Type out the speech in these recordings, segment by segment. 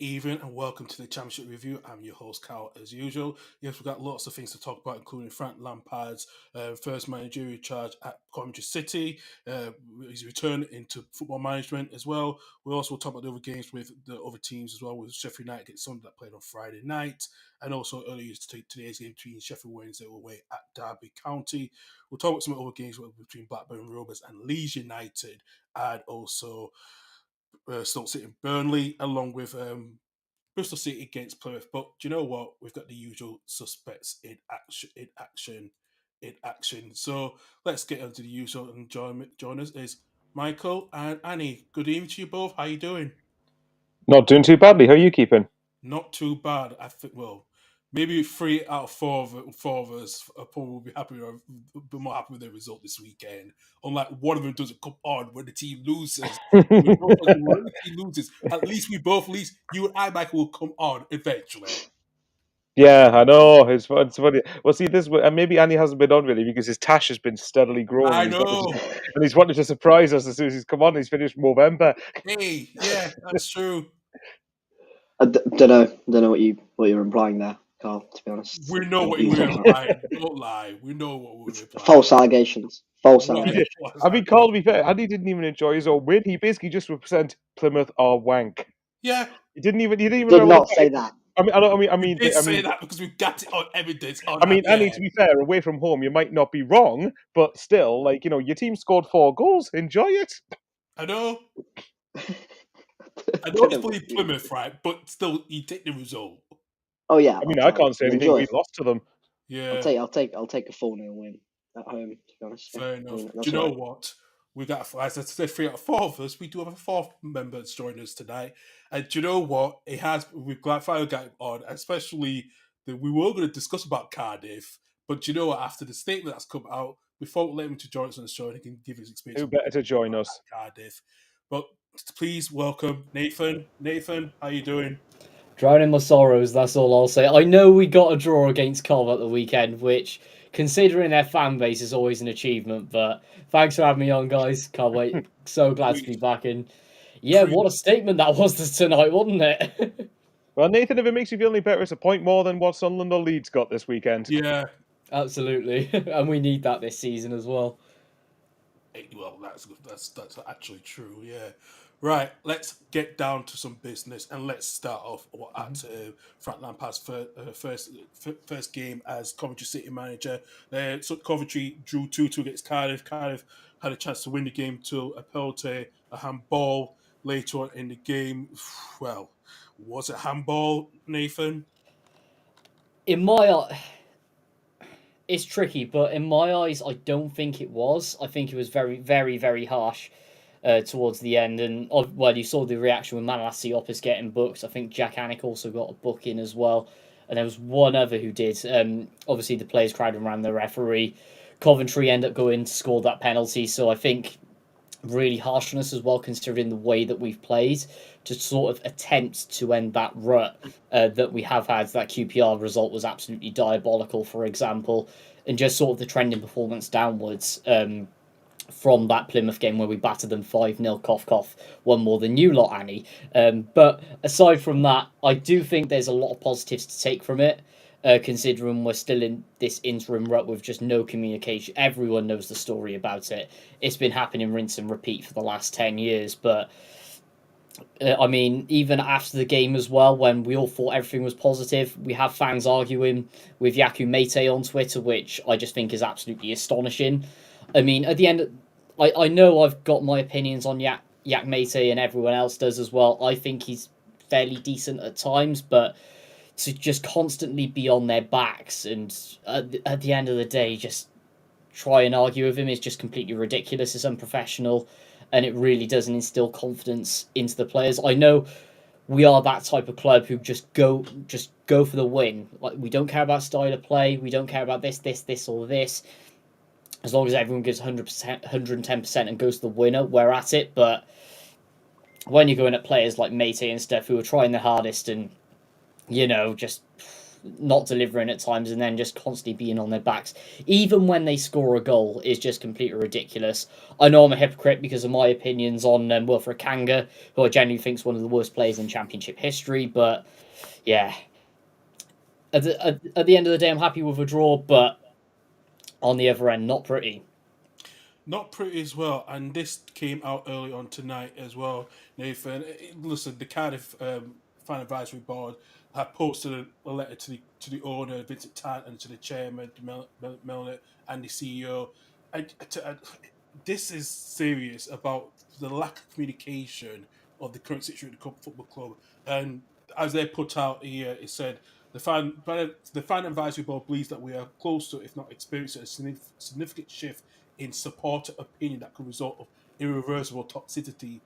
evening and welcome to the Championship Review. I'm your host, Carl, as usual. Yes, we've got lots of things to talk about, including Frank Lampard's first managerial charge at Coventry City, his return into football management as well. We also will talk about the other games with the other teams as well, with Sheffield United getting something that played on Friday night, and also earlier today's game between Sheffield Wednesday away at Derby County. We'll talk about some other games between Blackburn Rovers and Leeds United, and also Stoke City and Burnley, along with Bristol City against Plymouth. But do you know what? We've got the usual suspects in action. So let's get into the usual. And join us is Michael and Annie. Good evening to you both. How you doing? Not doing too badly. How are you keeping? Not too bad. I think. Well, maybe 3 out of 4 four of us probably will be more happy with the result this weekend. Unlike one of them doesn't come on when the team loses. We both agree when the team loses, at least we both, at least you and I, Michael, will come on eventually. Yeah, I know. It's funny. Well, see, and maybe Annie hasn't been on really because his tash has been steadily growing, I know. and he's wanted to surprise us as soon as he's come on. He's finished Movember. Hey, yeah, that's true. I don't know what you're implying there, Carl. To be honest, We know what you were implying. Don't lie. We know what we were implying. False allegations. I mean, Carl, to be fair, Andy didn't even enjoy his own win. He basically just represent Plymouth or wank. Yeah. He didn't even. Did not say that. I mean, did say that because we've got it on evidence. Annie, to be fair, away from home, you might not be wrong, but still, your team scored 4 goals. Enjoy it. I know. I know it's playing Plymouth, right? But still, you take the result. Oh yeah. I mean, I can't say anything. We lost to them. Yeah. I'll take a 4-0 win at home. To be honest. Fair enough. Do you know what? We got, as I said, 3 out of 4 of us. We do have a 4th member joining us tonight. And do you know what? We've finally got it on, especially that we were going to discuss about Cardiff. But do you know what? After the statement that's come out, we thought we'd let him to join us on the show and he can give his experience. Who better to join us? Cardiff. But please welcome Nathan. Nathan, how you doing? Drowning my sorrows, that's all I'll say. I know we got a draw against Cov at the weekend, which, considering their fan base, is always an achievement. But thanks for having me on, guys. Can't wait. So glad to be back. And yeah, what a statement that was tonight, wasn't it? Well, Nathan, if it makes you feel any better, it's a point more than what Sunderland or Leeds got this weekend. Yeah. Absolutely. And we need that this season as well. Well, that's actually true, yeah. Right, let's get down to some business and let's start off at Frank Lampard's first game as Coventry City manager. So Coventry drew 2-2 against Cardiff. Cardiff had a chance to win the game to a penalty, a handball later on in the game. Well, was it handball, Nathan? In my it's tricky, but in my eyes, I don't think it was. I think it was very, very, very harsh towards the end. And, well, you saw the reaction with Manasiopoulos getting booked. I think Jack Anick also got a booking as well. And there was one other who did. Obviously, the players crowded around the referee. Coventry ended up going to score that penalty. So I think really harshness as well, considering the way that we've played, to sort of attempt to end that rut that we have had. That QPR result was absolutely diabolical, for example, and just sort of the trending performance downwards from that Plymouth game where we battered them 5-0, cough, cough, one more than you lot, Annie. But aside from that, I do think there's a lot of positives to take from it. Considering we're still in this interim rut with just no communication. Everyone knows the story about it. It's been happening rinse and repeat for the last 10 years. But, I mean, even after the game as well, when we all thought everything was positive, we have fans arguing with Yaku Mete on Twitter, which I just think is absolutely astonishing. I mean, at the end, I know I've got my opinions on Yak Mete and everyone else does as well. I think he's fairly decent at times, but to just constantly be on their backs and at the end of the day just try and argue with him is just completely ridiculous. It's unprofessional, and it really doesn't instill confidence into the players. I know we are that type of club who just go for the win. Like, we don't care about style of play. We don't care about this, or this. As long as everyone gives 100%, 110% and goes to the winner, we're at it. But when you're going at players like Mate and stuff who are trying their hardest and, just not delivering at times, and then just constantly being on their backs, even when they score a goal, is just completely ridiculous. I know I'm a hypocrite because of my opinions on Wilfred Kanga, who I genuinely think is one of the worst players in Championship history, but yeah. At the end of the day, I'm happy with a draw, but on the other end, not pretty. Not pretty as well, and this came out early on tonight as well, Nathan. Listen, the Cardiff Fan Advisory Board had posted a letter to the owner, Vincent Tan, and to the chairman, Milner, and the CEO. This is serious about the lack of communication of the current situation at the football club. And as they put out here, it said, the fan advisory board believes that we are close to, if not experiencing, a significant shift in supporter opinion that could result of irreversible toxicity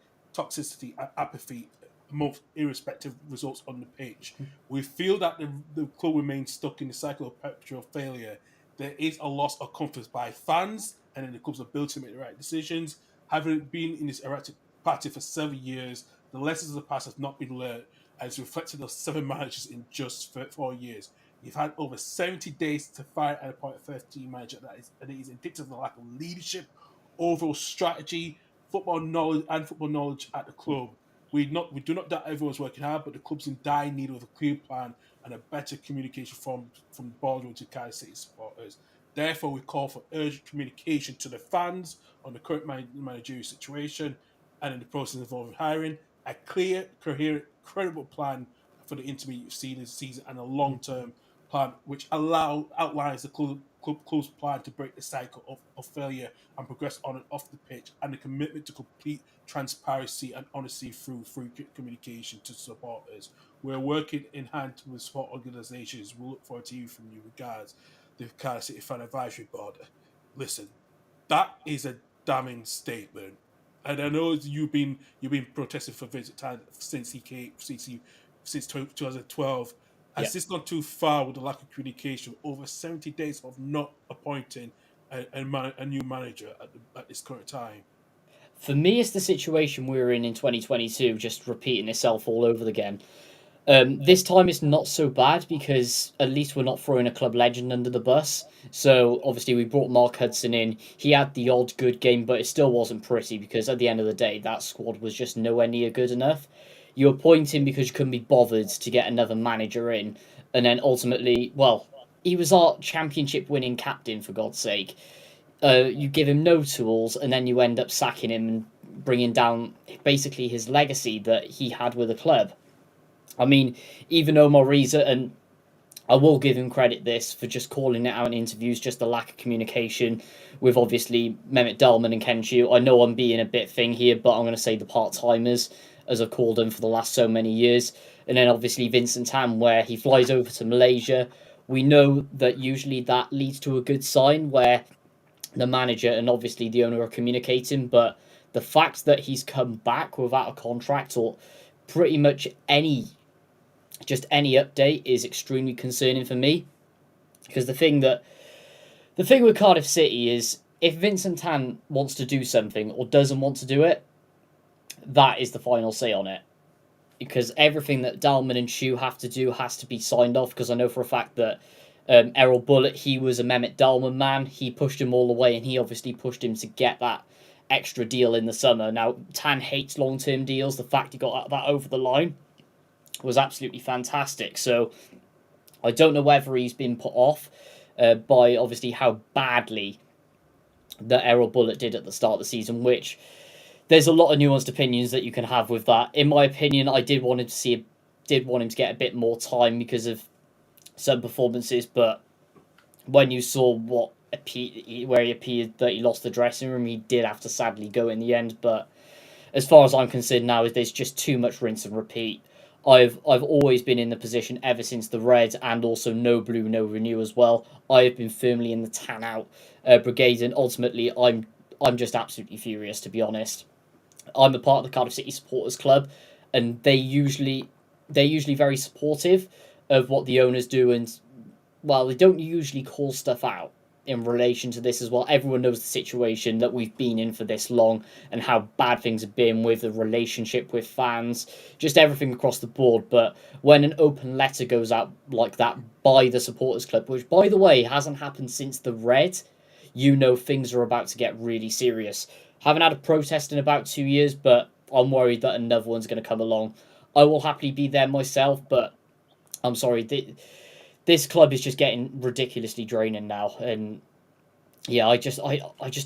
and apathy amongst irrespective results on the pitch. We feel that the club remains stuck in the cycle of perpetual failure. There is a loss of confidence by fans and in the club's ability to make the right decisions. Having been in this erratic party for 7 years, the lessons of the past have not been learned, and it's reflected on 7 managers in just 4 years. You've had over 70 days to fire and appoint a first team manager. And it is indicative of the lack of leadership, overall strategy, football knowledge at the club. We do not doubt everyone's working hard, but the club's in dire need of a clear plan and a better communication from the boardroom to Cardiff City supporters. Therefore, we call for urgent communication to the fans on the current managerial situation and in the process involving hiring a clear, coherent, credible plan for the intermediate season and a long-term plan which outlines the club's plan to break the cycle of failure and progress on and off the pitch, and the commitment to complete transparency and honesty through communication to supporters. We're working in hand with support organisations. We'll look forward to hearing from you. Regards, the Cardiff City Fan Advisory Board. Listen, that is a damning statement. And I know you've been protesting for Vincent Tan since 2012. Has this gone too far with the lack of communication? Over 70 days of not appointing a new manager at this current time. For me, it's the situation we were in 2022, just repeating itself all over again. This time it's not so bad because at least we're not throwing a club legend under the bus. So obviously we brought Mark Hudson in. He had the odd good game, but it still wasn't pretty because at the end of the day, that squad was just nowhere near good enough. You appoint him because you couldn't be bothered to get another manager in. And then ultimately, well, he was our championship winning captain, for God's sake. You give him no tools, and then you end up sacking him and bringing down basically his legacy that he had with the club. I mean, even Omar Reza, and I will give him credit this for just calling it out in interviews, just the lack of communication with obviously Mehmet Dalman and Ken Chu. I know I'm being a bit thing here, but I'm going to say the part-timers, as I've called them for the last so many years. And then obviously Vincent Tan, where he flies over to Malaysia. We know that usually that leads to a good sign where the manager and obviously the owner are communicating, but the fact that he's come back without a contract or pretty much any update is extremely concerning for me. Because the thing with Cardiff City is if Vincent Tan wants to do something or doesn't want to do it, that is the final say on it. Because everything that Dalman and Chu have to do has to be signed off, because I know for a fact that Errol Bullitt, he was a Mehmet Dalman man. He pushed him all the way, and he obviously pushed him to get that extra deal in the summer. Now, Tan hates long-term deals. The fact he got that over the line was absolutely fantastic. So I don't know whether he's been put off by obviously how badly that Errol Bullitt did at the start of the season, which there's a lot of nuanced opinions that you can have with that. In my opinion, I did want him to get a bit more time because of some performances, but when you saw where he appeared that he lost the dressing room, he did have to sadly go in the end. But as far as I'm concerned now, there's just too much rinse and repeat. I've always been in the position ever since the Red and also no blue, no renew as well. I have been firmly in the Tan out brigade, and ultimately I'm just absolutely furious, to be honest. I'm a part of the Cardiff City Supporters Club, and they're usually very supportive of what the owners do, and well, they don't usually call stuff out. in relation to this as well. Everyone knows the situation that we've been in for this long and how bad things have been with the relationship with fans, just everything across the board. But when an open letter goes out like that by the supporters club, which by the way hasn't happened since the Red, you know things are about to get really serious. Haven't had a protest in about 2 years, but I'm worried that another one's going to come along. I will happily be there myself, but I'm sorry, this club is just getting ridiculously draining now, and yeah, I just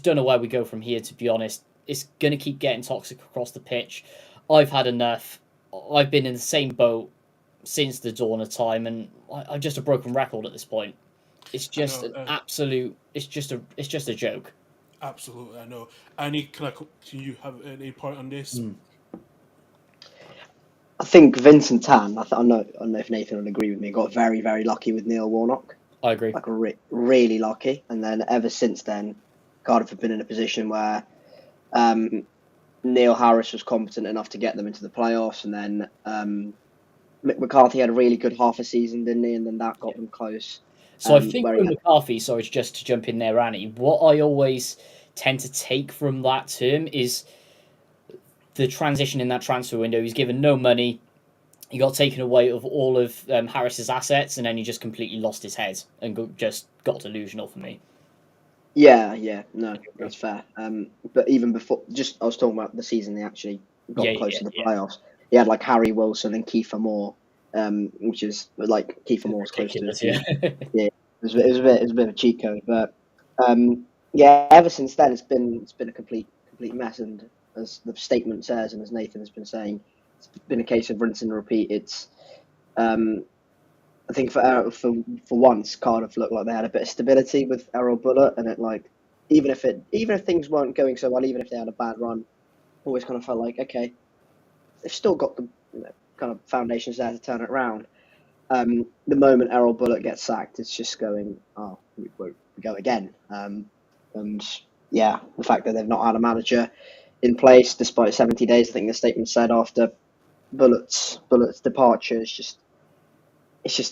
don't know where we go from here. To be honest, it's gonna keep getting toxic across the pitch. I've had enough. I've been in the same boat since the dawn of time, and I'm just a broken record at this point. It's just know, an absolute. It's just a joke. absolutely, I know. Annie, can you have any point on this? I think Vincent Tan, I don't know if Nathan would agree with me, got very, very lucky with Neil Warnock. I agree. Like really lucky. And then ever since then, Cardiff have been in a position where Neil Harris was competent enough to get them into the playoffs, and then McCarthy had a really good half a season, didn't he? And then that got them close. So I think with McCarthy, sorry, just to jump in there, Annie, what I always tend to take from that term is the transition in that transfer window. He's given no money. He got taken away of all of Harris's assets, and then he just completely lost his head and just got delusional for me. Yeah, no, that's fair. But even before, I was talking about the season they actually got close to the playoffs. He had like Harry Wilson and Kiefer Moore, which is like Kiefer Moore's close to his team. Yeah, it was a bit of a cheat code, but yeah, ever since then it's been a complete mess, and as the statement says, and as Nathan has been saying, it's been a case of rinse and repeat. It's I think for once, Cardiff looked like they had a bit of stability with Errol Bullitt, and it like even if things weren't going so well, even if they had a bad run, always kind of felt like okay, they've still got the kind of foundations there to turn it around. The moment Errol Bullitt gets sacked, it's just going, we go again. And yeah, the fact that they've not had a manager in place despite 70 days, I think the statement said after Bullitt's departure, it's just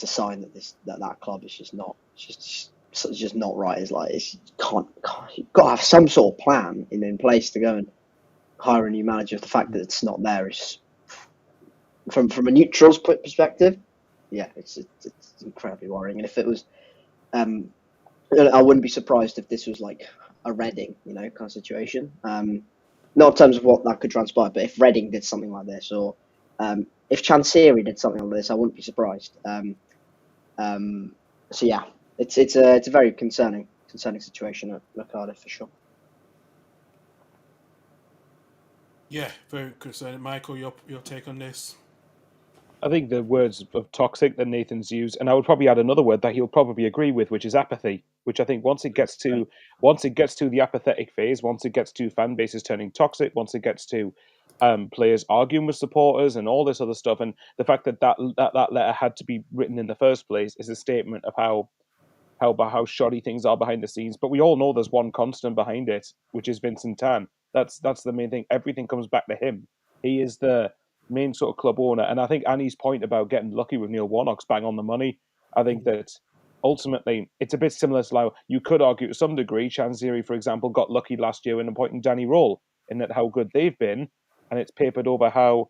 a sign that that club is just not right. It's like you've got to have some sort of plan in place to go and hire a new manager. The fact that it's not there is, from a neutral's perspective, yeah, it's incredibly worrying. And if it was, I wouldn't be surprised if this was like a Reading, kind of situation. Not in terms of what that could transpire, but if Reading did something like this, or if Chancery did something like this, I wouldn't be surprised. So yeah, it's a very concerning situation at Cardiff for sure. Yeah, very concerning. Michael, your take on this? I think the words of toxic that Nathan's used, and I would probably add another word that he'll probably agree with, which is apathy. Which I think once it gets to the apathetic phase, once it gets to fan bases turning toxic, once it gets to players arguing with supporters and all this other stuff, and the fact that letter had to be written in the first place is a statement of how shoddy things are behind the scenes. But we all know there's one constant behind it, which is Vincent Tan. That's the main thing. Everything comes back to him. He is the main sort of club owner. And I think Annie's point about getting lucky with Neil Warnock's bang on the money. I think that ultimately it's a bit similar to how you could argue to some degree. Chancery, for example, got lucky last year in appointing Danny Roll, in that how good they've been, and it's papered over how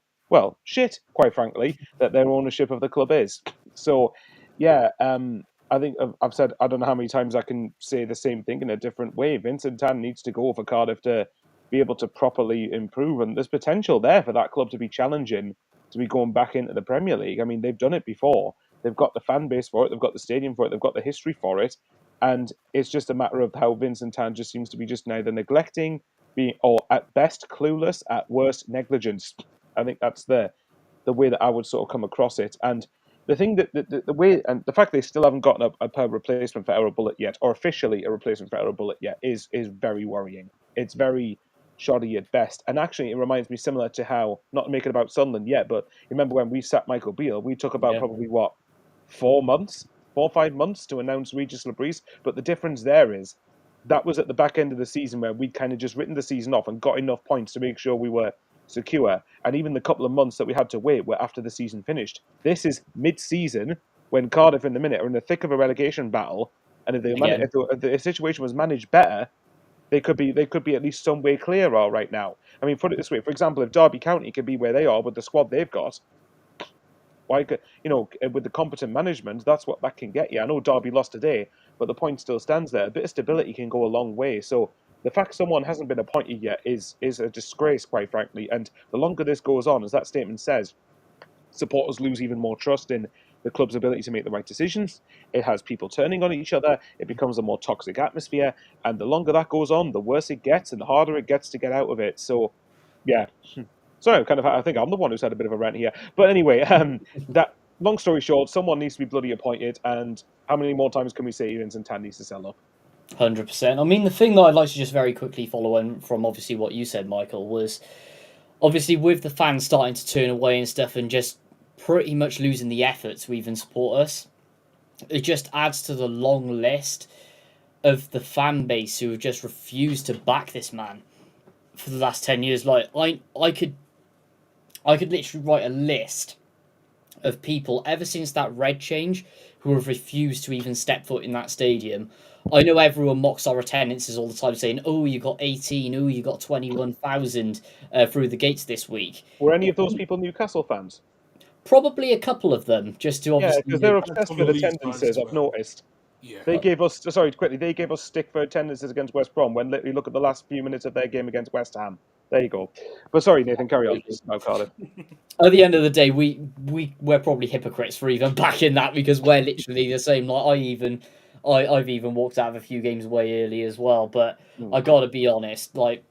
shit, quite frankly, that their ownership of the club is. So, yeah, I think I've said, I don't know how many times I can say the same thing in a different way. Vincent Tan needs to go for Cardiff to be able to properly improve, and there's potential there for that club to be challenging, to be going back into the Premier League. I mean, they've done it before. They've got the fan base for it. They've got the stadium for it. They've got the history for it. And it's just a matter of how Vincent Tan just seems to be just neither neglecting, or at best clueless, at worst negligence. I think that's the way that I would sort of come across it. And the thing that the way, and the fact they still haven't gotten a replacement for Errol Bullitt yet, or officially a replacement for Errol Bullitt yet, is very worrying. It's very shoddy at best. And actually, it reminds me similar to how, not to make it about Sunderland yet, but remember when we sacked Michael Beale, we took about probably 4 or 5 months to announce Regis Labrise. But the difference there is that was at the back end of the season where we'd kind of just written the season off and got enough points to make sure we were secure. And even the couple of months that we had to wait were after the season finished. This is mid-season when Cardiff in the minute are in the thick of a relegation battle, And if Again. if the situation was managed better, they could be at least some way clearer right now. I mean, put it this way: for example, if Derby County could be where they are with the squad they've got, why could with the competent management, that's what that can get you. I know Derby lost today, but the point still stands there. A bit of stability can go a long way. So the fact someone hasn't been appointed yet is a disgrace, quite frankly. And the longer this goes on, as that statement says, supporters lose even more trust in the club's ability to make the right decisions. It has people turning on each other. It becomes a more toxic atmosphere. And the longer that goes on, the worse it gets and the harder it gets to get out of it. So, yeah. Sorry, I think I'm the one who's had a bit of a rant here. But anyway, that long story short, someone needs to be bloody appointed. And how many more times can we say Vincent Tan needs to sell up? 100%. I mean, the thing that I'd like to just very quickly follow on from obviously what you said, Michael, was obviously with the fans starting to turn away and stuff and just pretty much losing the effort to even support us, it just adds to the long list of the fan base who have just refused to back this man for the last 10 years. Like, I could literally write a list of people ever since that red change who have refused to even step foot in that stadium. I know everyone mocks our attendances all the time, saying, "Oh, you got 18, oh, you got 21,000 through the gates this week." Were any of those people Newcastle fans? Probably a couple of them, just to Yeah, obviously. because they're And obsessed some with of the Leeds fans attendances, as I've well. noticed. Yeah. They gave us, sorry, quickly, they gave us stick for attendances against West Brom when literally look at the last few minutes of their game against West Ham. There you go. But sorry, Nathan, carry on. No, Cardiff. At the end of the day, we're probably hypocrites for even backing that because we're literally the same. Like I've even walked out of a few games way early as well. But I gotta be honest, like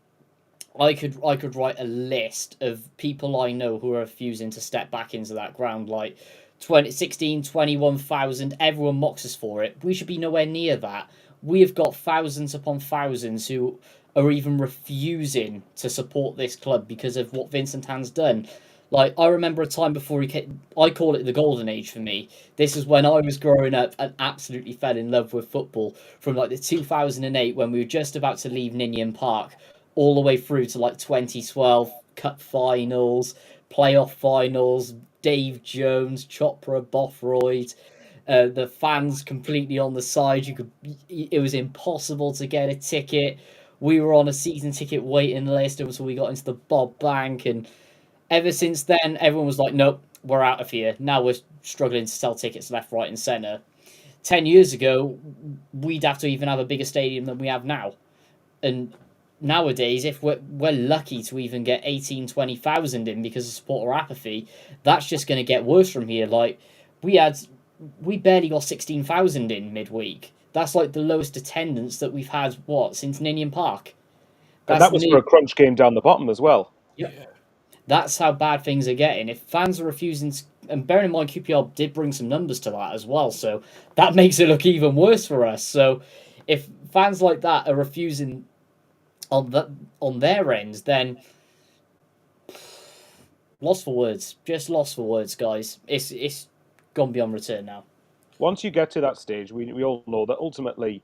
I could write a list of people I know who are refusing to step back into that ground, like 16, 21,000. Everyone mocks us for it. We should be nowhere near that. We have got thousands upon thousands who are even refusing to support this club because of what Vincent Tan's done. Like, I remember a time before he came, I call it the golden age for me. This is when I was growing up and absolutely fell in love with football from like the 2008 when we were just about to leave Ninian Park all the way through to like 2012 cup finals, playoff finals, Dave Jones, Chopra, Bothroyd, the fans completely on the side. It was impossible to get a ticket. We were on a season ticket waiting list until we got into the Bob Bank, and ever since then, everyone was like, "Nope, we're out of here." Now we're struggling to sell tickets left, right, and centre. 10 years ago, we'd have to even have a bigger stadium than we have now, and nowadays, if we're lucky to even get 18, 20,000 in because of supporter apathy, that's just going to get worse from here. Like, we barely got 16,000 in midweek. That's like the lowest attendance that we've had, since Ninian Park. And that was for a crunch game down the bottom as well. Yep. Yeah. That's how bad things are getting. If fans are refusing to, and bearing in mind QPR did bring some numbers to that as well, so that makes it look even worse for us. So if fans like that are refusing on their end, then lost for words. Just lost for words, guys. It's gone beyond return now. Once you get to that stage, we all know that ultimately,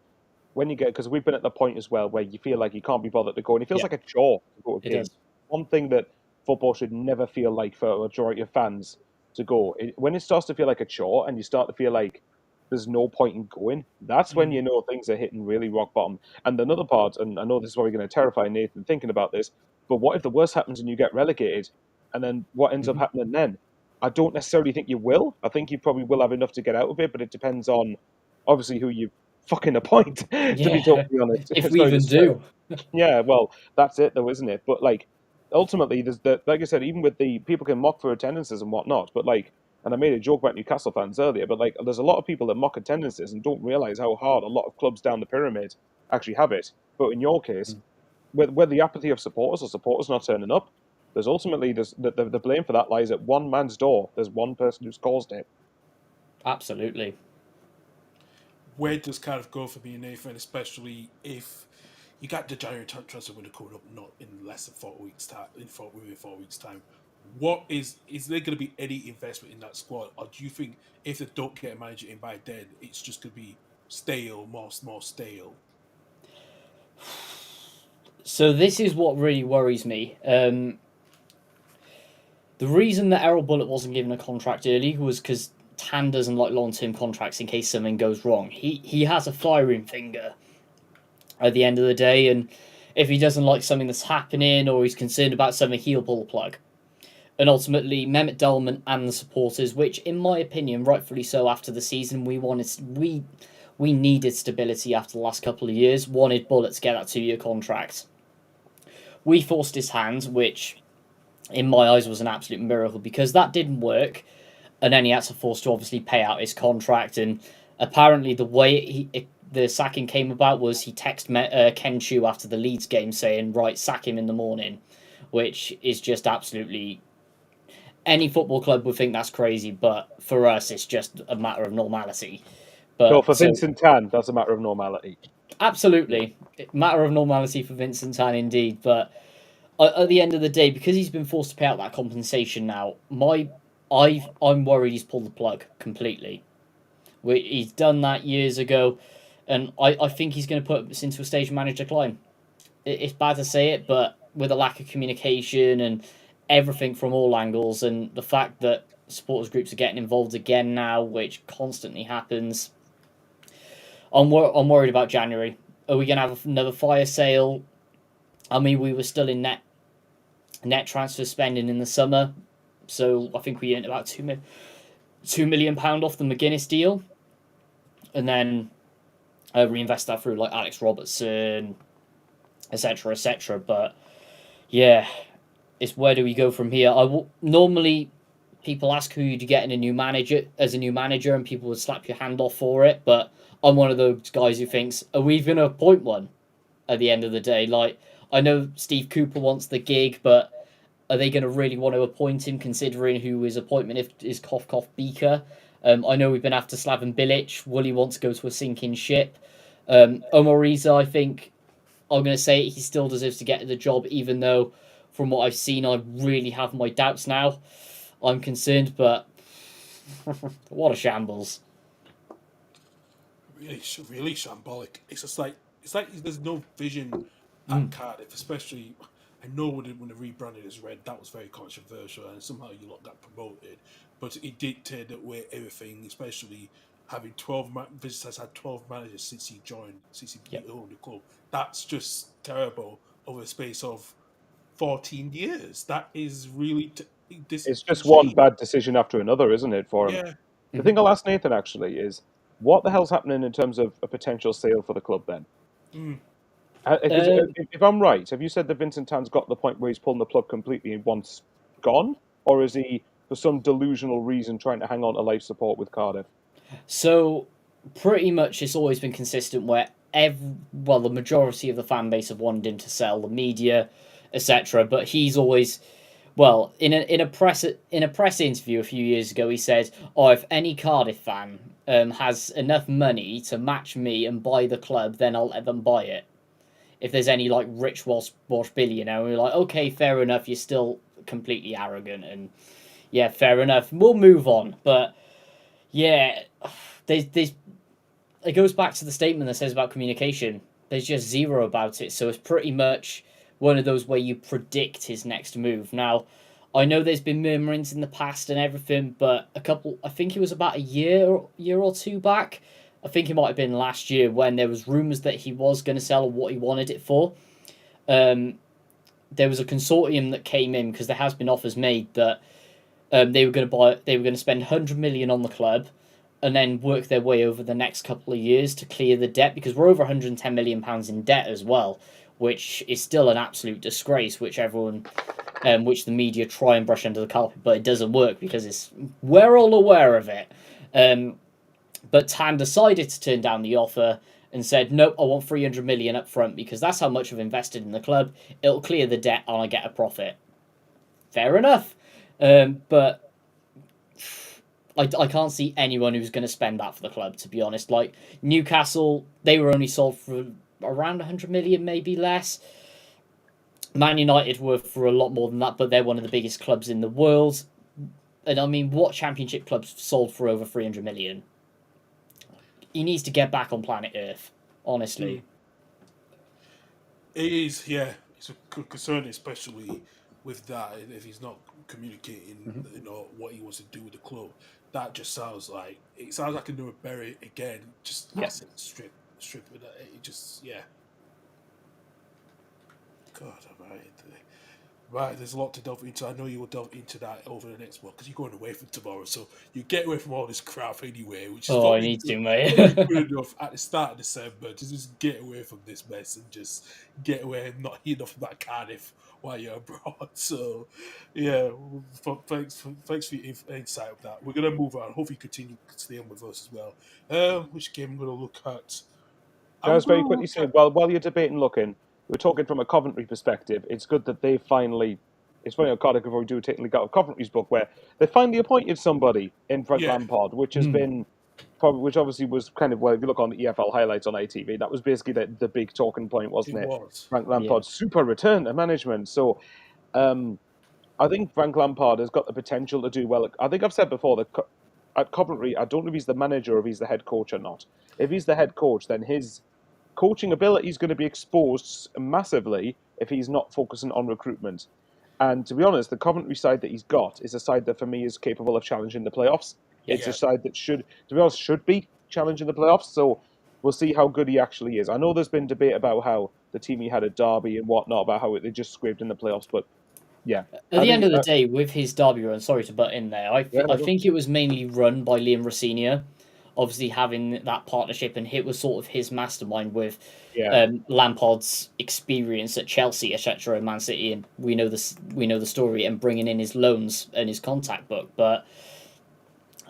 when you get, because we've been at the point as well where you feel like you can't be bothered to go, and it feels like a chore to go to games. One thing that football should never feel like for a majority of fans to go, when it starts to feel like a chore and you start to feel like there's no point in going, that's when you know things are hitting really rock bottom. And another part, and I know this is probably going to terrify Nathan thinking about this, but what if the worst happens and you get relegated? And then what ends up happening then? I don't necessarily think you will. I think you probably will have enough to get out of it, but it depends on obviously who you fucking appoint, to be totally honest. If we even do. Yeah, well, that's it though, isn't it? But like, ultimately, there's like I said, even with the people can mock for attendances and whatnot, but like, and I made a joke about Newcastle fans earlier, but like, there's a lot of people that mock attendances and don't realise how hard a lot of clubs down the pyramid actually have it. But in your case, with the apathy of supporters or supporters not turning up, there's ultimately the blame for that lies at one man's door. There's one person who's caused it. Absolutely. Where does Cardiff go for me, Nathan, especially if you got the January transfer window coming up not in less than 4 weeks' time, within 4 weeks' time? What is there going to be any investment in that squad, or do you think if they don't get a manager in by then, it's just going to be stale, more stale? So this is what really worries me. The reason that Errol Bullock wasn't given a contract early was because Tan doesn't like long-term contracts in case something goes wrong. He has a firing finger at the end of the day, and if he doesn't like something that's happening or he's concerned about something, he'll pull the plug. And ultimately, Mehmet Dalman and the supporters, which in my opinion, rightfully so, after the season, we needed stability after the last couple of years, wanted Bullet to get that 2-year contract. We forced his hand, which in my eyes was an absolute miracle, because that didn't work, and then he had to force to obviously pay out his contract. And apparently the way the sacking came about was he texted Ken Chu after the Leeds game saying, right, sack him in the morning, which is just absolutely... Any football club would think that's crazy, but for us, it's just a matter of normality. But So for Vincent Tan, that's a matter of normality. Absolutely. Matter of normality for Vincent Tan, indeed. But at the end of the day, because he's been forced to pay out that compensation now, I'm worried he's pulled the plug completely. He's done that years ago, and I think he's going to put us into a stage of managed decline. It's bad to say it, but with a lack of communication and everything from all angles, and the fact that supporters groups are getting involved again now, which constantly happens, I'm worried about January. Are we going to have another fire sale? I mean, we were still in net transfer spending in the summer, so I think we earned about £2 million off the McGuinness deal, and then reinvest that through like Alex Robertson, etc., etc. But yeah, it's where do we go from here? Normally people ask who you'd get in a new manager, and people would slap your hand off for it, but I'm one of those guys who thinks, are we going to appoint one at the end of the day? Like, I know Steve Cooper wants the gig, but are they going to really want to appoint him, considering who his appointment is? Cough cough Beaker. I know we've been after Slaven Bilic. Will he want to go to a sinking ship? Omar Iza, I think I'm going to say he still deserves to get the job, even though from what I've seen, I really have my doubts now. I'm concerned, but what a shambles. Really shambolic. It's just like there's no vision at Cardiff, especially. I know when they rebranded as Red, that was very controversial, and somehow you lot got promoted. But it dictated away everything, especially having 12 visitors had 12 managers since he owned the club. That's just terrible over a space of 14 years. That is really It's just one bad decision after another, isn't it, for him? Yeah. The thing I'll ask Nathan, actually, is what the hell's happening in terms of a potential sale for the club then? If I'm right, have you said that Vincent Tan's got to the point where he's pulling the plug completely and wants gone? Or is he, for some delusional reason, trying to hang on to life support with Cardiff? So, pretty much it's always been consistent where the majority of the fan base have wanted him to sell, the media, etc. But he's always... Well, in a press interview a few years ago, he said, "Oh, if any Cardiff fan has enough money to match me and buy the club, then I'll let them buy it. If there's any like rich Welsh billionaire," we're like, "Okay, fair enough. You're still completely arrogant, and yeah, fair enough. We'll move on." But yeah, it goes back to the statement that says about communication. There's just zero about it, so it's pretty much one of those where you predict his next move. Now, I know there's been murmurings in the past and everything, but I think it was about a year or two back, I think it might have been last year, when there was rumours that he was going to sell what he wanted it for. There was a consortium that came in, because there has been offers made that they were going to spend 100 million on the club and then work their way over the next couple of years to clear the debt, because we're over 110 million pounds in debt as well, which is still an absolute disgrace, which which the media try and brush under the carpet, but it doesn't work because we're all aware of it. But Tan decided to turn down the offer and said, "Nope, I want 300 million up front because that's how much I've invested in the club. It'll clear the debt and I get a profit." Fair enough, but I can't see anyone who's going to spend that for the club, to be honest. Like Newcastle, they were only sold for around 100 million, maybe less. Man United were for a lot more than that, but they're one of the biggest clubs in the world. And I mean, what championship clubs sold for over 300 million? He needs to get back on planet Earth, honestly. It is, yeah. It's a good concern, especially with that, if he's not communicating, what he wants to do with the club, that just sounds like a Noah Berry again, just Yeah. asset strip with that. It just God, right. There's a lot to delve into. I know you will delve into that over the next one because you're going away from tomorrow, so you get away from all this crap anyway, which is Oh, I probably need good, to, mate. probably good enough at the start of December to just get away from this mess and just get away and not hear enough about Cardiff while you're abroad. So, yeah, thanks for your insight of that. We're gonna move on. Hopefully, you continue staying with us as well. Which game I'm gonna look at? Can I I'm just very gonna quickly look say, at while you're debating, looking, we're talking from a Coventry perspective. It's good that they finally. It's funny how Cardiff have already technically got a Coventry's book where they finally appointed somebody in Frank yeah, Lampard, which has been probably, which obviously was kind of, well, if you look on the EFL highlights on ITV, that was basically the big talking point, it wasn't it? was. Frank Yeah. Lampard's super return to management. So I think Frank Lampard has got the potential to do well. I think I've said before that at Coventry, I don't know if he's the manager or if he's the head coach or not. If he's the head coach, then his coaching ability is going to be exposed massively if he's not focusing on recruitment. And to be honest, the Coventry side that he's got is a side that for me is capable of challenging the playoffs. It's a Yeah. side that should be challenging the playoffs. So we'll see how good he actually is. I know there's been debate about how the team he had at Derby and whatnot, about how they just scraped in the playoffs, but yeah, At I the think end of the day, with his Derby run, sorry to butt in there, yeah, I no, think it was mainly run by Liam Rossini. Obviously, having that partnership, and it was sort of his mastermind with yeah, Lampard's experience at Chelsea, etc., and Man City, and we know the story, and bringing in his loans and his contact book. But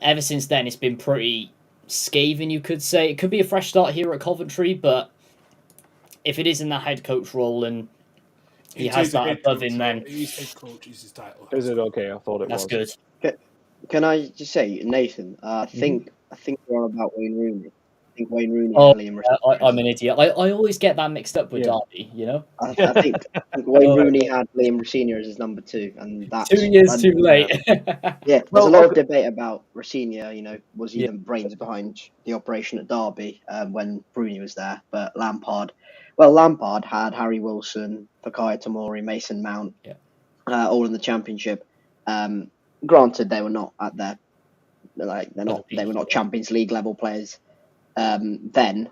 ever since then, it's been pretty scathing, you could say. It could be a fresh start here at Coventry, but if it is in that head coach role and he It has is a that head above coach him, role. then He's head coach is his title. is it okay? I thought it that's was. good. Can I just say, Nathan? I think you're on about Wayne Rooney. I think Wayne Rooney Oh, had Liam I'm Rossini. an idiot. I always get that mixed up with Yeah. Derby, you know? I think Wayne Oh, Rooney had Liam Rossini as his number 2, and 2 years too late. yeah. There's Well, a lot of okay. debate about Rossini. You know, was he Yeah. the brains behind the operation at Derby when Rooney was there? But Lampard had Harry Wilson, Fikayo Tomori, Mason Mount, Yeah. all in the Championship. Granted, they were not at their they were not Champions League level players then,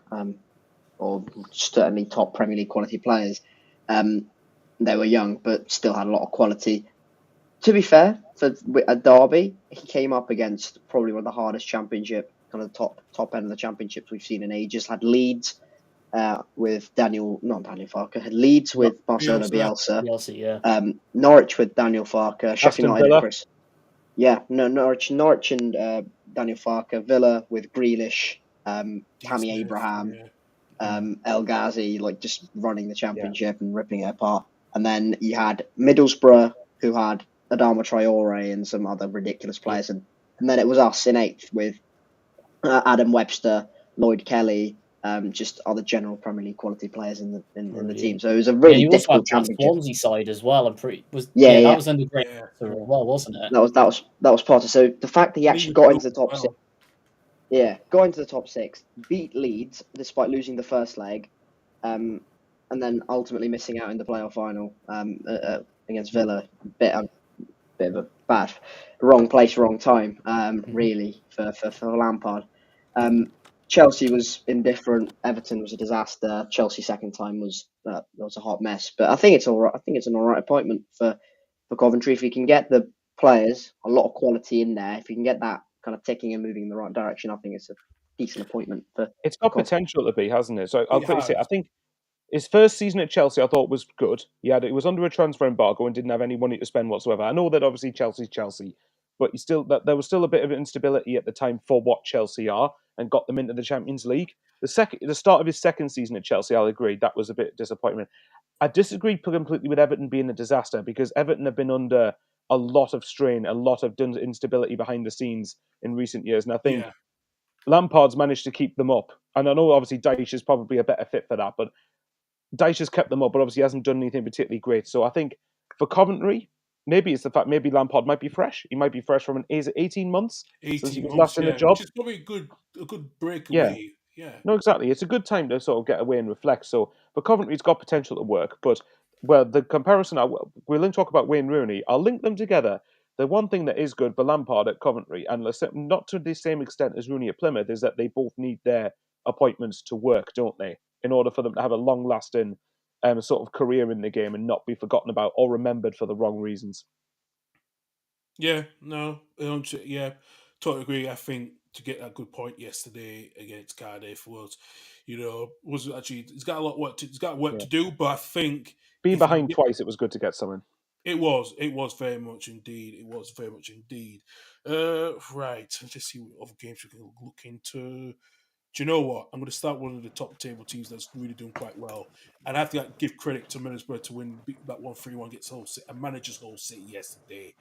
or certainly top Premier League quality players. They were young, but still had a lot of quality. To be fair, for at Derby, he came up against probably one of the hardest Championship, kind of top end of the Championships we've seen in ages. Had Leeds with not Daniel Farke, had Leeds with Marcelo Bielsa. Chelsea, yeah. Norwich with Daniel Farke, Sheffield Aston United, Villa. Chris. Yeah, no, Norwich and Daniel Farke, Villa with Grealish, Tammy Smith, Abraham, yeah. El Ghazi, like just running the Championship and ripping it apart. And then you had Middlesbrough, who had Adama Traore and some other ridiculous players, and then it was us in 8th with Adam Webster, Lloyd Kelly, just other general Premier League quality players in the team. So it was a really you also difficult had that Championship. Swansea side as well. I'm pretty Yeah. that was under great Yeah. as well, wasn't it? That was part of. So the fact that he actually got into the top well. 6. Yeah, got into the top 6, beat Leeds despite losing the first leg, and then ultimately missing out in the playoff final against Villa. Bit of a bad, wrong place, wrong time, really for Lampard. Chelsea was indifferent. Everton was a disaster. Chelsea second time was a hot mess. But I think it's all right. I think it's an all right appointment for Coventry if he can get the players, a lot of quality in there. If you can get that kind of ticking and moving in the right direction, I think it's a decent appointment for. It's got potential to be, hasn't it? So I'll It quickly say, has. I think his first season at Chelsea, I thought was good. It was under a transfer embargo and didn't have any money to spend whatsoever. I know that obviously Chelsea's Chelsea, but there was still a bit of instability at the time for what Chelsea are, and got them into the Champions League. The start of his second season at Chelsea, I'll agree, that was a bit of disappointment. I disagree completely with Everton being a disaster because Everton have been under a lot of strain, a lot of instability behind the scenes in recent years, and I think Lampard's managed to keep them up. And I know obviously Dyche is probably a better fit for that, but Dyche has kept them up, but obviously hasn't done anything particularly great. So I think for Coventry, maybe it's the fact maybe Lampard might be fresh. He might be fresh from 18 months since he 18 was months, last in the yeah, job. which is probably a good Yeah. breakaway. Yeah. No, exactly. It's a good time to sort of get away and reflect. So for Coventry, it's got potential to work. But well, the comparison, we'll then talk about Wayne Rooney. I'll link them together. The one thing that is good for Lampard at Coventry, and not to the same extent as Rooney at Plymouth, is that they both need their appointments to work, don't they? In order for them to have a long-lasting sort of career in the game and not be forgotten about or remembered for the wrong reasons. Yeah, no, yeah, totally agree. I think to get that good point yesterday against Cardiff was, was actually he's got a lot of work he's got work Yeah. to do, but I think Being if behind twice, it was good to get something. it was very much indeed, Right, let's just see what other games we can look into. Do you know what? I'm going to start one of the top table teams that's really doing quite well, and I have to give credit to Middlesbrough to win that 1-3-1 against Hull City, and managers Hull City yesterday.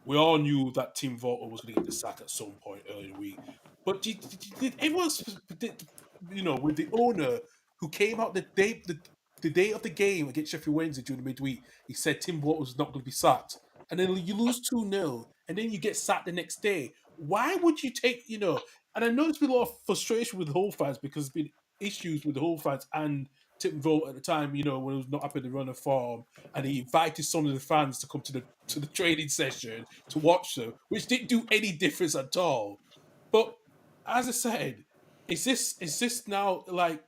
We all knew that Tim Volta was going to get the sack at some point early in the week, but did everyone, with the owner who came out the day of the game against Sheffield Wednesday during the midweek, he said Tim Volta was not going to be sacked, and then you lose 2-0, and then you get sacked the next day. Why would you take, and I know there's been a lot of frustration with the Hull fans because there's been issues with the Hull fans and Tim Volta at the time, when he was not up in the run of form, and he invited some of the fans to come to the training session to watch them, which didn't do any difference at all. But as I said, is this now like,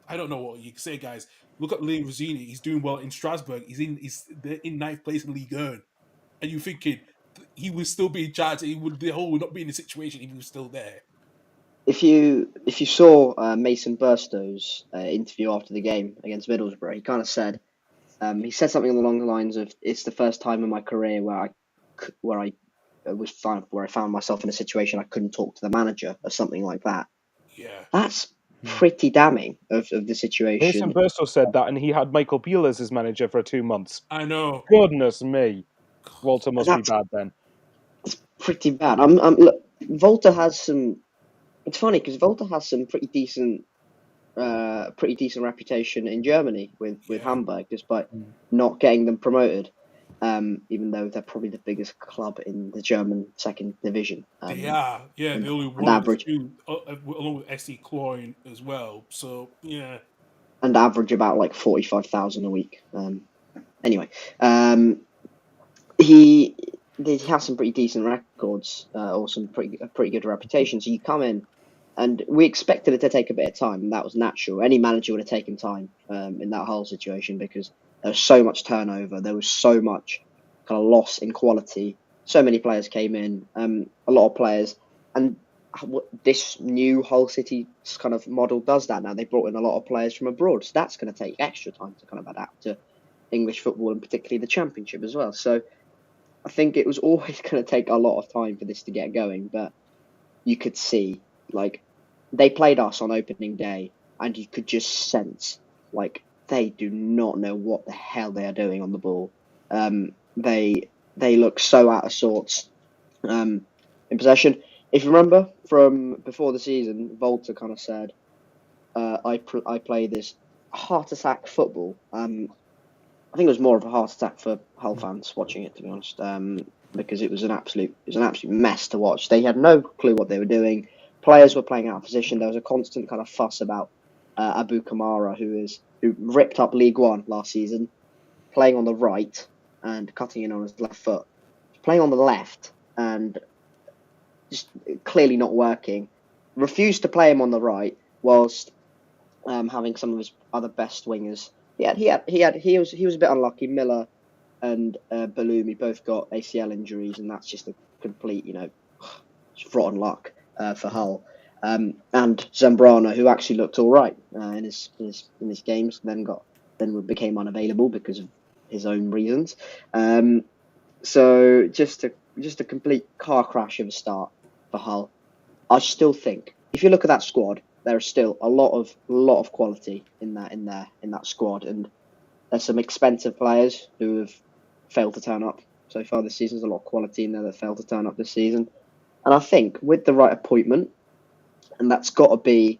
I don't know what you can say, guys. Look at Lee Rosini; he's doing well in Strasbourg. He's in ninth place in Ligue 1, and you're thinking he would still be in charge. The Hull would not be in the situation if he was still there. If you saw Mason Burstow's interview after the game against Middlesbrough, he kind of said he said something along the lines of, "It's the first time in my career where I found myself in a situation I couldn't talk to the manager," or something like that. Yeah, That's pretty damning of the situation. Mason Burstow said that, and he had Michael Beale as his manager for 2 months. I know. Goodness me, Walter must be bad then. It's pretty bad. Look, Volta has some. It's funny because Volta has some pretty decent reputation in Germany with Hamburg, despite not getting them promoted. Even though they're probably the biggest club in the German second division. They are, yeah. They only one of the few, along with SC Cloyne as well. So yeah, and average about like 45,000 a week. Anyway, he has some pretty decent records, or some pretty good reputation. So you come in, and we expected it to take a bit of time, and that was natural. Any manager would have taken time in that whole situation because there was so much turnover, there was so much kind of loss in quality. So many players came in, a lot of players, and this new Hull City kind of model does that now. They brought in a lot of players from abroad, so that's going to take extra time to kind of adapt to English football and particularly the Championship as well. So I think it was always going to take a lot of time for this to get going, but you could see, like, they played us on opening day, and you could just sense, like, they do not know what the hell they are doing on the ball. They look so out of sorts in possession. If you remember from before the season, Volta kind of said, I play this heart attack football. I think it was more of a heart attack for Hull fans watching it, to be honest, because it was an absolute mess to watch. They had no clue what they were doing. Players were playing out of position. There was a constant kind of fuss about Abu Kamara, who ripped up League One last season, playing on the right and cutting in on his left foot, playing on the left and just clearly not working. Refused to play him on the right, whilst having some of his other best wingers. He was a bit unlucky. Miller and Bellumi both got ACL injuries, and that's just a complete, rotten luck for Hull. And Zambrano, who actually looked all right in his games, then became unavailable because of his own reasons. So just a complete car crash of a start for Hull. I still think if you look at that squad, there is still a lot of quality in that squad, and there's some expensive players who have failed to turn up so far this season. There's a lot of quality in there that failed to turn up this season, and I think with the right appointment, and that's got to be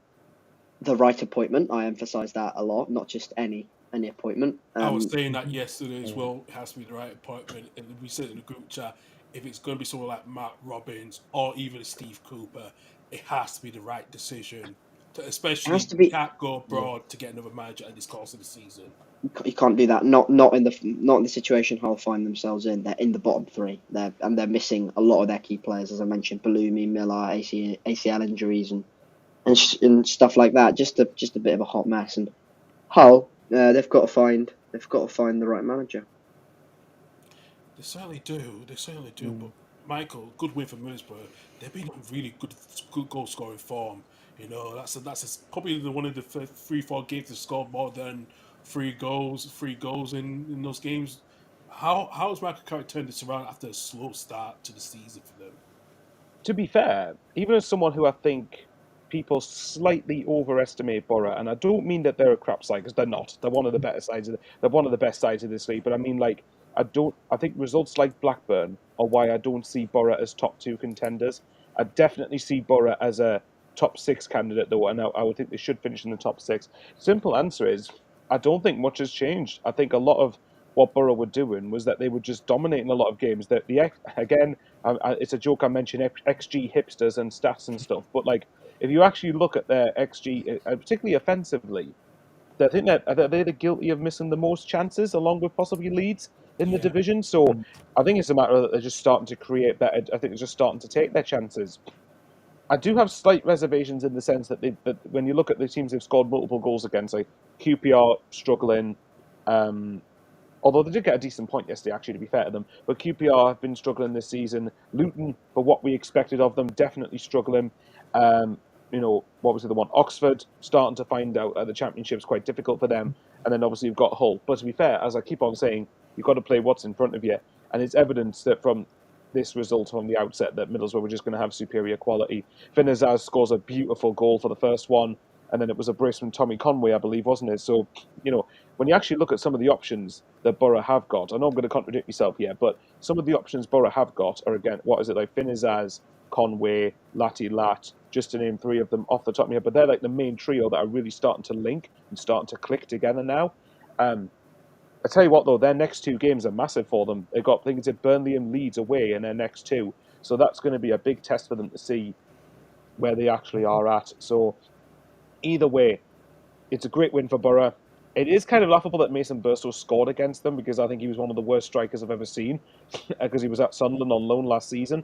the right appointment. I emphasise that a lot, not just any appointment. I was saying that yesterday as well. It has to be the right appointment, and we said in the group chat, if it's going to be someone like Matt Robbins or even Steve Cooper, it has to be the right decision. Especially, has to you be. can't go abroad to get another manager at this course of the season. You can't do that. Not in the situation Hull find themselves in. They're in the bottom three. They're missing a lot of their key players, as I mentioned, Bellumi, Miller, ACL injuries, and stuff like that. Just a bit of a hot mess. And Hull, they've got to find the right manager. They certainly do. But Michael, good win for Middlesbrough. They've been on really good goal scoring form. You know, that's probably one of the 3-4 games that scored more than three goals in those games. How has Michael Carrick turned this around after a slow start to the season for them? To be fair, even as someone who I think people slightly overestimate Borough, and I don't mean that they're a crap side, because they're not. They're one of the better sides. They're one of the best sides of this league. But I mean, like, I think results like Blackburn are why I don't see Borough as top two contenders. I definitely see Borough as a top six candidate, though, and I would think they should finish in the top six. Simple answer is I don't think much has changed. I think a lot of what Borough were doing was that they were just dominating a lot of games. That again, it's a joke I mention XG hipsters and stats and stuff, but like if you actually look at their XG, particularly offensively, I think that they're guilty of missing the most chances, along with possibly Leeds in the Yeah. division. So I think it's a matter that they're just starting to create better. I think they're just starting to take their chances. I do have slight reservations in the sense that when you look at the teams they've scored multiple goals against, like QPR struggling. Although they did get a decent point yesterday, actually, to be fair to them. But QPR have been struggling this season. Luton, for what we expected of them, definitely struggling. What was the other one? Oxford, starting to find out the Championship's quite difficult for them. And then obviously you've got Hull. But to be fair, as I keep on saying, you've got to play what's in front of you. And it's evidence that from this result from the outset that Middlesbrough were just going to have superior quality. Finazaz scores a beautiful goal for the first one. And then it was a brace from Tommy Conway, I believe, wasn't it? So, when you actually look at some of the options that Borough have got, I know I'm going to contradict myself here, but some of the options Borough have got are, again, what is it, like Finazaz, Conway, Latty Lat, just to name three of them off the top of my head. But they're like the main trio that are really starting to link and starting to click together now. I tell you what, though, their next two games are massive for them. They've got, I think it's Burnley and Leeds away in their next two. So that's going to be a big test for them to see where they actually are at. So either way, it's a great win for Borough. It is kind of laughable that Mason Burstow scored against them because I think he was one of the worst strikers I've ever seen because he was at Sunderland on loan last season.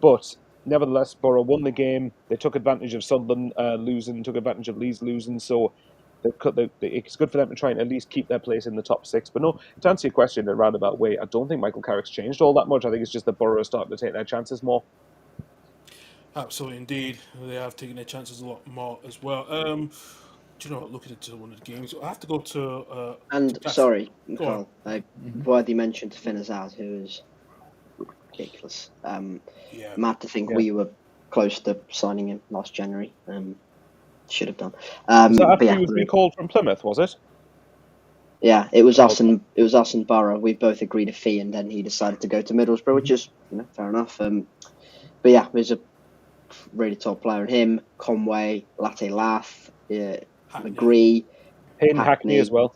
But nevertheless, Borough won the game. They took advantage of Sunderland losing, took advantage of Leeds losing. So it's good for them to try and at least keep their place in the top six. But no, to answer your question in a roundabout way, I don't think Michael Carrick's changed all that much. I think it's just that Borough are starting to take their chances more. Absolutely, indeed. They have taken their chances a lot more as well. Do you know what? Looking into one of the games, I have to go to. Sorry, Go on. Nicole. Worthy mention to Finazaz, who is ridiculous. Yeah. Mad to think we were close to signing him last January. Should have done. Was that after he was recalled from Plymouth? Was it? Yeah, it was us and Borough. We both agreed a fee, and then he decided to go to Middlesbrough, which is fair enough. But yeah, there's a really top player in him. Conway, Latte Lath, McGree, Payne Hackney as well.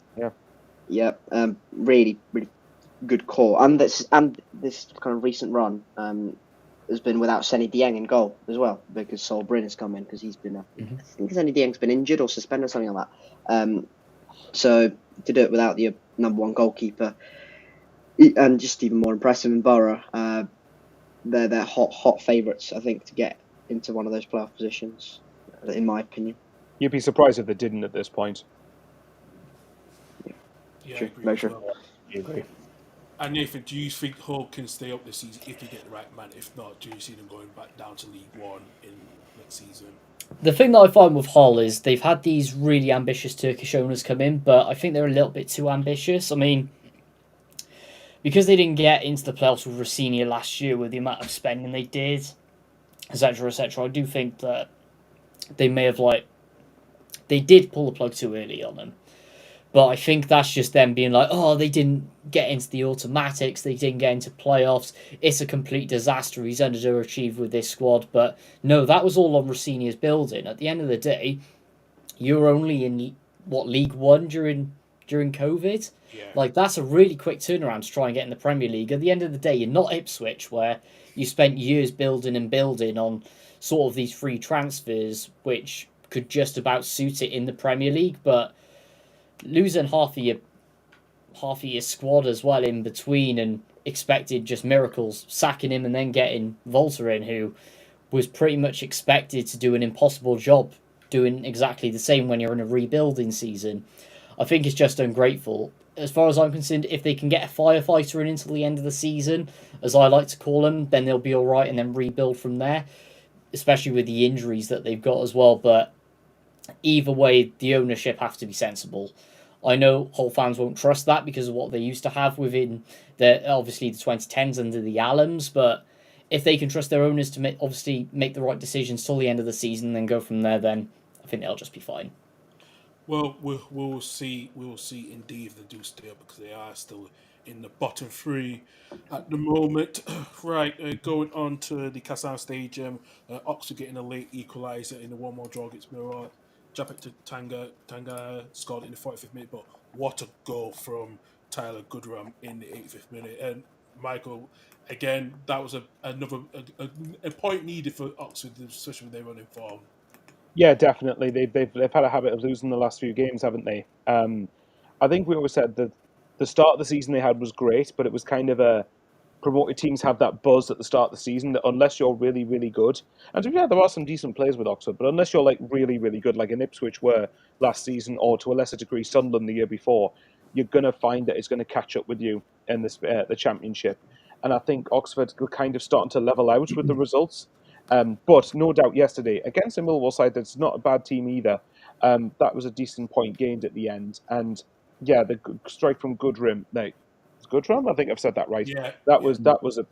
Yeah. Really, really good call. And this kind of recent run has been without Senny Dieng in goal as well, because Sol Bryn has come in because he's been I think Senny Dieng's been injured or suspended or something like that. So to do it without the number one goalkeeper, and just even more impressive in Borough, they're hot favourites, I think, to get into one of those playoff positions, in my opinion. You'd be surprised if they didn't at this point. Yeah, True. I agree Very as true. well. You agree? And Nathan, do you think Hull can stay up this season if they get the right man? If not, do you see them going back down to League One in next season? The thing that I find with Hull is they've had these really ambitious Turkish owners come in, but I think they're a little bit too ambitious. I mean, because they didn't get into the playoffs with Rossini last year with the amount of spending they did, etc., etc., I do think that they may have, they did pull the plug too early on them. But I think that's just them being like, oh, they didn't get into the automatics, they didn't get into playoffs, it's a complete disaster, he's underachieved with this squad. But no, that was all on Rossini's building. At the end of the day, you were only in, League One during COVID? Yeah. That's a really quick turnaround to try and get in the Premier League. At the end of the day, you're not Ipswich, where you spent years building on sort of these free transfers, which could just about suit it in the Premier League, but losing half of your squad as well in between and expected just miracles, sacking him and then getting Volta in, who was pretty much expected to do an impossible job doing exactly the same when you're in a rebuilding season. I think it's just ungrateful. As far as I'm concerned, if they can get a firefighter in until the end of the season, as I like to call them, then they'll be all right and then rebuild from there, especially with the injuries that they've got as well. But either way, the ownership have to be sensible. I know Hull fans won't trust that because of what they used to have within obviously the 2010s under the Allams, but if they can trust their owners to make the right decisions till the end of the season and then go from there, then I think they'll just be fine. Well, we'll see. We'll see indeed if they do stay up, because they are still in the bottom three at the moment. Right, going on to the Kassam Stadium. Oxford getting a late equaliser in the 1-1 draw against Mirror. Japek to Tanga scored in the 45th minute, but what a goal from Tyler Goodram in the 85th minute. And Michael, again, that was another point needed for Oxford, especially when they run in form. Yeah, definitely. They've had a habit of losing the last few games, haven't they? I think we always said that the start of the season they had was great, but it was kind of a promoted teams have that buzz at the start of the season that unless you're really, really good, and to be fair, there are some decent players with Oxford, but unless you're like really, really good, like in Ipswich were last season, or to a lesser degree Sunderland the year before, you're gonna find that it's going to catch up with you in this the Championship. And I think Oxford were kind of starting to level out with the results. But no doubt yesterday against a Millwall side that's not a bad team either. That was a decent point gained at the end, and yeah, the strike from Goodrim. No, it's Goodrim. I think I've said that right. Yeah, That was a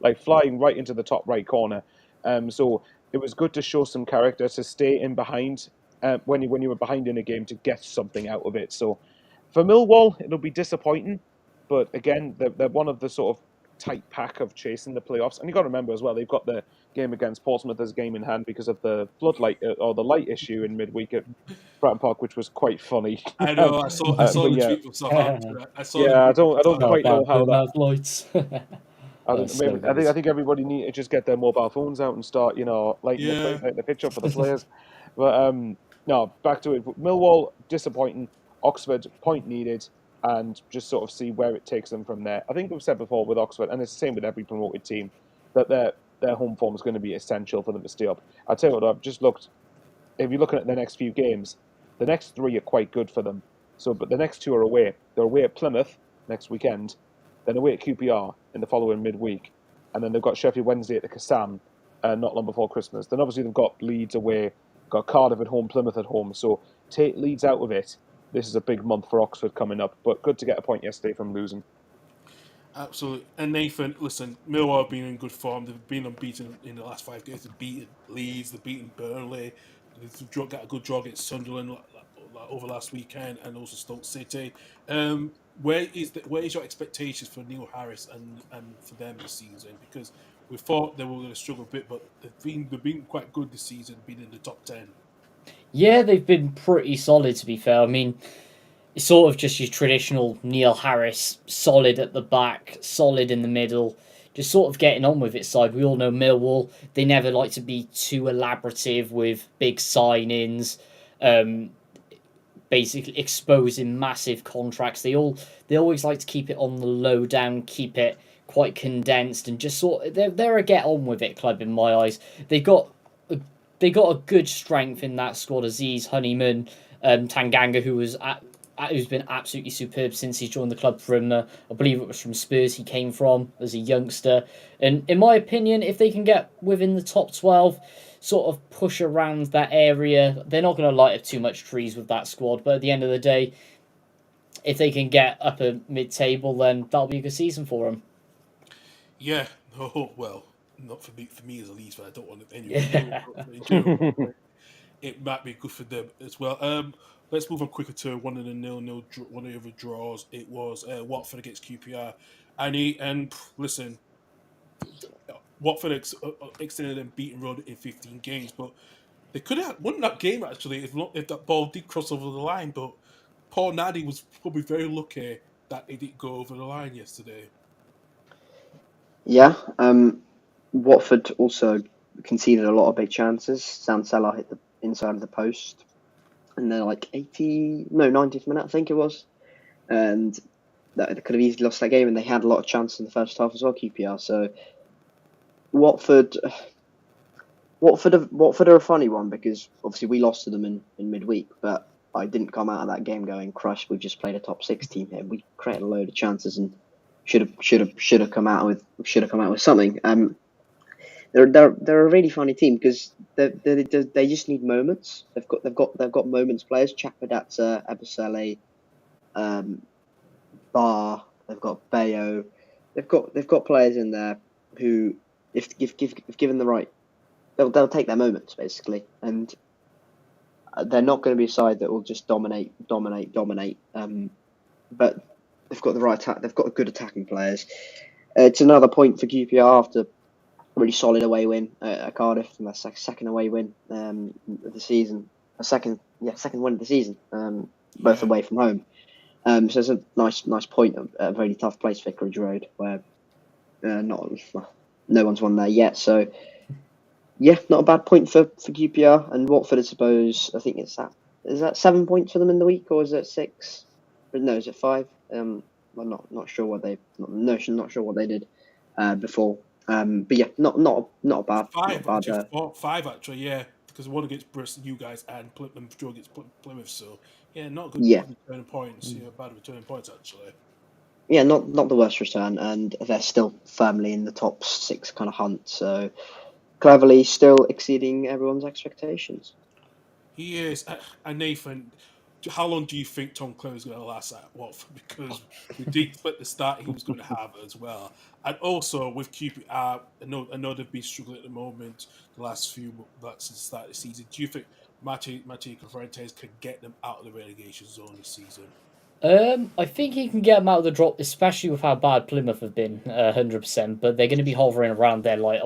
like flying right into the top right corner. So it was good to show some character, to stay in behind when you were behind in a game, to get something out of it. So for Millwall, it'll be disappointing, but again, they're one of the sort of tight pack of chasing the playoffs. And you got to remember as well, they've got the game against Portsmouth as a game in hand because of the floodlight or the light issue in midweek at Bratton Park, which was quite funny. I know. I saw But the yeah, tweet from Southampton. I saw the yeah, I tweet from don't Not quite know bad, Southampton. how putting that. out lights. I That's don't, so maybe, good. I think everybody need to just get their mobile phones out and start, lighting Yeah. the pitch up for the players. But no, back to it. Millwall disappointing. Oxford point needed, and just sort of see where it takes them from there. I think we've said before with Oxford, and it's the same with every promoted team, that their home form is going to be essential for them to stay up. I tell you what, I've just looked. If you're looking at the next few games, the next three are quite good for them. So, but the next two are away. They're away at Plymouth next weekend, then away at QPR in the following midweek, and then they've got Sheffield Wednesday at the Kassam not long before Christmas. Then obviously they've got Leeds away, got Cardiff at home, Plymouth at home. So take Leeds out of it. This is a big month for Oxford coming up, but good to get a point yesterday from losing. Absolutely. And Nathan, listen, Millwall have been in good form. They've been unbeaten in the last 5 games. They've beaten Leeds, they've beaten Burnley, they've got a good draw against Sunderland over last weekend, and also Stoke City. Where is your expectations for Neil Harris and for them this season? Because we thought they were going to struggle a bit, but they've been quite good this season, being in the top 10. Yeah, they've been pretty solid, to be fair. I mean, it's sort of just your traditional Neil Harris, solid at the back, solid in the middle, just sort of getting on with it side. We all know Millwall, they never like to be too elaborative with big signings, um, basically exposing massive contracts. They always like to keep it on the low down, keep it quite condensed, and just they're a get on with it club in my eyes. They got a good strength in that squad. Aziz, Honeyman, Tanganga, who's been absolutely superb since he's joined the club from, I believe it was from Spurs he came from as a youngster. And in my opinion, if they can get within the top 12, sort of push around that area, they're not going to light up too much trees with that squad. But at the end of the day, if they can get up a mid-table, then that'll be a good season for them. Yeah. Oh, well, not for me as a Leeds fan. I don't want it anyway. Yeah. In general, it might be good for them as well. Let's move on quicker to one of the one of the other draws. It was Watford against QPR. Listen, Watford extended an beaten run in 15 games, but they could have won that game actually if that ball did cross over the line. But Paul Nadi was probably very lucky that it didn't go over the line yesterday. Yeah, Watford also conceded a lot of big chances. Sancella hit the inside of the post, and they're like 90th minute, I think it was, and that they could have easily lost that game. And they had a lot of chances in the first half as well, QPR. So Watford are a funny one because obviously we lost to them in midweek, but I didn't come out of that game going crushed. We've just played a top 6 team here. We created a load of chances and should have come out with something. They're a really funny team because they just need moments. They've got moments players. Chakmadata, Ebosele, Bar. They've got Bayo. They've got players in there who, if given the right, they'll take their moments basically, and they're not going to be a side that will just dominate. But they've got the right attack. They've got good attacking players. It's another point for QPR after a really solid away win at Cardiff, and their second away win of the season. Second win of the season, both away from home. So it's a nice point at a really tough place, Vicarage Road, where no one's won there yet. So yeah, not a bad point for QPR. And Watford, I suppose, I think is that 7 points for them in the week, or is it 6? No, is it 5? I'm not sure what they did before. But yeah, not a bad 5, not bad. 5 actually, yeah, because one against Bristol, you guys, and Plymouth drew against Plymouth. So yeah, not good. Yeah. Return points. Yeah, bad return points actually. Yeah, not the worst return, and they're still firmly in the top 6 kind of hunt. So Cleverly still exceeding everyone's expectations. He is. And Nathan, how long do you think Tom Clever's going to last at Watford? Because we did expect the start he was going to have as well. And also with QPR, I know they've been struggling at the moment the last few since the start of the season. Do you think Matej Fuentes could get them out of the relegation zone this season? I think he can get them out of the drop, especially with how bad Plymouth have been, 100%. But they're going to be hovering around there. Like,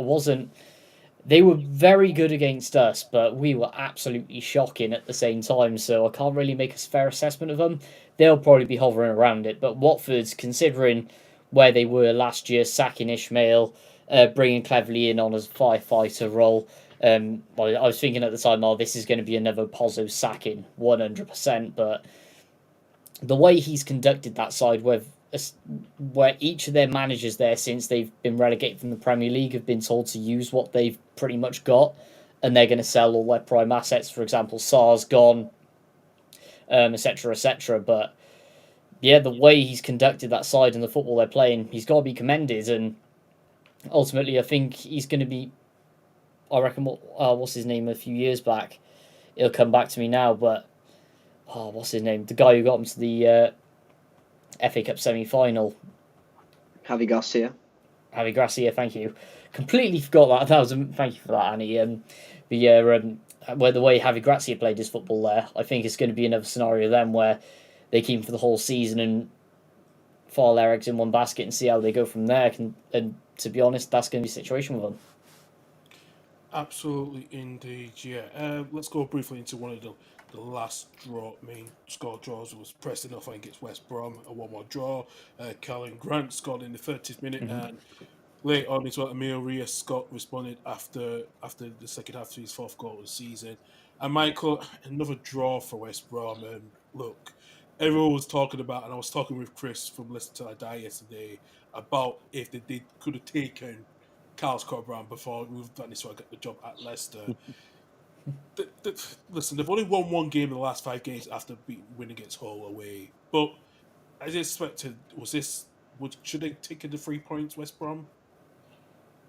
they were very good against us, but we were absolutely shocking at the same time. So I can't really make a fair assessment of them. They'll probably be hovering around it. But Watford's, considering where they were last year, sacking Ishmael, bringing Cleverly in on a firefighter role. I was thinking at the time, this is going to be another Pozzo sacking, 100%. But the way he's conducted that side, where each of their managers there since they've been relegated from the Premier League have been told to use what they've pretty much got, and they're going to sell all their prime assets. For example, Sar's gone, etc., etc. But yeah, the way he's conducted that side and the football they're playing, he's got to be commended. And ultimately, I think he's going to be. I reckon what's his name a few years back. It'll come back to me now, but what's his name? The guy who got him to the FA Cup semi-final. Javi Garcia, thank you. Completely forgot that. Thank you for that, Annie. But yeah, where the way Javi Gracia played his football there, I think it's going to be another scenario then where they keep him for the whole season and file their eggs in one basket and see how they go from there. And to be honest, that's going to be the situation with them. Absolutely, indeed, yeah. Let's go briefly into one of the last main score draws. Was Preston off against West Brom, a 1-1 draw. Colin Grant scored in the 30th minute, and late on as well, Emil Reyes-Scott responded after the second half to his 4th goal of the season. And Michael, another draw for West Brom. And look, everyone was talking about, and I was talking with Chris from Listen Till I Die yesterday about if they could have taken Carlos Corberán before Van Nistelrooy got the job at Leicester. Listen, they've only won 1 game in the last 5 games after winning against Hull away. But as expected, should they take the 3 points, West Brom?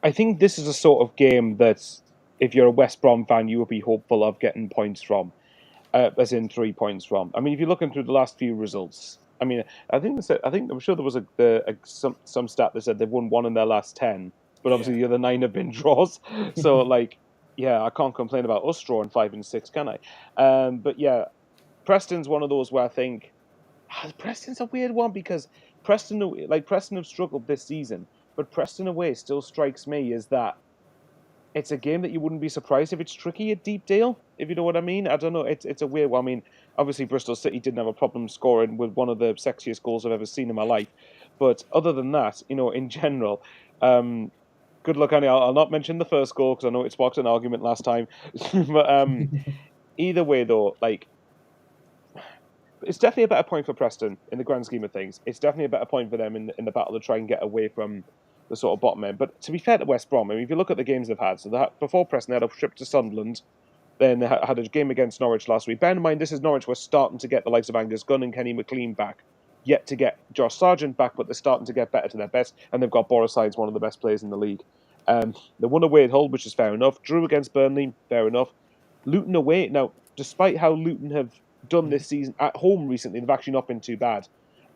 I think this is a sort of game that, if you're a West Brom fan, you would be hopeful of getting points from, as in 3 points from. I mean, if you're looking through the last few results, I mean, I'm sure there was some stat that said they've won 1 in their last 10, but obviously the other 9 have been draws. So like, yeah, I can't complain about us drawing 5 and 6, can I? But yeah, Preston's one of those where I think Preston's a weird one because Preston have struggled this season, but Preston away still strikes me as that it's a game that you wouldn't be surprised if it's tricky at Deepdale, if you know what I mean. I don't know. It's a weird one. I mean, obviously Bristol City didn't have a problem scoring with one of the sexiest goals I've ever seen in my life, but other than that, in general, Good luck, Annie. I'll not mention the first goal because I know it sparked an argument last time. But either way, though, like it's definitely a better point for Preston in the grand scheme of things. It's definitely a better point for them in the battle to try and get away from the sort of bottom end. But to be fair to West Brom, I mean, if you look at the games they've had, so before Preston, they had a trip to Sunderland. Then they had a game against Norwich last week. Bear in mind, this is Norwich. We're starting to get the likes of Angus Gunn and Kenny McLean back. Yet to get Josh Sargent back, but they're starting to get better to their best. And they've got Boris Sides, one of the best players in the league. They won away at Hull, which is fair enough. Drew against Burnley, fair enough. Luton away. Now, despite how Luton have done this season at home recently, they've actually not been too bad.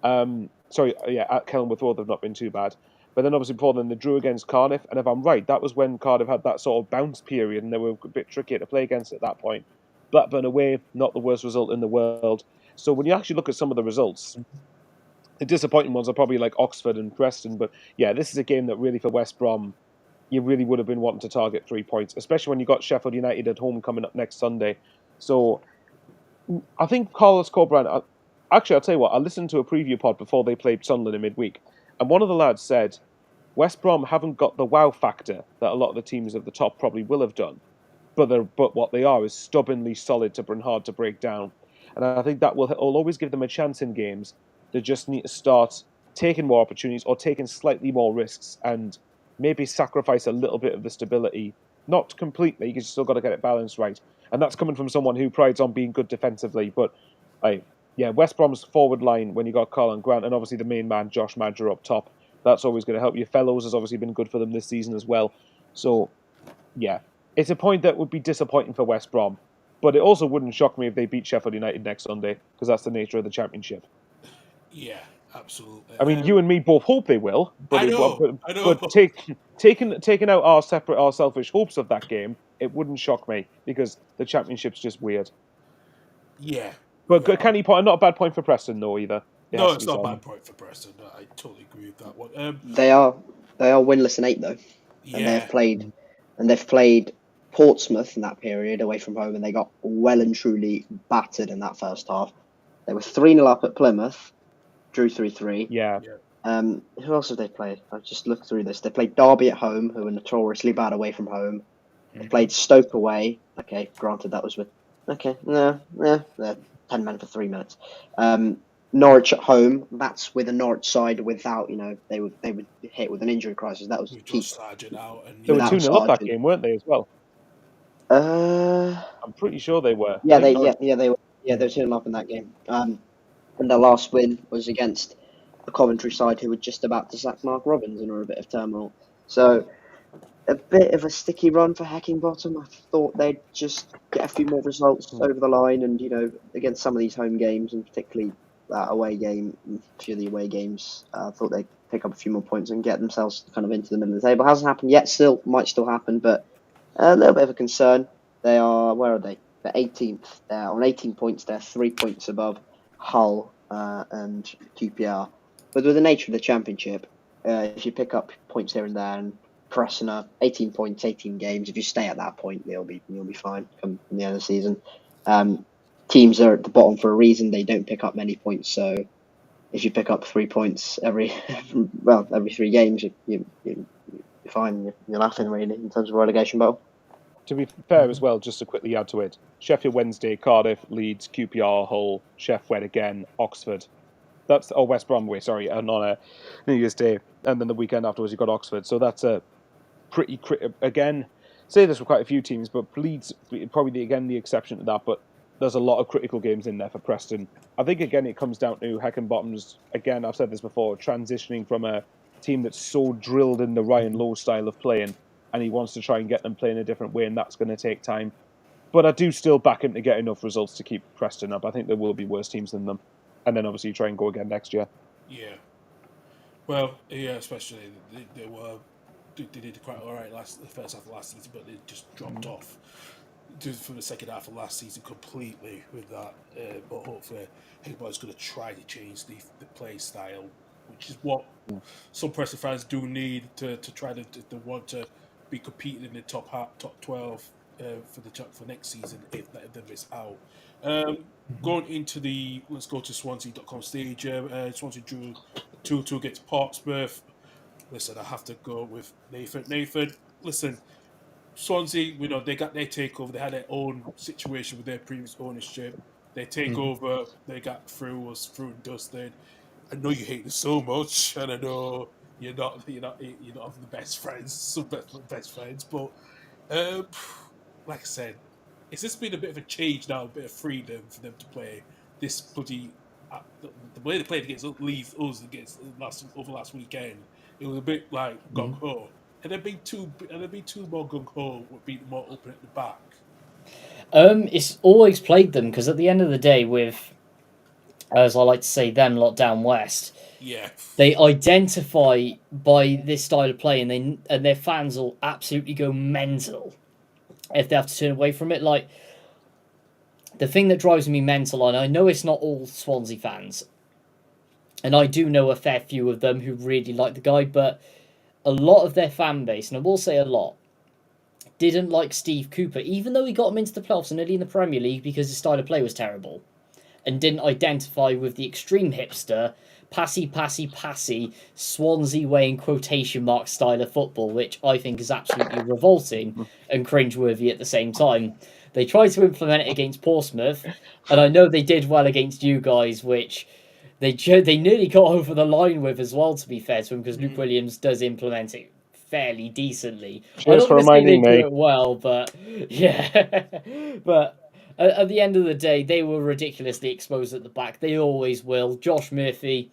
At Kenilworth Road, they've not been too bad. But then obviously before then, they drew against Cardiff. And if I'm right, that was when Cardiff had that sort of bounce period and they were a bit trickier to play against at that point. Blackburn away, not the worst result in the world. So when you actually look at some of the results, the disappointing ones are probably like Oxford and Preston. But yeah, this is a game that really for West Brom, you really would have been wanting to target 3 points, especially when you got Sheffield United at home coming up next Sunday. So I think Carlos Corberán, actually, I'll tell you what, I listened to a preview pod before they played Sunderland in midweek. And one of the lads said, West Brom haven't got the wow factor that a lot of the teams at the top probably will have done. But what they are is stubbornly solid and hard to break down. And I think that will always give them a chance in games. They just need to start taking more opportunities or taking slightly more risks and maybe sacrifice a little bit of the stability. Not completely, because you still got to get it balanced right. And that's coming from someone who prides on being good defensively. But West Brom's forward line, when you got Colin Grant and obviously the main man, Josh Madger, up top, that's always going to help you. Fellows has obviously been good for them this season as well. So, yeah, it's a point that would be disappointing for West Brom. But it also wouldn't shock me if they beat Sheffield United next Sunday, because that's the nature of the Championship. Yeah, absolutely. I mean, you and me both hope they will. But I know. But taking out our selfish hopes of that game, it wouldn't shock me, because the Championship's just weird. Yeah. But Canny point, not a bad point for Preston, though, either. No, it's not a bad point for Preston. I totally agree with that one. They are winless in 8 though, and they've played Portsmouth in that period away from home, and they got well and truly battered in that first half. They were 3-0 up at Plymouth, drew 3-3. Yeah. Who else have they played? I've just looked through this. They played Derby at home, who are notoriously bad away from home. They played Stoke away. Okay, granted that was with. Okay, they're 10 men for 3 minutes. Norwich at home. That's with a Norwich side without, they would hit with an injury crisis. That was Josh Sargent out, and they were 2-0 up that game, weren't they, as well? I'm pretty sure they were. Yeah, they were 2-0 up in that game. And their last win was against a Coventry side who were just about to sack Mark Robbins and were a bit of turmoil. So a bit of a sticky run for Heckingbottom. I thought they'd just get a few more results over the line, and against some of these home games, and particularly that away game, a few of the away games, I thought they'd pick up a few more points and get themselves kind of into the middle of the table. Hasn't happened yet. Might still happen, but a little bit of a concern. They are, where are they? They're 18th. They're on 18 points. They're 3 points above Hull and QPR. But with the nature of the Championship, if you pick up points here and there, and Preston are 18 points, 18 games. If you stay at that point, you'll be fine come the end of the season. Teams are at the bottom for a reason. They don't pick up many points. So if you pick up 3 points every 3 games, you're fine. You're laughing really in terms of relegation battle. To be fair as well, just to quickly add to it, Sheffield Wednesday, Cardiff, Leeds, QPR, Hull, Sheff Wed again, Oxford. That's West Bromway, sorry, and on a New Year's Day, and then the weekend afterwards you've got Oxford. So that's a pretty again. Say this for quite a few teams, but Leeds probably the exception to that. But there's a lot of critical games in there for Preston. I think again it comes down to Heckingbottom's. Again, I've said this before, transitioning from a team that's so drilled in the Ryan Lowe style of playing, and he wants to try and get them playing a different way, and that's going to take time. But I do still back him to get enough results to keep Preston up. I think there will be worse teams than them. And then obviously try and go again next year. Yeah. Well, yeah, especially they did quite all right the first half of last season, but they just dropped off from the second half of last season completely with that. But hopefully, Higgbottom's going to try to change the play style, which is what some Preston fans do need to try to want to be competing in the top 12 for next season if they miss out. Going into let's go to Swansea.com stage. Swansea drew 2-2 against Portsmouth. listen, I have to go with Nathan. Nathan, listen, Swansea, they got their takeover. They had their own situation with their previous ownership. Their takeover, they got through, was through and dusted. I know you hate this so much, and I know you're not of the best friends, some best friends, but um, like I said, it's just been a bit of a change now, a bit of freedom for them to play this bloody. The way they played against Leeds, us against over last weekend, it was a bit like gung ho. And there been two more gung ho, would be more open at the back. It's always plagued them because at the end of the day, with, as I like to say, them lot down west, Yeah, they identify by this style of play, and their fans will absolutely go mental if they have to turn away from it. Like, the thing that drives me mental, and I know it's not all Swansea fans, and I do know a fair few of them who really like the guy, but a lot of their fan base, and I will say a lot, didn't like Steve Cooper, even though he got him into the playoffs and early in the Premier League because his style of play was terrible, and didn't identify with the extreme hipster, passy, Swansea way in quotation mark style of football, which I think is absolutely revolting and cringeworthy at the same time. They tried to implement it against Portsmouth, and I know they did well against you guys, which they nearly got over the line with as well, to be fair to him, because Luke Williams does implement it fairly decently. Cheers for reminding they me. do it well, but yeah. But at the end of the day, they were ridiculously exposed at the back. They always will. Josh Murphy,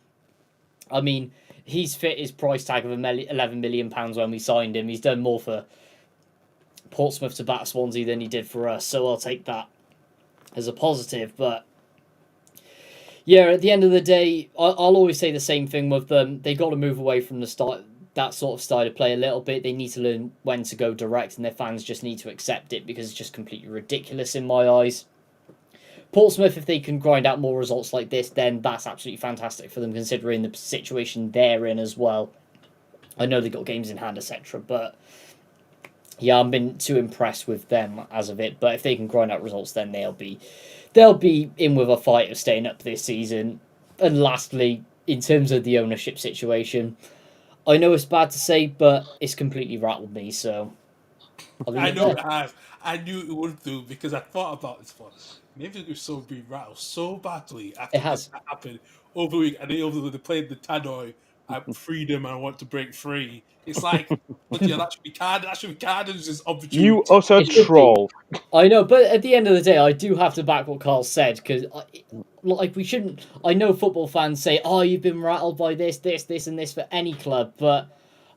I mean, he's fit his price tag of £11 million when we signed him. He's done more for Portsmouth to bat Swansea than he did for us, so I'll take that as a positive. But yeah, at the end of the day, I'll always say the same thing with them. They got to move away from that sort of style of play a little bit. They need to learn when to go direct, and their fans just need to accept it because it's just completely ridiculous in my eyes. Portsmouth, if they can grind out more results like this, then that's absolutely fantastic for them, considering the situation they're in as well. I know they've got games in hand, etc., but yeah, I haven't been too impressed with them as of it. But if they can grind out results, then they'll be in with a fight of staying up this season. And lastly, in terms of the ownership situation, I know it's bad to say, but it's completely rattled me. So I know it has. I knew it would do because I thought about this one. Maybe it was so being rattled so badly after It has. that happened over the week, and they played the Tannoy at freedom and I want to break free. It's like, but yeah, that should be Carden. That should be Carden's opportunity. You utter troll. I know, but at the end of the day, I do have to back what Carl said, because we shouldn't. I know football fans say, "Oh, you've been rattled by this, and this for any club," but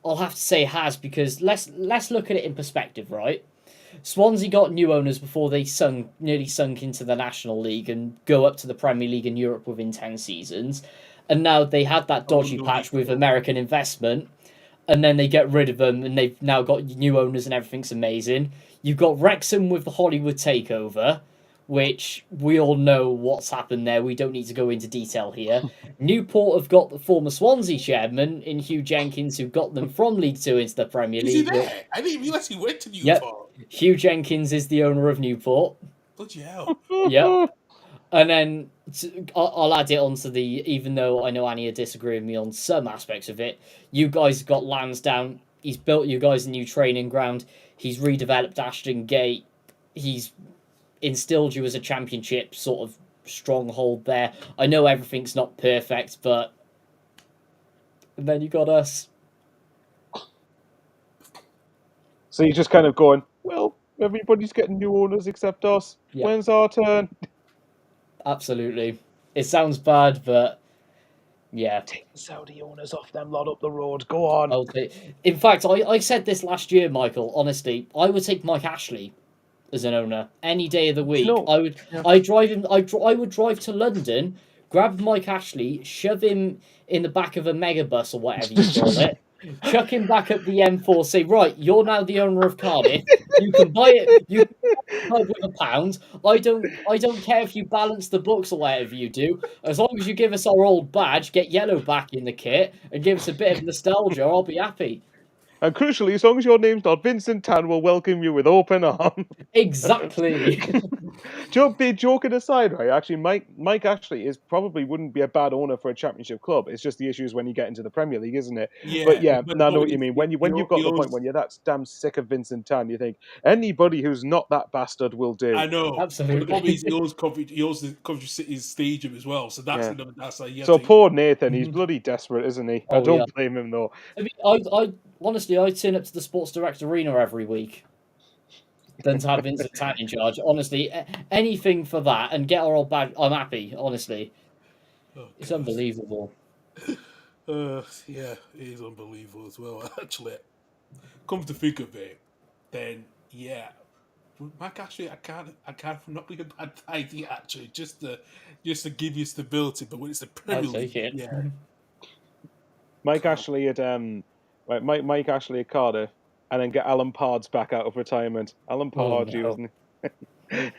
I'll have to say it has, because let's look at it in perspective, right? Swansea got new owners before they nearly sunk into the National League and go up to the Premier League in Europe within 10 seasons, and now they had that dodgy patch with American investment, and then they get rid of them, and they've now got new owners and everything's amazing. You've got Wrexham with the Hollywood takeover, which we all know what's happened there. We don't need to go into detail here. Newport have got the former Swansea chairman in Hugh Jenkins, who got them from League Two into the Premier Is he League. there? I didn't realise he went to Newport. Yep. Hugh Jenkins is the owner of Newport. Bloody hell. Yep. And then I'll add it onto even though I know Annie will disagree with me on some aspects of it, you guys have got Lansdowne. He's built you guys a new training ground. He's redeveloped Ashton Gate. He's instilled you as a championship sort of stronghold there. I know everything's not perfect, but... And then you got us. So you're just kind of going, well, everybody's getting new owners except us. Yep. When's our turn? Absolutely. It sounds bad, but... Yeah. Take the Saudi owners off them lot up the road. Go on. Okay. In fact, I said this last year, Michael. Honestly, I would take Mike Ashley as an owner any day of the week. No. I would drive to London, grab Mike Ashley, shove him in the back of a megabus or whatever you call it, chuck him back up the M4. Say, right, you're now the owner of Cardiff. You can buy it. You can buy it with £1. I don't care if you balance the books or whatever you do. As long as you give us our old badge, get yellow back in the kit, and give us a bit of nostalgia, I'll be happy. And crucially, as long as your name's not Vincent Tan, we'll welcome you with open arms. Exactly. Joking aside, right? Actually, Mike Ashley probably wouldn't be a bad owner for a championship club. It's just the issue is when you get into the Premier League, isn't it? Yeah, But yeah, but no, I know no, what you mean. When you've got to the point when you're that damn sick of Vincent Tan, you think anybody who's not that bastard will do. I know. But the Absolutely. problem is he owns the Coventry City's stadium as well, so that's Yeah. another. That's like So poor Nathan, he's bloody desperate, isn't he? I Oh, don't yeah. blame him though. I mean, I honestly, I turn up to the Sports Direct Arena every week than to have Vincent Tan in charge. Honestly, anything for that and get our old bag, I'm happy. Honestly, it's unbelievable. Yeah, it is unbelievable as well. Actually, come to think of it, then yeah, Mike Ashley, I can't not be a bad idea actually, just to give you stability. But when it's the Premier I'll take League, it. yeah, Mike Ashley at Mike Ashley at Cardiff, and then get Alan Pards back out of retirement. Alan Pardew, no. isn't he?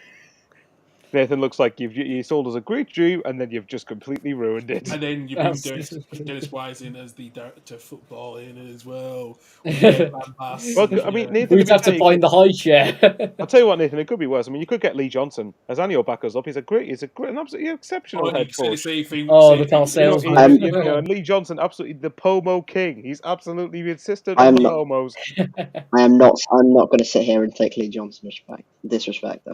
Nathan looks like you sold us a great dream, and then you've just completely ruined it. and then you bring That's- Dennis Wise in as the director of football in as well. Well, I mean, Nathan, We'd have to find the high chair. I'll tell you what, Nathan, it could be worse. I mean, you could get Lee Johnson as Anio backs up. He's an absolutely exceptional head coach. Oh, the kind of salesman. And Lee Johnson, absolutely the Pomo king. He's absolutely insistent I'm on the not- Pomos. I'm not going to sit here and take Lee Johnson disrespect.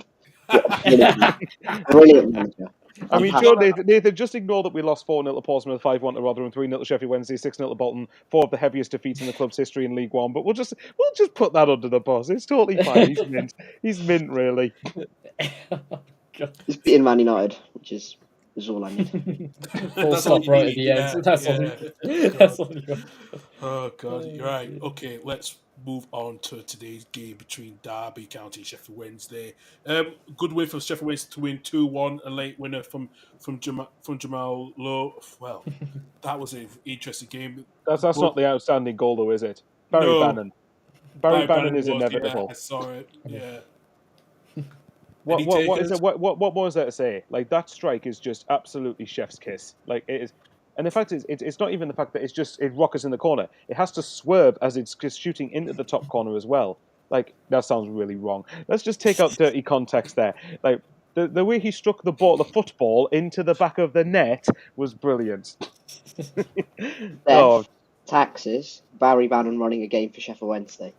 Brilliant manager. I mean, Fantastic. sure, Nathan, just ignore that we lost 4-0 to Portsmouth, 5-1 to Rotherham, 3-0 to Sheffield Wednesday, 6-0 to Bolton, 4 of the heaviest defeats in the club's history in League One. But we'll just put that under the bus. It's totally fine. He's mint. He's mint, really. He's beating Man United, which is all I need. Full stop right at the end. That's all you got. Oh God, you're right. Okay, let's move on to today's game between Derby County and Sheffield Wednesday. Good win for Sheffield Wednesday to win 2-1. A late winner from Jamal Lowe. Well, that was an interesting game. That's not the outstanding goal, though, is it? Barry Bannon. Barry Bannon is inevitable. Yeah, I saw it. Yeah. What is it? What more is there to say? Like, that strike is just absolutely chef's kiss. Like, it is. And in fact, it's not even the fact that it rockets in the corner. It has to swerve as it's just shooting into the top corner as well. Like, that sounds really wrong. Let's just take out dirty context there. Like, the way he struck the football into the back of the net was brilliant. Taxes. Barry Bannon running a game for Sheffield Wednesday.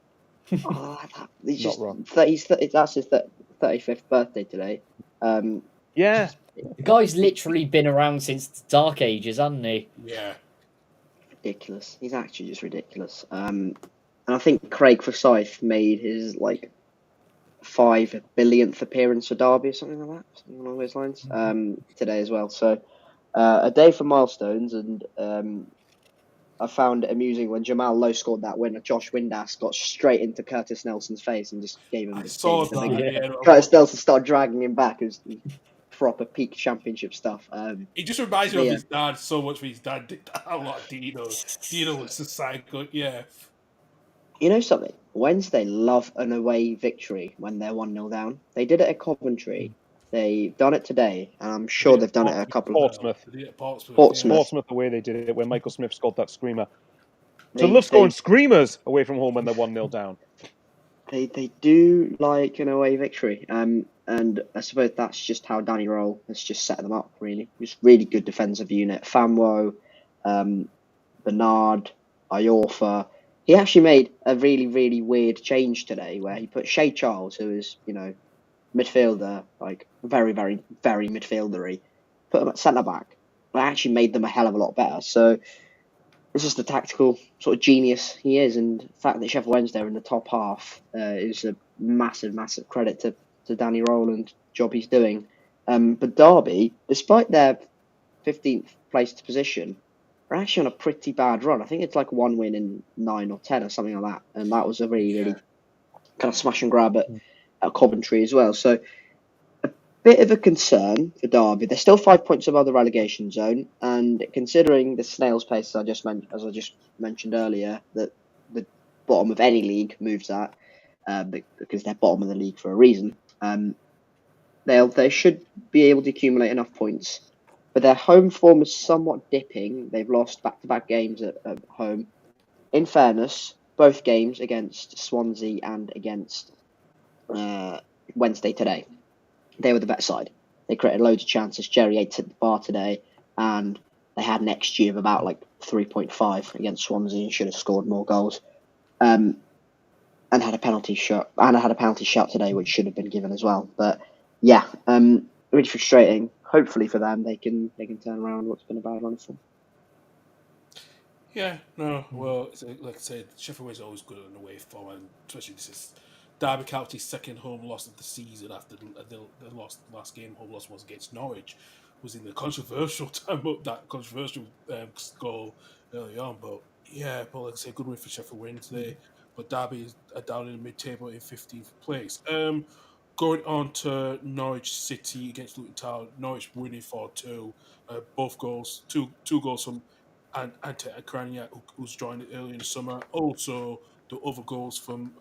He's just wrong. That's his 35th birthday today. Yeah. The guy's literally been around since the Dark Ages, hasn't he? Yeah. Ridiculous. He's actually just ridiculous. And I think Craig Forsyth made his 5 billionth appearance for Derby or something like that, something along those lines. Today as well. So a day for milestones, and I found it amusing when Jamal Lowe scored that winner. Josh Windass got straight into Curtis Nelson's face and just gave him. Curtis Nelson started dragging him back. It was proper peak championship stuff. It just reminds me of his dad so much. His dad did that a lot. Dino was just psycho. Yeah. You know something? Wednesday love an away victory when they're 1-0 down. They did it at Coventry. They've done it today, and I'm sure they've done it a couple of Portsmouth, the way they did it when Michael Smith scored that screamer. They love scoring screamers away from home when they're 1-0 down. They do like an away victory, and I suppose that's just how Danny Roll has just set them up. Really, just really good defensive unit. Famwo, Bernard, Iorfa. He actually made a really, really weird change today where he put Shea Charles, who is, midfielder, very, very, very midfieldery, put him at centre back. But actually made them a hell of a lot better. So it's just the tactical sort of genius he is, and the fact that Sheffield Wednesday are in the top half is a massive, massive credit to Danny Rowland, job he's doing. But Derby, despite their 15th placed position, are actually on a pretty bad run. I think it's 1 win in 9 or 10 or something like that, and that was a really, really kind of smash and grab at Coventry as well. So a bit of a concern for Derby. They're still 5 points above the relegation zone, and considering the snail's pace, as I just mentioned earlier, that the bottom of any league moves at, because they're bottom of the league for a reason. They should be able to accumulate enough points, but their home form is somewhat dipping. They've lost back-to-back games at home. In fairness, both games against Swansea and against Wednesday today, they were the better side. They created loads of chances. Jerry ate at the bar today, and they had an XG of about like 3.5 against Swansea and should have scored more goals. And had a penalty shot. And I had a penalty shot today, which should have been given as well. But yeah, really frustrating. Hopefully for them, they can turn around what's been a bad run for them. Yeah, no, well, like I said, Sheffield Wednesday always good in the away form, and especially this is Derby County's second home loss of the season after the last game home loss was against Norwich, was in the controversial time up that controversial goal early on. But yeah, but like I say, good win for Sheffield Wednesday. But Derby are down in the mid-table in 15th place. Going on to Norwich City against Luton Town. Norwich winning 4-2. Both goals, two goals from and Ante Akrania, who's joined early in the summer. Also, the other goals from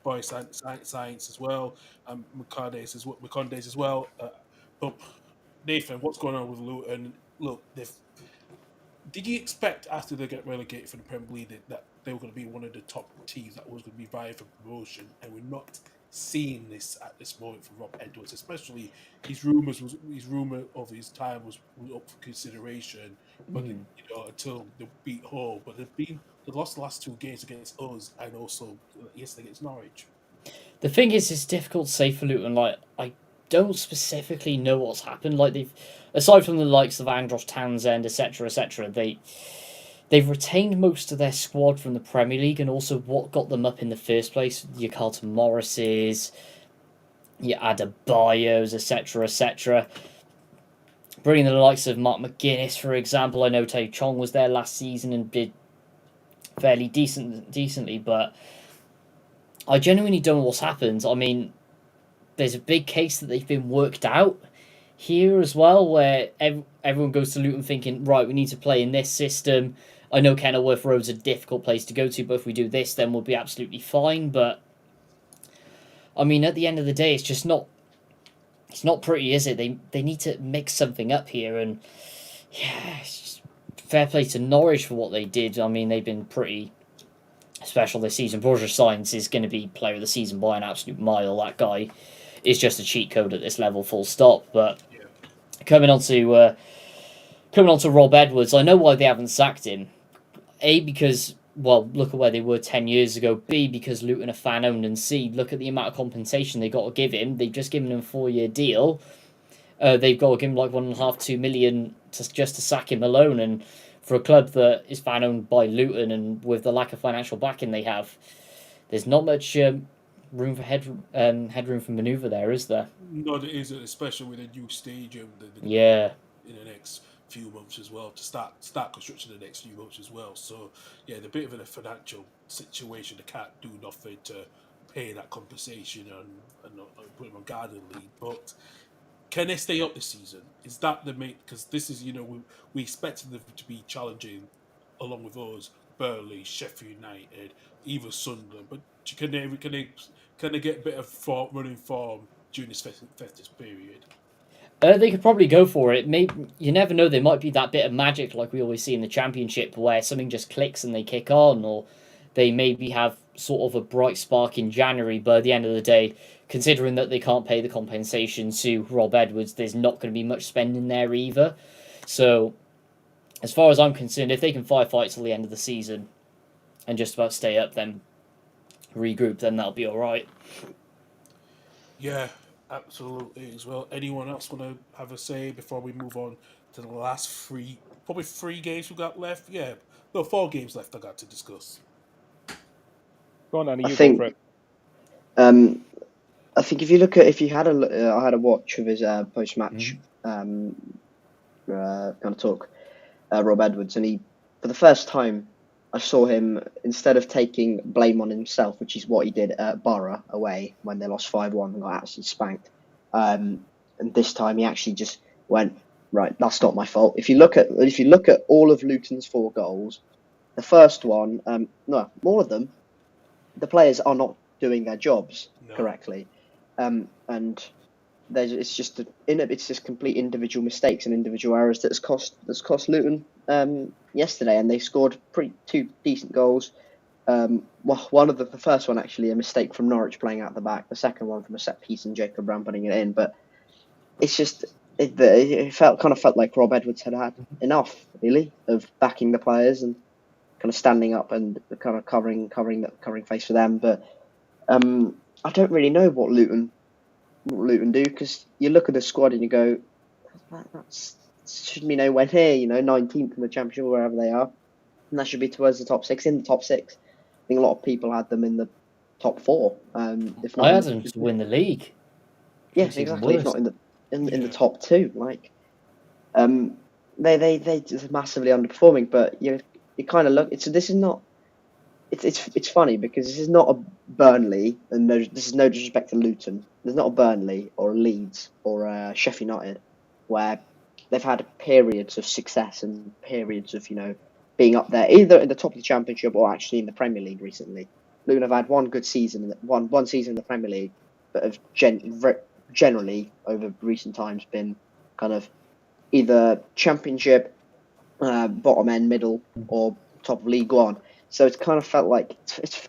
Boy Science as well, and Macondes as well. But Nathan, what's going on with Luton? Look, did you expect after they get relegated from the Premier League that they were going to be one of the top teams that was going to be vying for promotion? And we're not seeing this at this moment for Rob Edwards, especially his rumor of his time was up for consideration, but until they beat Hull, but they lost the last two games against us and also yesterday against Norwich. The thing is, it's difficult to say for Luton. Like, I don't specifically know what's happened. Like, aside from the likes of Andros Townsend, etc., they've retained most of their squad from the Premier League, and also what got them up in the first place. Your Carlton Morrises, your Adebayos, etc. Bringing the likes of Mark McGuinness, for example. I know Tae Chong was there last season and did fairly decently, but I genuinely don't know what's happened. I mean, there's a big case that they've been worked out here as well, where everyone goes to Luton thinking, right, we need to play in this system. I know Kenilworth Road's a difficult place to go to, but if we do this, then we'll be absolutely fine. But I mean, at the end of the day, it's not pretty, is it? They need to mix something up here, and yeah, it's just fair play to Norwich for what they did. I mean, they've been pretty special this season. Borja Sainz is going to be player of the season by an absolute mile. That guy is just a cheat code at this level, full stop. But coming on to Rob Edwards, I know why they haven't sacked him. A, because, well, look at where they were 10 years ago. B, because Luton are fan-owned. And C, look at the amount of compensation they got to give him. They've just given him a 4-year deal. They've got to give him like 1.5-2 million just to sack him alone. And for a club that is fan-owned by Luton and with the lack of financial backing they have, there's not much room for headroom for manoeuvre there, is there? No, there isn't, especially with a new stadium. Yeah. In the next few months as well, to start construction in the next few months as well. So yeah, they're a bit of a financial situation. They can't do nothing to pay that compensation and put them on garden leave. But can they stay up this season? Is that the main? Because this is, we expected them to be challenging along with us, Burnley, Sheffield United, even Sunderland. But can they get a bit of running form during this festive period? They could probably go for it. Maybe, you never know. There might be that bit of magic like we always see in the Championship where something just clicks and they kick on, or they maybe have sort of a bright spark in January. But at the end of the day, considering that they can't pay the compensation to Rob Edwards, there's not going to be much spending there either. So, as far as I'm concerned, if they can firefight till the end of the season and just about stay up, then regroup, then that'll be all right. Yeah, absolutely as well. Anyone else want to have a say before we move on to the last probably three games we've got left? Yeah, no, 4 games left I got to discuss. Go on, Annie, I go think, for it. I think if you had I had a watch of his post-match kind of talk, Rob Edwards, and he, for the first time, I saw him, instead of taking blame on himself, which is what he did at Borough away when they lost 5-1 and got absolutely spanked. And this time he actually just went, right, that's not my fault. If you look at all of Luton's 4 goals, the first one, all of them, the players are not doing their jobs correctly, and it's just complete individual mistakes and individual errors that's cost Luton yesterday, and they scored 2 decent goals. Well, one of the first one actually a mistake from Norwich playing out the back. The second one from a set piece and Jacob Brown putting it in. But it's just it felt like Rob Edwards had enough really of backing the players and kind of standing up and kind of covering face for them. But I don't really know what Luton do, because you look at the squad and you go, that should be nowhere near 19th in the Championship or wherever they are, and that should be towards the top six. In the top six, I think a lot of people had them in the top four. If not, I had them to win the league. Yeah, It's even exactly. If worse. not in the top two, like they just massively underperforming. But you kind of look. This is not. It's funny because this is not a Burnley, and this is no disrespect to Luton. There's not a Burnley or a Leeds or a Sheffield United where they've had periods of success and periods of being up there, either in the top of the Championship or actually in the Premier League recently. Luton have had one good season, one season in the Premier League, but have generally over recent times been kind of either Championship, bottom end, middle, or top of League One. So it's kind of felt like it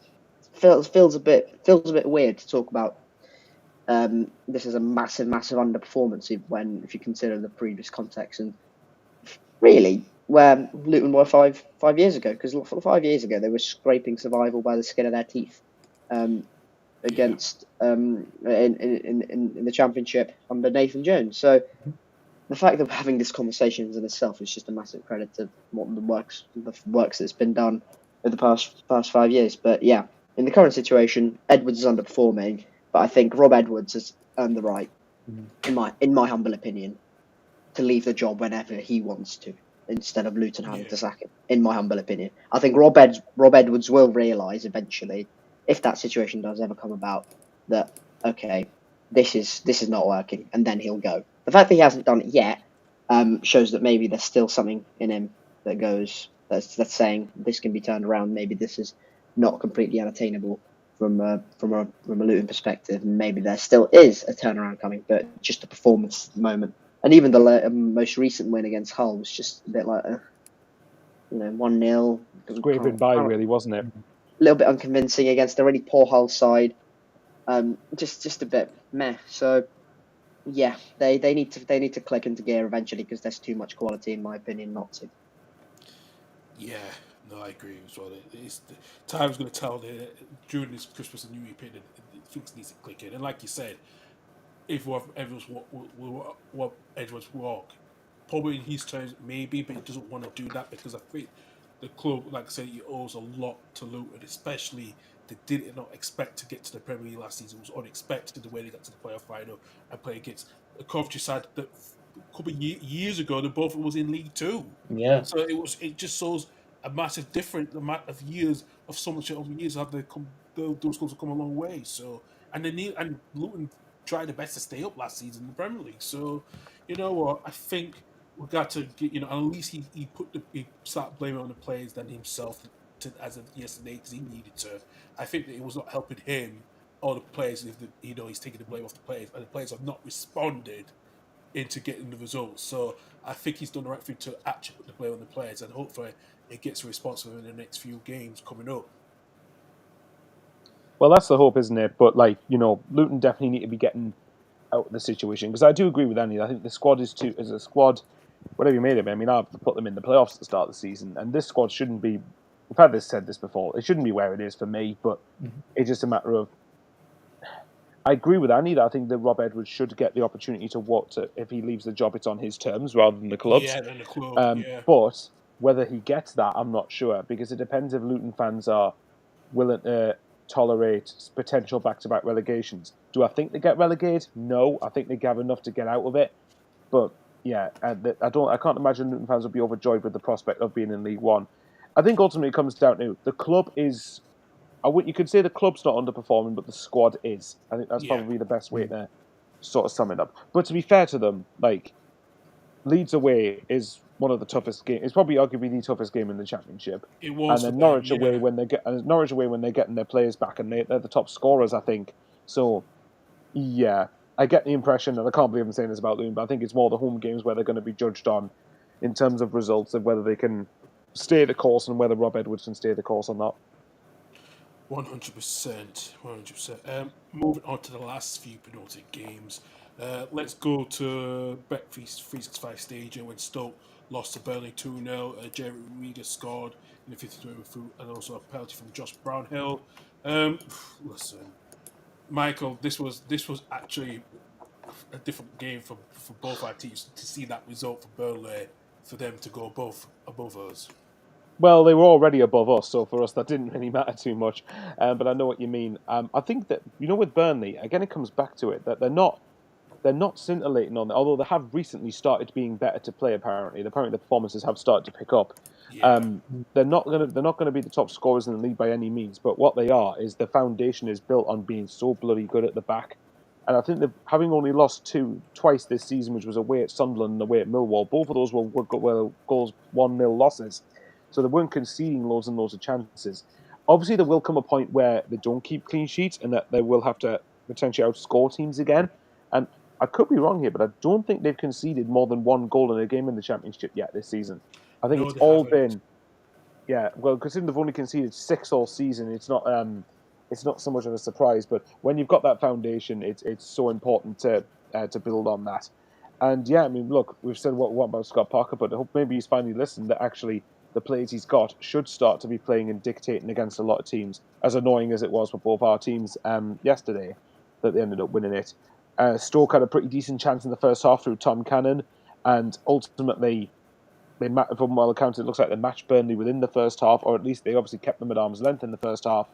feels a bit weird to talk about this as a massive underperformance if you consider the previous context, and really where Luton were five years ago, because 5 years ago they were scraping survival by the skin of their teeth against in the Championship under Nathan Jones. So the fact that we're having this conversation in itself is just a massive credit to what the works that's been done over the past 5 years. But yeah, in the current situation, Edwards is underperforming, but I think Rob Edwards has earned the right, in my humble opinion, to leave the job whenever he wants to, instead of Luton having to sack him. In my humble opinion, I think Rob Edwards will realise eventually, if that situation does ever come about, that okay, this is not working, and then he'll go. The fact that he hasn't done it yet shows that maybe there's still something in him that's saying this can be turned around. Maybe this is not completely unattainable from a Luton perspective, and maybe there still is a turnaround coming, but just a performance moment. And even the most recent win against Hull was just a bit like 1-0. Scraping by, really, wasn't it? A little bit unconvincing against a really poor Hull side. Just a bit meh. So yeah, they need to click into gear eventually, because there's too much quality, in my opinion, not to. Yeah, no, I agree as well. Time's going to tell during this Christmas and New Year period, things need to click in. And like you said, if Edwards walk, probably in his terms, maybe, but he doesn't want to do that, because I think the club, like I said, he owes a lot to Luton, especially they did not expect to get to the Premier League last season. It was unexpected the way they got to the playoff final and play against a Coventry side that a couple of years ago, the both was in League Two. Yeah. So it just shows a massive difference, the amount of years of so much over years have they come. Those clubs have come a long way. So and Luton tried their best to stay up last season in the Premier League. So you know what, I think we've got to get at least he started blaming on the players than himself as of yesterday, because he needed to. I think that it was not helping him or the players if he's taking the blame off the players, and the players have not responded into getting the results. So I think he's done the right thing to actually put the blame on the players, and hopefully it gets a response in the next few games coming up. Well, that's the hope, isn't it? But Luton definitely need to be getting out of the situation, because I do agree with Andy. I think the squad is a squad, whatever you made of it. I mean, I've put them in the playoffs at the start of the season, and this squad shouldn't be. I've said this before. It shouldn't be where it is for me, but it's just a matter of. I agree with Andy that I think that Rob Edwards should get the opportunity to walk to. If he leaves the job, it's on his terms rather than the club's. Yeah, than the club. But whether he gets that, I'm not sure, because it depends if Luton fans are willing to tolerate potential back-to-back relegations. Do I think they get relegated? No, I think they have enough to get out of it. But yeah, I can't imagine Luton fans would be overjoyed with the prospect of being in League One. I think ultimately it comes down to the club is. You could say the club's not underperforming, but the squad is. I think that's probably the best way to sort of sum it up. But to be fair to them, Leeds away is one of the toughest games. It's probably arguably the toughest game in the Championship. It was. And then Norwich away when they're getting their players back, and they're the top scorers, I think. So yeah, I get the impression, and I can't believe I'm saying this about Luton, but I think it's more the home games where they're going to be judged on in terms of results, of whether they can stay the course and whether Rob Edwards can stay the course or not. 100%. 100%. Moving on to the last few penalty games. Let's go to Bet365 Stadium when Stoke lost to Burnley 2-0. Jerry Riga scored in the 53rd minute and also a penalty from Josh Brownhill. Listen, Michael, this was actually a different game for both our teams to see that result for Burnley, for them to go above us. Well, they were already above us, so for us that didn't really matter too much. But I know what you mean. I think that with Burnley, again, it comes back to it that they're not scintillating on it, although they have recently started being better to play. Apparently the performances have started to pick up. Yeah. They're not gonna be the top scorers in the league by any means, but what they are is the foundation is built on being so bloody good at the back. And I think that having only lost twice this season, which was away at Sunderland and away at Millwall, both of those were goals 1-0 losses. So they weren't conceding loads and loads of chances. Obviously, there will come a point where they don't keep clean sheets and that they will have to potentially outscore teams again. And I could be wrong here, but I don't think they've conceded more than one goal in a game in the Championship yet this season. I think No, it's they all haven't. been, yeah. Well, considering they've only conceded 6 all season, it's not so much of a surprise. But when you've got that foundation, it's so important to build on that. And yeah, I mean, look, we've said what about Scott Parker, but I hope maybe he's finally listened that actually the players he's got should start to be playing and dictating against a lot of teams. As annoying as it was for both our teams yesterday, that they ended up winning it. Stoke had a pretty decent chance in the first half through Tom Cannon, and ultimately, from all accounts, it looks like they matched Burnley within the first half, or at least they obviously kept them at arm's length in the first half.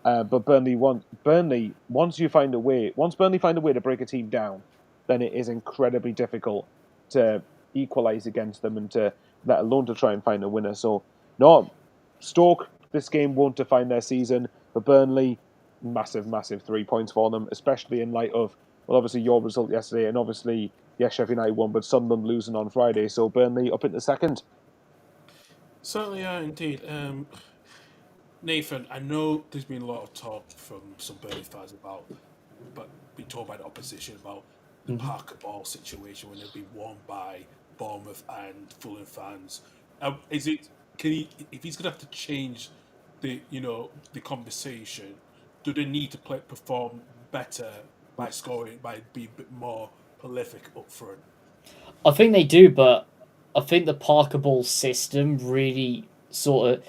But Burnley, once Burnley find a way to break a team down, then it is incredibly difficult to equalise against them and to let alone to try and find a winner. So, no, Stoke, this game won't define their season. For Burnley, massive, massive 3 points for them, especially in light of, well, obviously your result yesterday, and obviously, yes, Sheffield United won, but Sunderland losing on Friday. So Burnley up into second. Certainly are indeed. Nathan, I know there's been a lot of talk from some Burnley fans but being told by the opposition about the Mhm. Parker Ball situation when they've been won by Bournemouth and Fulham fans. Is it can he if he's gonna have to change the conversation? Do they need to perform better by being a bit more prolific up front? I think they do, but I think the Parker Ball system really sort of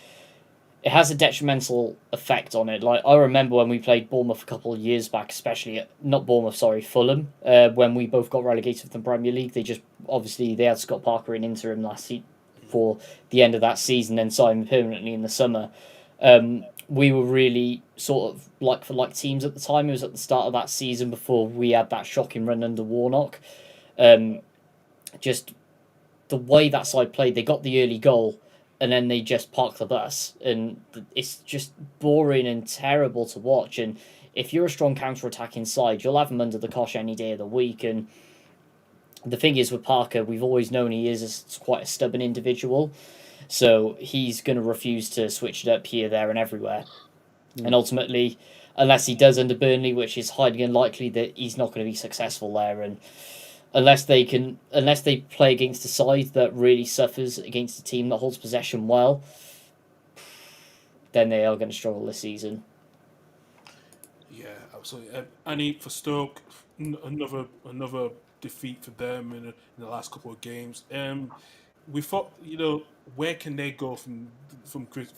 it has a detrimental effect on it. Like I remember when we played Bournemouth a couple of years back, especially not Bournemouth, sorry, Fulham, when we both got relegated from the Premier League. They just obviously they had Scott Parker in interim for the end of that season, then signed him permanently in the summer. We were really sort of like for like teams at the time. It was at the start of that season before we had that shocking run under Warnock. Just the way that side played, they got the early goal and then they just parked the bus, and it's just boring and terrible to watch. And if you're a strong counter-attacking side, you'll have them under the cosh any day of the week. And the thing is with Parker, we've always known he is quite a stubborn individual, so he's going to refuse to switch it up here, there, and everywhere. And ultimately, unless he does under Burnley, which is highly unlikely, that he's not going to be successful there. And unless they play against a side that really suffers against a team that holds possession well, then they are going to struggle this season. Yeah, absolutely. Annie, for Stoke, another defeat for them in the last couple of games. We thought, where can they go from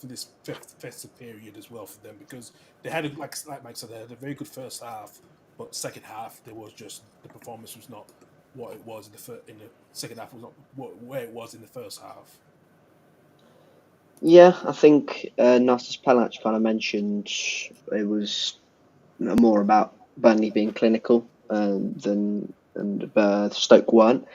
this festive period as well for them, because they had like Mike said, they had a very good first half, but second half there was just the performance was not what it was in the second half was not where it was in the first half. Yeah, I think Nastas Palac kind of mentioned it was more about Burnley being clinical than Stoke weren't,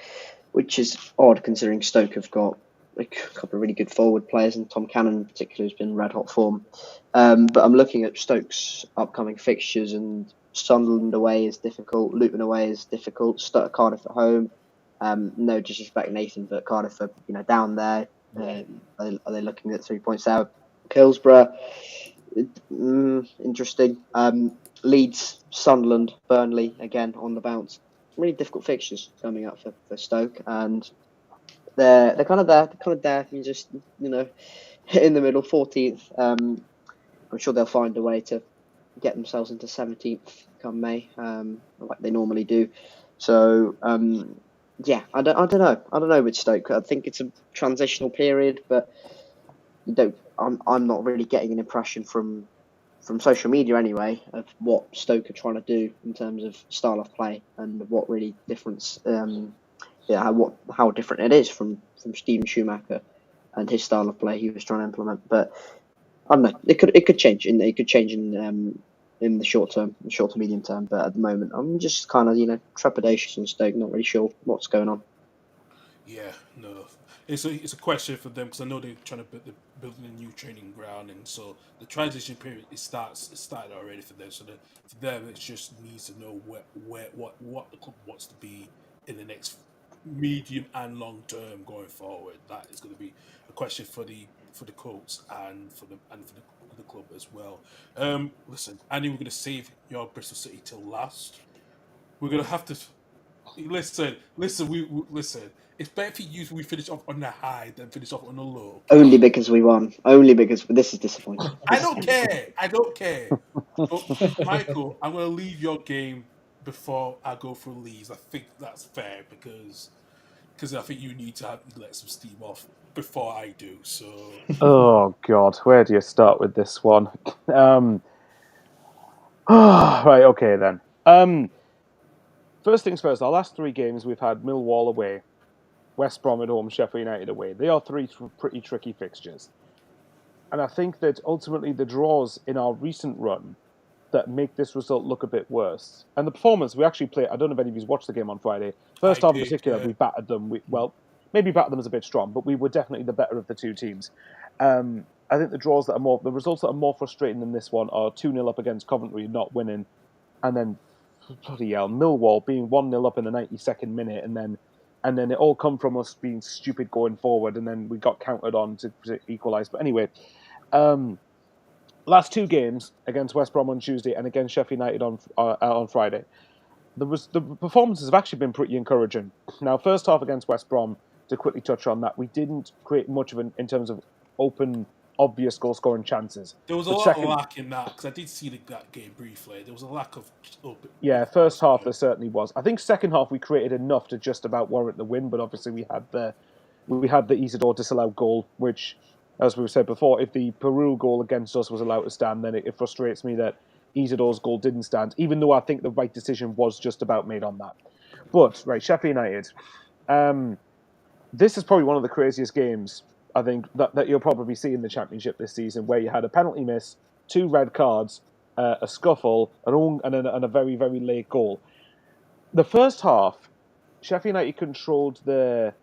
which is odd considering Stoke have got a couple of really good forward players, and Tom Cannon in particular has been red hot form. But I'm looking at Stoke's upcoming fixtures, and Sunderland away is difficult, Luton away is difficult, Cardiff at home. No disrespect, Nathan, but Cardiff are down there. Are they looking at 3 points out? Hillsborough, interesting. Leeds, Sunderland, Burnley again on the bounce. Really difficult fixtures coming up for Stoke, and they're kind of there. They're kind of there. You just in the middle, 14th. I'm sure they'll find a way to get themselves into 17th come May, like they normally do. So yeah, I don't know with Stoke. I think it's a transitional period, but I'm not really getting an impression from social media anyway of what Stoke are trying to do in terms of style of play and what really difference how different it is from Steven Schumacher and his style of play he was trying to implement. But I don't know. It could change in the short term, the short to medium term. But at the moment, I'm just kind of trepidatious on Stoke, not really sure what's going on. Yeah, no, it's a question for them because I know they're trying to build a new training ground, and so the transition period it started already for them. So for them, it just needs to know what the club wants to be in the next medium and long term going forward. That is going to be a question for the coach and for the club as well. Listen, Andy, we're going to save your Bristol City till last. We're going to have to. Listen. Listen. It's better for you if we finish off on the high than finish off on the low. Okay? Only because we won. Only because this is disappointing. I don't care. But Michael, I'm going to leave your game before I go through Leeds. I think that's fair because I think you need to let some steam off before I do. So Oh God, where do you start with this one? Right, okay then. First things first. Our last 3 games we've had Millwall away, West Brom at home, Sheffield United away. They are 3 pretty tricky fixtures, and I think that ultimately the draws in our recent run that make this result look a bit worse. And the performance we actually played. I don't know if any of you watched the game on Friday. First I half in did. particular, we battered them. Maybe battered them as a bit strong, but we were definitely the better of the 2 teams. I think the results that are more frustrating than this one are 2-0 up against Coventry, not winning, and then bloody hell, Millwall being 1-0 up in the 92nd minute, and then it all come from us being stupid going forward, and then we got countered on to equalise. But anyway, last 2 games against West Brom on Tuesday and against Sheffield United on Friday, the performances have actually been pretty encouraging. Now, first half against West Brom, to quickly touch on that, we didn't create much of in terms of open, obvious goal scoring chances. There was a But lot of second, lack in that because I did see that game briefly. There was a lack of first half there certainly was. I think second half we created enough to just about warrant the win, but obviously we had the Isidore disallowed goal, which, as we've said before, if the Peru goal against us was allowed to stand, then it frustrates me that Isidore's goal didn't stand, even though I think the right decision was just about made on that. But, right, Sheffield United. This is probably one of the craziest games, I think, that you'll probably see in the Championship this season, where you had a penalty miss, 2 red cards, a scuffle, and a very, very late goal. The first half, Sheffield United controlled the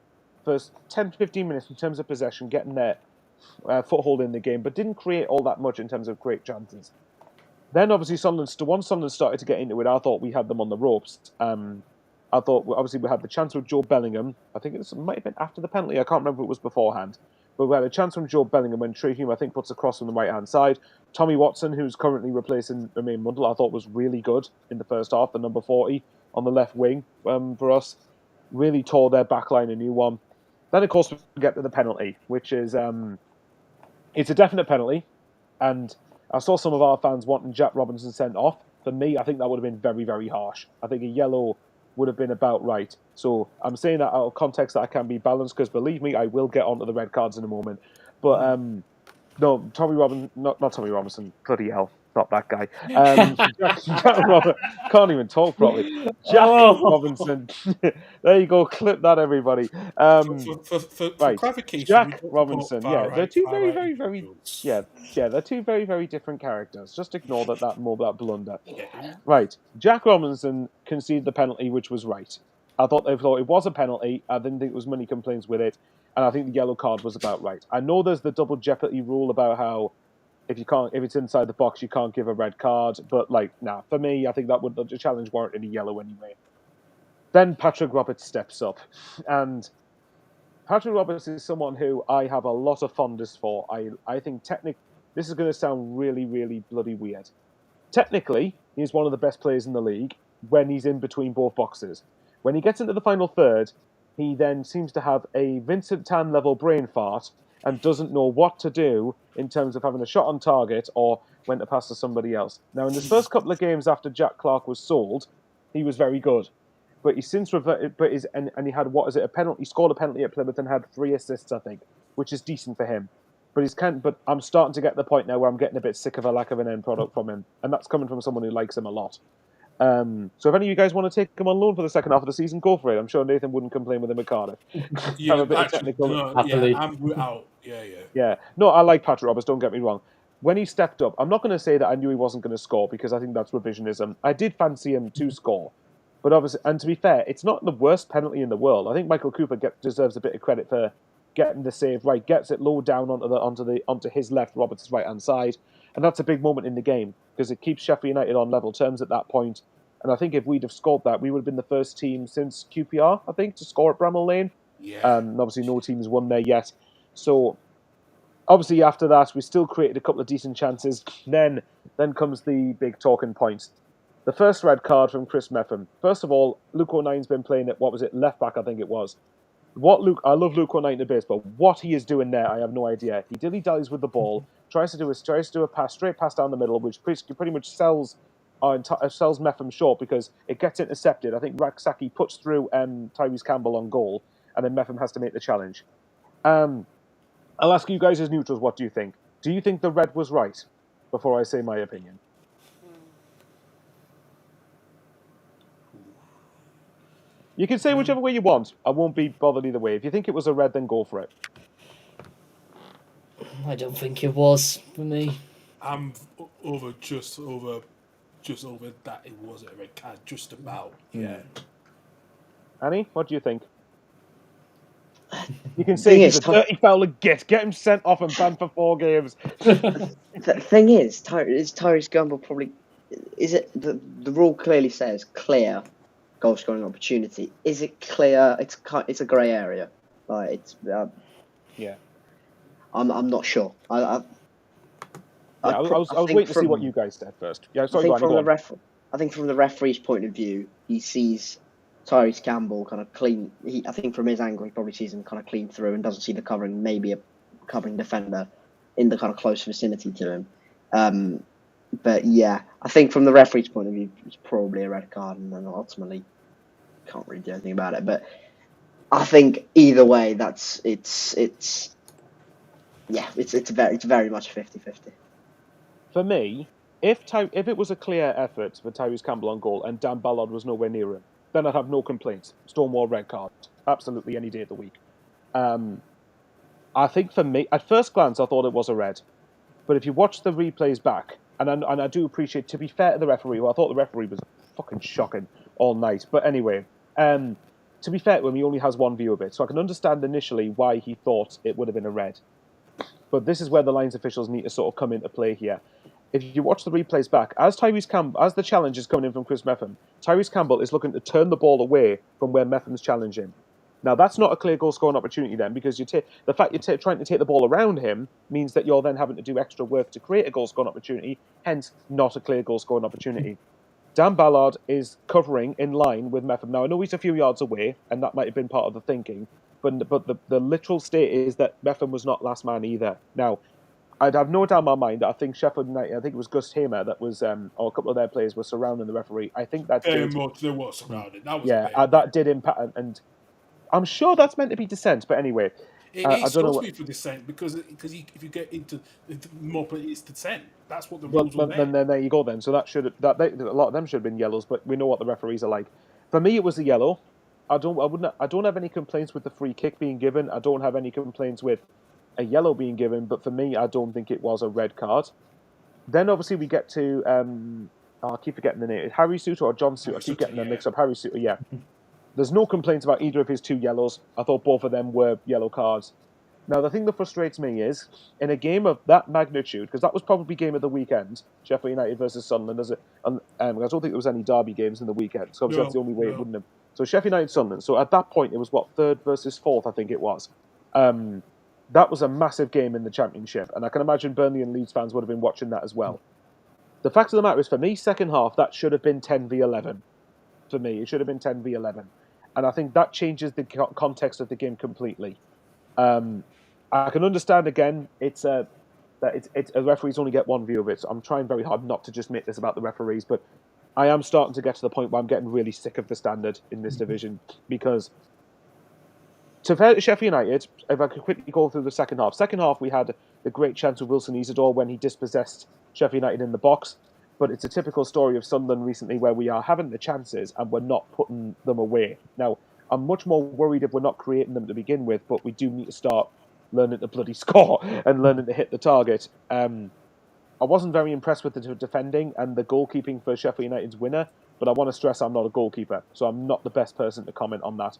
first 10-15 minutes in terms of possession, getting their foothold in the game, but didn't create all that much in terms of great chances. Then, obviously, once Sunderland started to get into it, I thought we had them on the ropes. I thought, obviously, we had the chance with Joe Bellingham. I think it might have been after the penalty. I can't remember if it was beforehand. But we had a chance from Joe Bellingham when Trey Hume, I think, puts a cross on the right-hand side. Tommy Watson, who's currently replacing Romain Mundle, I thought was really good in the first half, the number 40 on the left wing for us. Really tore their backline a new one. Then, of course, we get to the penalty, which is it's a definite penalty. And I saw some of our fans wanting Jack Robinson sent off. For me, I think that would have been very, very harsh. I think a yellow would have been about right. So I'm saying that out of context that I can be balanced, because believe me, I will get onto the red cards in a moment. But no, not Tommy Robinson, bloody hell, not that guy. Jack Robinson, can't even talk properly. Jack Robinson. There you go, clip that, everybody. For Right, clarification, Jack we don't Robinson. far Yeah, they're right, two far very, right very, very. individuals. Yeah, they're 2 very, very different characters. Just ignore that blunder. Yeah. Right, Jack Robinson conceded the penalty, which was right. I thought it was a penalty. I didn't think there was many complaints with it, and I think the yellow card was about right. I know there's the double jeopardy rule about how if it's inside the box, you can't give a red card. But for me, I think the challenge warranted a yellow anyway. Then Patrick Roberts steps up, and Patrick Roberts is someone who I have a lot of fondness for. I think this is going to sound really, really bloody weird. Technically, he's one of the best players in the league when he's in between both boxes. When he gets into the final third, he then seems to have a Vincent Tan level brain fart and doesn't know what to do in terms of having a shot on target or when to pass to somebody else. Now, in his first couple of games after Jack Clark was sold, he was very good. But he's since reverted, and he had, a penalty? He scored a penalty at Plymouth and had 3 assists, I think, which is decent for him. But I'm starting to get the point now where I'm getting a bit sick of a lack of an end product from him, and that's coming from someone who likes him a lot. So if any of you guys want to take him on loan for the second half of the season, go for it. I'm sure Nathan wouldn't complain with him at Cardiff. Yeah, a bit of actually, technical. no, Happily. yeah, I'm out. Yeah. Yeah. No, I like Patrick Roberts, don't get me wrong. When he stepped up, I'm not going to say that I knew he wasn't going to score because I think that's revisionism. I did fancy him to score. But obviously, and to be fair, it's not the worst penalty in the world. I think Michael Cooper deserves a bit of credit for getting the save right, gets it low down onto his left, Roberts' right-hand side. And that's a big moment in the game because it keeps Sheffield United on level terms at that point. And I think if we'd have scored that, we would have been the first team since QPR, I think, to score at Bramall Lane. Yeah. And obviously no team's won there yet. So obviously after that, we still created a couple of decent chances. Then comes the big talking point. The first red card from Chris Meffam. First of all, Luke O'Nine's been playing at, left back, I think it was. I love Luke O'Nine to bits, but what he is doing there, I have no idea. He dilly-dallies with the ball, tries to do a straight pass down the middle, which pretty much sells Meffam short because it gets intercepted. I think Raksaki puts through Tyrese Campbell on goal, and then Meffam has to make the challenge. I'll ask you guys as neutrals, what do you think? Do you think the red was right? Before I say my opinion. You can say whichever way you want. I won't be bothered either way. If you think it was a red, then go for it. I don't think it was for me. I'm just over that it was a red card, just about. Yeah. Annie, what do you think? You can say he's a dirty foul and get him sent off and banned for 4 games. The thing is Tyrese Campbell probably... Is it... The rule clearly says clear goal scoring opportunity. Is it clear? It's a grey area. Like it's yeah. I'm not sure. I was waiting to see what you guys said first. Yeah, sorry, I think from the referee's point of view, he sees Tyrese Campbell kind of clean. I think from his angle, he probably sees him kind of clean through and doesn't see the covering, maybe a covering defender in the kind of close vicinity to him. But yeah, I think from the referee's point of view, it's probably a red card, and then ultimately can't really do anything about it. But I think either way, it's very much 50-50. For me, if it was a clear effort for Tyrese Campbell on goal and Dan Ballard was nowhere near him, then I'd have no complaints. Stonewall red card, absolutely any day of the week. I think for me, at first glance, I thought it was a red, but if you watch the replays back, and I do appreciate, to be fair to the referee, I thought the referee was fucking shocking all night. But anyway, to be fair to him, he only has one view of it, so I can understand initially why he thought it would have been a red. But this is where the lines officials need to sort of come into play here. If you watch the replays back, as the challenge is coming in from Chris Meffam, Tyrese Campbell is looking to turn the ball away from where Meffam's challenging. Now, that's not a clear goal-scoring opportunity then, because the fact you're trying to take the ball around him means that you're then having to do extra work to create a goal-scoring opportunity, hence not a clear goal-scoring opportunity. Dan Ballard is covering in line with Meffam. Now, I know he's a few yards away, and that might have been part of the thinking, but the literal state is that Meffam was not last man either. Now, I'd have no doubt in my mind that I think Sheffield United, I think it was Gus Hamer that was, or a couple of their players were surrounding the referee. I think that very much they were surrounded. That was that did impact, and I'm sure that's meant to be dissent, but anyway. It's supposed to be for dissent because if you get into more, it's dissent. That's what the rules were. Then there you go. Then so a lot of them should have been yellows, but we know what the referees are like. For me, it was a yellow. I don't have any complaints with the free kick being given. I don't have any complaints with a yellow being given. But for me, I don't think it was a red card. Then obviously we get to I keep forgetting the name. Harry Suter or John Suter. I keep getting them mixed up. Harry Suter, yeah. There's no complaints about either of his 2 yellows. I thought both of them were yellow cards. Now, the thing that frustrates me is, in a game of that magnitude, because that was probably game of the weekend, Sheffield United versus Sunderland, I don't think there was any derby games in the weekend, so obviously that's the only way it wouldn't have. So Sheffield United, Sunderland. So at that point, it was, 3rd versus 4th, I think it was. That was a massive game in the Championship, and I can imagine Burnley and Leeds fans would have been watching that as well. The fact of the matter is, for me, second half, that should have been 10v11. For me, it should have been 10v11. And I think that changes the context of the game completely. I can understand again. It's that referees only get one view of it. So I'm trying very hard not to just make this about the referees, but I am starting to get to the point where I'm getting really sick of the standard in this division because. To fair to Sheffield United, if I could quickly go through the second half. Second half, we had the great chance with Wilson Isidore when he dispossessed Sheffield United in the box. But it's a typical story of Sunderland recently where we are having the chances and we're not putting them away. Now, I'm much more worried if we're not creating them to begin with, but we do need to start learning to bloody score and learning to hit the target. I wasn't very impressed with the defending and the goalkeeping for Sheffield United's winner, but I want to stress I'm not a goalkeeper, so I'm not the best person to comment on that.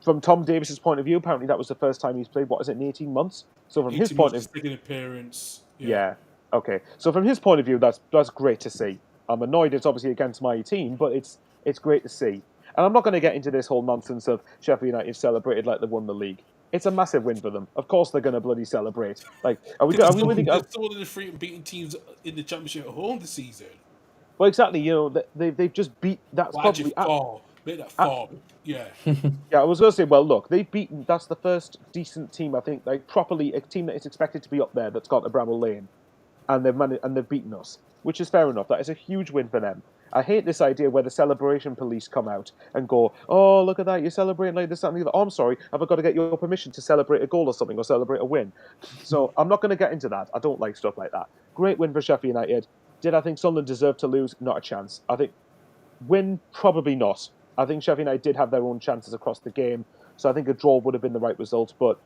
From Tom Davis's point of view, apparently that was the first time he's played, what is it, in 18 months? So from his point of view... second appearance. Yeah, okay. So from his point of view, that's great to see. I'm annoyed it's obviously against my team, but it's great to see. And I'm not going to get into this whole nonsense of Sheffield United celebrated like they won the league. It's a massive win for them. Of course they're going to bloody celebrate. Like, are we really... They're one of the three beating teams in the Championship at home this season. Well, exactly. You know, they've just beat... That's probably... Make that far. Yeah. Yeah, I was going to say, well, look, they've beaten... That's the first decent team, I think, like properly, a team that is expected to be up there that's got a Bramall Lane. And they've beaten us, which is fair enough. That is a huge win for them. I hate this idea where the celebration police come out and go, oh, look at that, you're celebrating like this, that, and the other. Oh, I'm sorry, have I got to get your permission to celebrate a goal or something, or celebrate a win? So I'm not going to get into that. I don't like stuff like that. Great win for Sheffield United. Did I think Sunderland deserved to lose? Not a chance. I think win, probably not. I think Sheffield United did have their own chances across the game, so I think a draw would have been the right result, but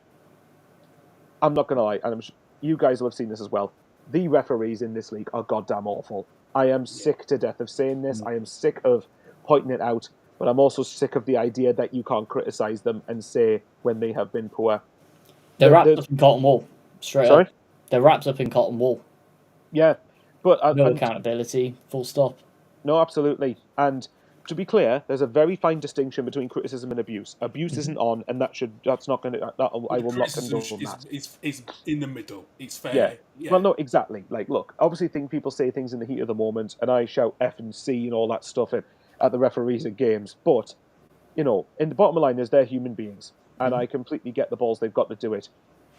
I'm not going to lie, and you guys will have seen this as well. The referees in this league are goddamn awful. I am sick to death of saying this. I am sick of pointing it out, but I'm also sick of the idea that you can't criticise them and say when they have been poor. They're wrapped up in cotton wool, straight Sorry? up. They're wrapped up in cotton wool. Yeah, but... no accountability, full stop. No, absolutely. And to be clear, there's a very fine distinction between criticism and abuse. Abuse isn't on, and that's not going to... I will not condone that. It's in the middle. It's fair. Yeah. Well, no, exactly. Like, look, obviously people say things in the heat of the moment, and I shout F and C and all that stuff at the referees at games. But, you know, in the bottom line is they're human beings, and I completely get the balls they've got to do it.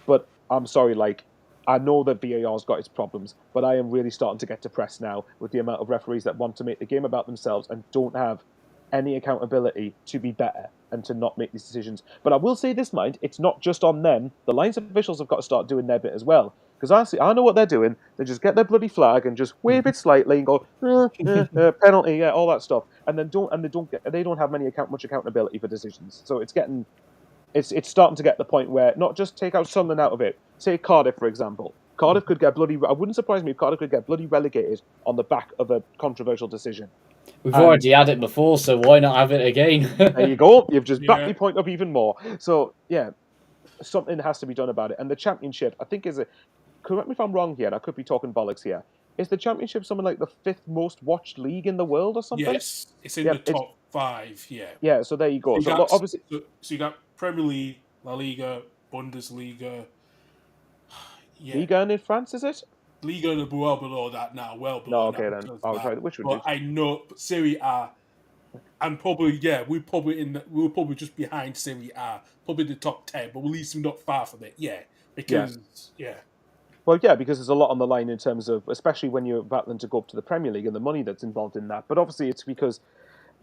But I'm sorry, like, I know that VAR's got its problems, but I am really starting to get depressed now with the amount of referees that want to make the game about themselves and don't have any accountability to be better and to not make these decisions. But I will say this, mind, it's not just on them. The Lions officials have got to start doing their bit as well. Because I know what they're doing. They just get their bloody flag and just wave it slightly and go penalty, yeah, all that stuff, and then they don't have much accountability for decisions. So it's starting to get the point where not just take out Sunderland out of it. Say Cardiff, for example. Cardiff could get bloody... I wouldn't surprise me if Cardiff could get bloody relegated on the back of a controversial decision. We've already had it before, so why not have it again? There you go. You've just backed me point up even more. So, yeah, something has to be done about it. And the Championship, I think, correct me if I'm wrong here, and I could be talking bollocks here. Is the Championship something like the 5th most watched league in the world or something? Yes, it's in the top 5, yeah. Yeah, so there you go. So you got Premier League, La Liga, Bundesliga. Yeah. Liga in France, is it? Liga is well below that now, well below that. No, okay then. I'll try. Which would I know Serie A, and probably we're probably just behind Serie A, probably the top 10, but at least we're not far from it. Yeah, because Well, yeah, because there's a lot on the line in terms of, especially when you're battling to go up to the Premier League and the money that's involved in that. But obviously, it's because,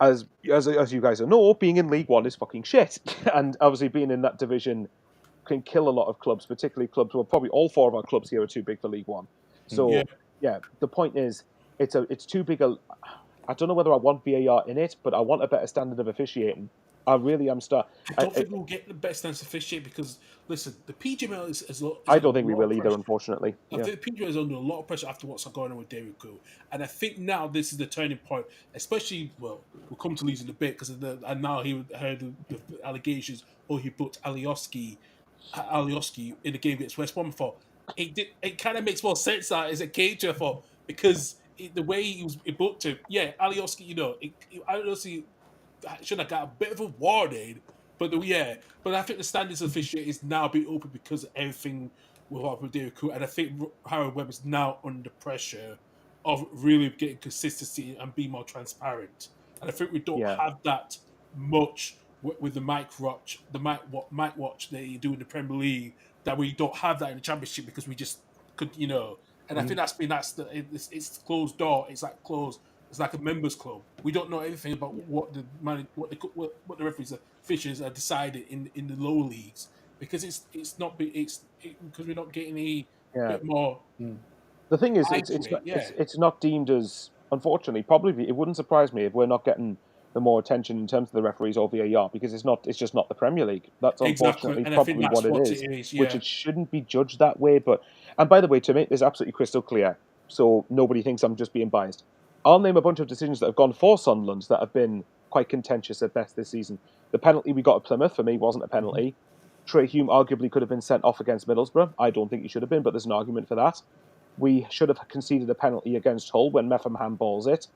as you guys know, being in League One is fucking shit, and obviously being in that division can kill a lot of clubs, particularly clubs. Well, probably all 4 of our clubs here are too big for League One. So yeah, the point is, it's too big a. I don't know whether I want VAR in it, but I want a better standard of officiating. I really am I don't think we'll get the best standard of officiating because, listen, the PGML is I don't think we will either, unfortunately. I think the PGML is under a lot of pressure after what's going on with David Koo. And I think now this is the turning point, especially, we'll come to these in a bit, because and now he heard the allegations, he booked Alioski in the game against West Brom for. It kind of makes more sense now as it came to a thought, because the way he booked him, Alioski, Alioski should have got a bit of a warning, but I think the standards of officiating is now being open because of everything with David Koo, and I think Harold Webb is now under pressure of really getting consistency and being more transparent, and I think we don't have that much with the Mike Watch that you do in the Premier League, that we don't have that in the Championship because we just could, And I think it's closed door. It's like closed. It's like a members club. We don't know anything about what the referees, officials are deciding in the lower leagues because because we're not getting any bit more. The thing is, eye to it, it's not deemed as, unfortunately, probably it wouldn't surprise me if we're not getting the more attention in terms of the referees or VAR because it's just not the Premier League. That's Exactly, unfortunately and I think probably that's what what it is, it is. which Yeah, it shouldn't be judged that way. And by the way, to make this absolutely crystal clear, so nobody thinks I'm just being biased, I'll name a bunch of decisions that have gone for Sunderland that have been quite contentious at best this season. The penalty we got at Plymouth, for me, wasn't a penalty. Trey Hume arguably could have been sent off against Middlesbrough. I don't think he should have been, but there's an argument for that. We should have conceded a penalty against Hull when Metham handballs it.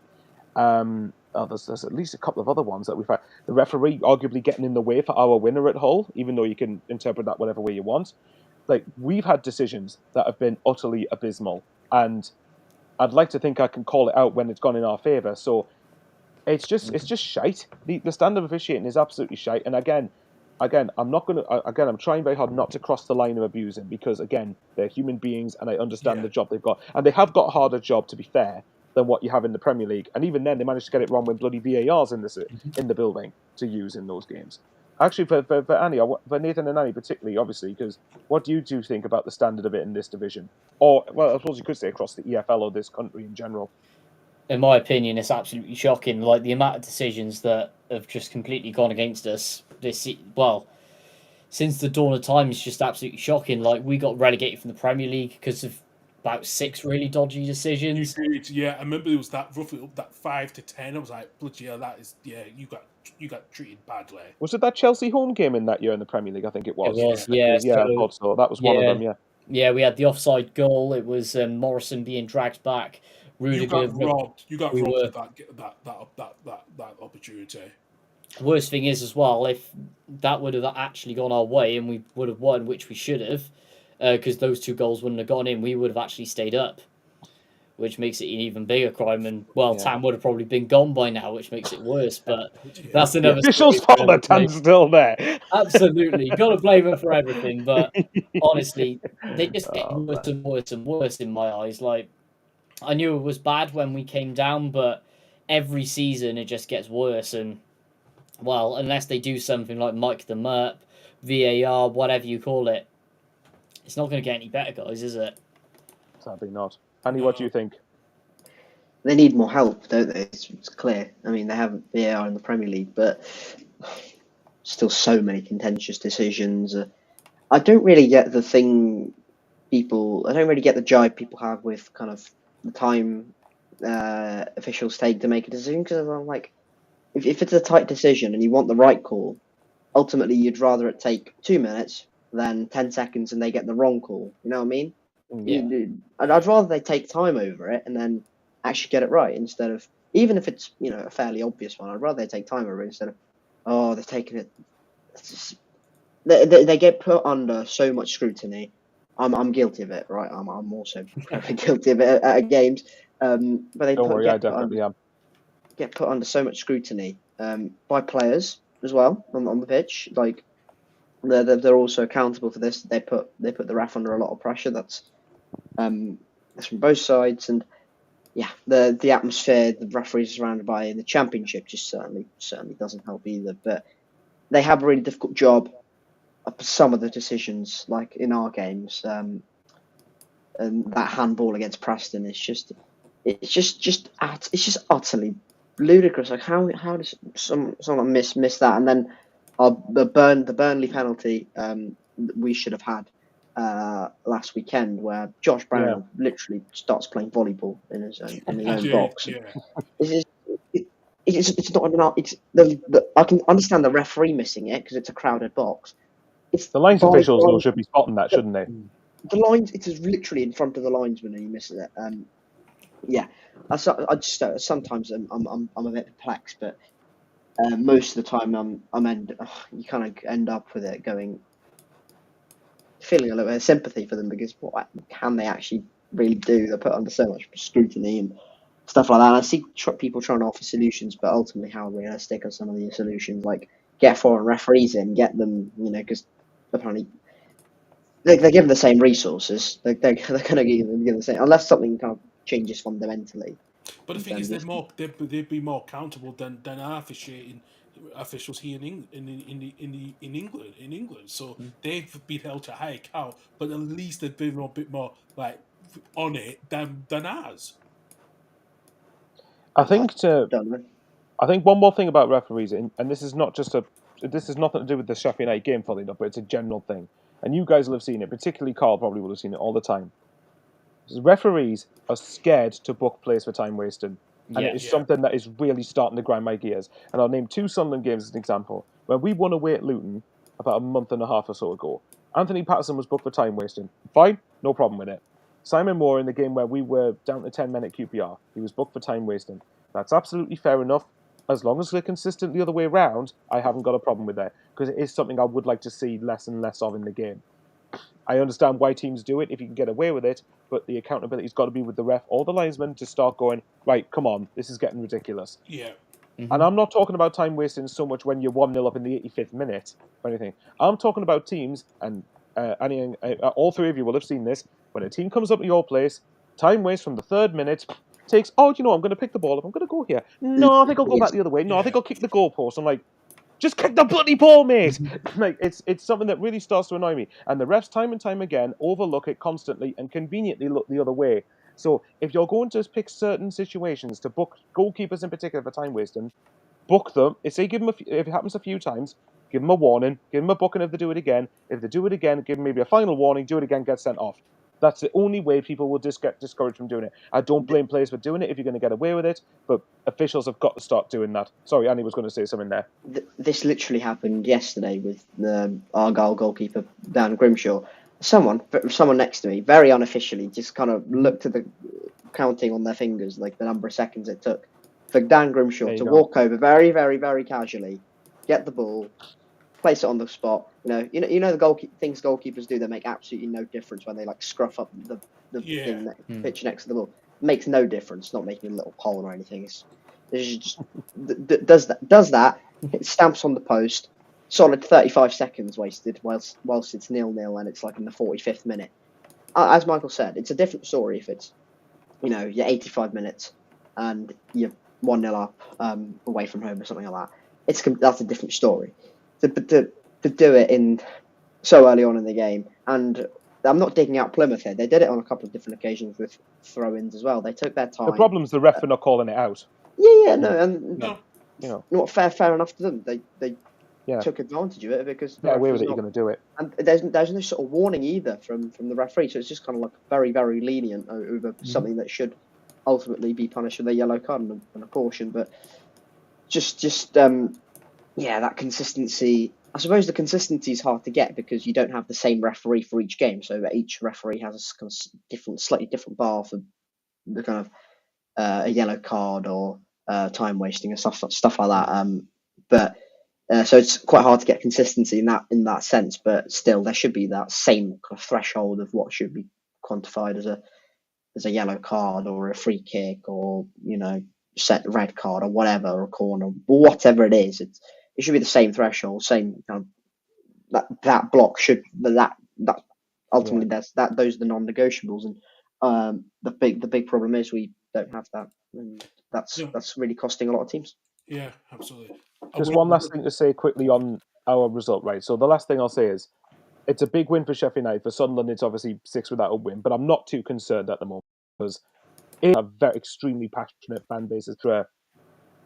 There's at least a couple of other ones that we've had. The referee arguably getting in the way for our winner at Hull, even though you can interpret that whatever way you want. Like, we've had decisions that have been utterly abysmal, and I'd like to think I can call it out when it's gone in our favour. So it's just shite. The standard of officiating is absolutely shite. And again, I'm trying very hard not to cross the line of abusing because again, they're human beings and I understand the job they've got, and they have got a harder job, to be fair, than what you have in the Premier League. And even then, they managed to get it wrong when bloody VAR's in the building to use in those games. Actually, for Annie, for Nathan and Annie particularly, obviously, because what do you two think about the standard of it in this division? Or, well, I suppose you could say across the EFL or this country in general. In my opinion, it's absolutely shocking. Like, the amount of decisions that have just completely gone against us since the dawn of time is just absolutely shocking. Like, we got relegated from the Premier League because of about 6 really dodgy decisions. Yeah, I remember it was that roughly up that 5 to 10. I was like, bloody hell, you got treated badly. Was it that Chelsea home game in that year in the Premier League? I think it was. It was, yeah. Yeah, I thought so. That was one of them, yeah. Yeah, we had the offside goal. It was Morrison being dragged back. Rudiger, you got robbed. You got robbed of that opportunity. Worst thing is as well, if that would have actually gone our way and we would have won, which we should have, because those 2 goals wouldn't have gone in, we would have actually stayed up, which makes it an even bigger crime. And Tam would have probably been gone by now, which makes it worse. But that's another. The officials' fault that Tam's still there. Absolutely, got to blame them for everything. But honestly, they just get worse and worse and worse in my eyes. Like, I knew it was bad when we came down, but every season it just gets worse. And well, unless they do something like Mike the Merp, VAR, whatever you call it, it's not going to get any better, guys, is it? Sadly not. Andy, what do you think? They need more help, don't they? It's clear. I mean, they have VAR in the Premier League, but still so many contentious decisions. I don't really get the jibe people have with kind of the time officials take to make a decision, because I'm like, if it's a tight decision and you want the right call, ultimately you'd rather it take 2 minutes than 10 seconds and they get the wrong call. You know what I mean? Yeah. I'd rather they take time over it and then actually get it right, instead of, even if it's a fairly obvious one, I'd rather they take time over it instead of, they're taking it. They get put under so much scrutiny. I'm guilty of it, right? I'm also probably guilty of it at games. But they Don't worry, I definitely am. Get put under so much scrutiny by players as well on the pitch. Like, they're also accountable for this. They put the ref under a lot of pressure. That's from both sides, and yeah, the atmosphere the referees are surrounded by in the Championship just certainly doesn't help either. But they have a really difficult job. Some of the decisions, like in our games, and that handball against Preston is just utterly ludicrous. Like, how does someone miss that? And then the Burnley penalty we should have had last weekend, where Josh Brown literally starts playing volleyball in his own box. Yeah. It's not enough. I can understand the referee missing it because it's a crowded box. It's the lines officials though should be spotting that, shouldn't they? The lines, it is literally in front of the linesman and he misses it. Yeah, I just sometimes I'm a bit perplexed, but most of the time you kind of end up with it feeling a little bit of sympathy for them, because what can they actually really do? They're put under so much scrutiny and stuff like that. And I see people trying to offer solutions, but ultimately, how realistic are some of these solutions? Like, get foreign referees in, get them, because apparently they're given the same resources. They're going to give them the same, unless something kind of changes fundamentally. But the thing is, they'd be more accountable than our officiating officials here in England. So they've been held to a higher count, but at least they've been a bit more like on it than ours. I think don't know. I think one more thing about referees, and this is not just this is nothing to do with the Sheffield United game, probably not, but it's a general thing. And you guys will have seen it, particularly Carl probably will have seen it all the time. Referees are scared to book plays for time wasting. And it is something that is really starting to grind my gears. And I'll name 2 Sunderland games as an example. When we won away at Luton about a month and a half or so ago, Anthony Patterson was booked for time wasting. Fine, no problem with it. Simon Moore in the game where we were down to 10 men at QPR, he was booked for time wasting. That's absolutely fair enough. As long as they're consistent the other way around, I haven't got a problem with that. Because it is something I would like to see less and less of in the game. I understand why teams do it if you can get away with it, but the accountability's got to be with the ref or the linesman to start going, right, come on, this is getting ridiculous. Yeah. Mm-hmm. And I'm not talking about time wasting so much when you're 1-0 up in the 85th minute or anything. I'm talking about teams, and all 3 of you will have seen this, when a team comes up to your place, time waste from the 3rd minute, takes, I'm going to pick the ball up, I'm going to go here. No, I think I'll go back the other way. No, I think I'll kick the goalpost. I'm like, just kick the bloody ball, mate! Like it's something that really starts to annoy me. And the refs, time and time again, overlook it constantly and conveniently look the other way. So if you're going to pick certain situations to book goalkeepers in particular for time wasting, book them. If it happens a few times, give them a warning, give them a booking if they do it again. If they do it again, give them maybe a final warning, do it again, get sent off. That's the only way people will just get discouraged from doing it. I don't blame players for doing it if you're going to get away with it, but officials have got to start doing that. Sorry, Annie was going to say something there. This literally happened yesterday with the Argyle goalkeeper, Dan Grimshaw. Someone next to me, very unofficially, just kind of looked at the counting on their fingers, like the number of seconds it took for Dan Grimshaw to walk over very, very, very casually, get the ball, place it on the spot. You know the things goalkeepers do that make absolutely no difference when they like scruff up the pitch next to the ball. It makes no difference. Not making a little hole or anything. It's just does that. It stamps on the post. Solid 35 seconds wasted whilst it's 0-0 and it's like in the 45th minute. As Michael said, it's a different story if it's you're 85 minutes and you're 1-0 up away from home or something like that. That's a different story. To do it in so early on in the game, and I'm not digging out Plymouth here. They did it on a couple of different occasions with throw-ins as well. They took their time. The problem's the ref for not calling it out. Not fair enough to them. They took advantage of it because away with it. You're going to do it, and there's no sort of warning either from the referee. So it's just kind of like very, very lenient over something that should ultimately be punished with a yellow card and a caution. But that consistency. I suppose the consistency is hard to get because you don't have the same referee for each game. So each referee has a kind of slightly different bar for the kind of a yellow card or time wasting and stuff like that. So it's quite hard to get consistency in that sense. But still, there should be that same kind of threshold of what should be quantified as a yellow card or a free kick or set red card or whatever, or a corner, whatever it is. It should be the same threshold, same kind of that block should that ultimately those are the non-negotiables, and the big problem is we don't have that, and that's really costing a lot of teams. Yeah, absolutely. Just one last thing to say quickly on our result, right? So the last thing I'll say is it's a big win for Sheffield United. For Sunderland, it's obviously 6 without a win, but I'm not too concerned at the moment because it's a very extremely passionate fan base for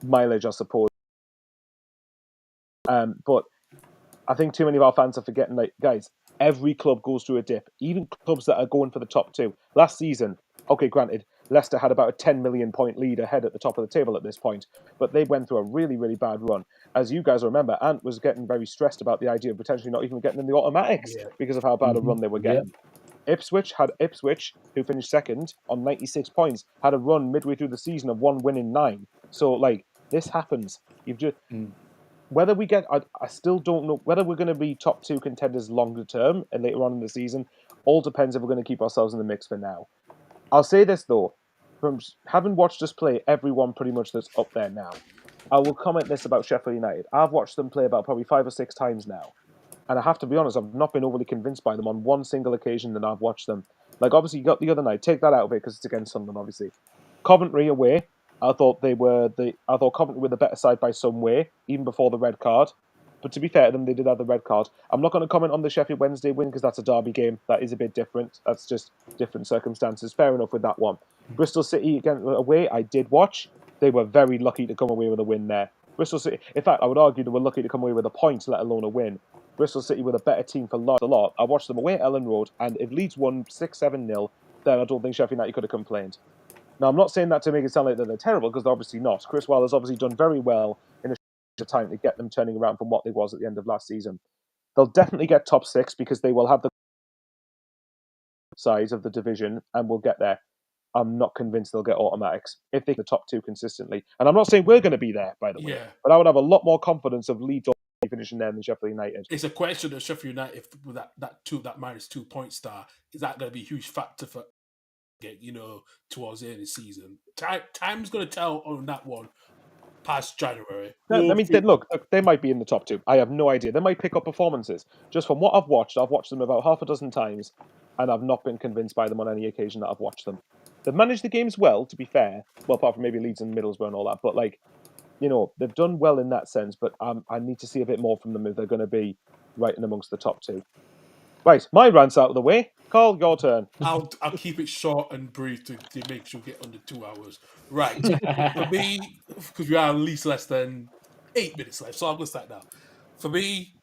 mileage, I suppose. But I think too many of our fans are forgetting, like, guys, every club goes through a dip. Even clubs that are going for the top 2. Last season, okay, granted, Leicester had about a 10 million point lead ahead at the top of the table at this point, but they went through a really, really bad run. As you guys remember, Ant was getting very stressed about the idea of potentially not even getting in the automatics because of how bad a run they were getting. Ipswich, who finished second on 96 points, had a run midway through the season of 1 win in 9. So, like, this happens. You've just... Whether we get, I still don't know whether we're going to be top 2 contenders longer term and later on in the season. All depends if we're going to keep ourselves in the mix for now. I'll say this though, from having watched us play everyone pretty much that's up there now, I will comment this about Sheffield United. I've watched them play about probably 5 or 6 times now, And I have to be honest, I've not been overly convinced by them on one single occasion that I've watched them. Like, obviously, you got the other night. Take that out of it because it's against Sunderland, obviously. Coventry away, I thought Coventry were the better side by some way, even before the red card. But to be fair to them, they did have the red card. I'm not going to comment on the Sheffield Wednesday win because that's a derby game. That is a bit different. That's just different circumstances. Fair enough with that one. Bristol City again away, I did watch. They were very lucky to come away with a win there. Bristol City, in fact, I would argue they were lucky to come away with a point, let alone a win. Bristol City were the better team for a lot. I watched them away at Ellen Road, and if Leeds won 6-7-0, then I don't think Sheffield United could have complained. Now, I'm not saying that to make it sound like that they're terrible, because they're obviously not. Chris Wilder's obviously done very well in a short time to get them turning around from what they was at the end of last season. They'll definitely get top 6 because they will have the size of the division and will get there. I'm not convinced they'll get automatics if they get the top 2 consistently. And I'm not saying we're going to be there, by the way. But I would have a lot more confidence of Leeds finishing there than Sheffield United. It's a question of Sheffield United, if with that minus 2 point star, is that going to be a huge factor for towards the end of the season? Time's going to tell on that one past January. No, I mean, look, they might be in the top 2. I have no idea. They might pick up performances. Just from what I've watched them about half a dozen times, and I've not been convinced by them on any occasion that I've watched them. They've managed the games well, to be fair. Well, apart from maybe Leeds and Middlesbrough and all that. But, they've done well in that sense. But I need to see a bit more from them if they're going to be right in amongst the top 2. Right, my rant's out of the way. Carl, your turn. I'll keep it short and brief to make sure we get under 2 hours. Right. For me, because we are at least less than 8 minutes left, so I'm going to start now. For me,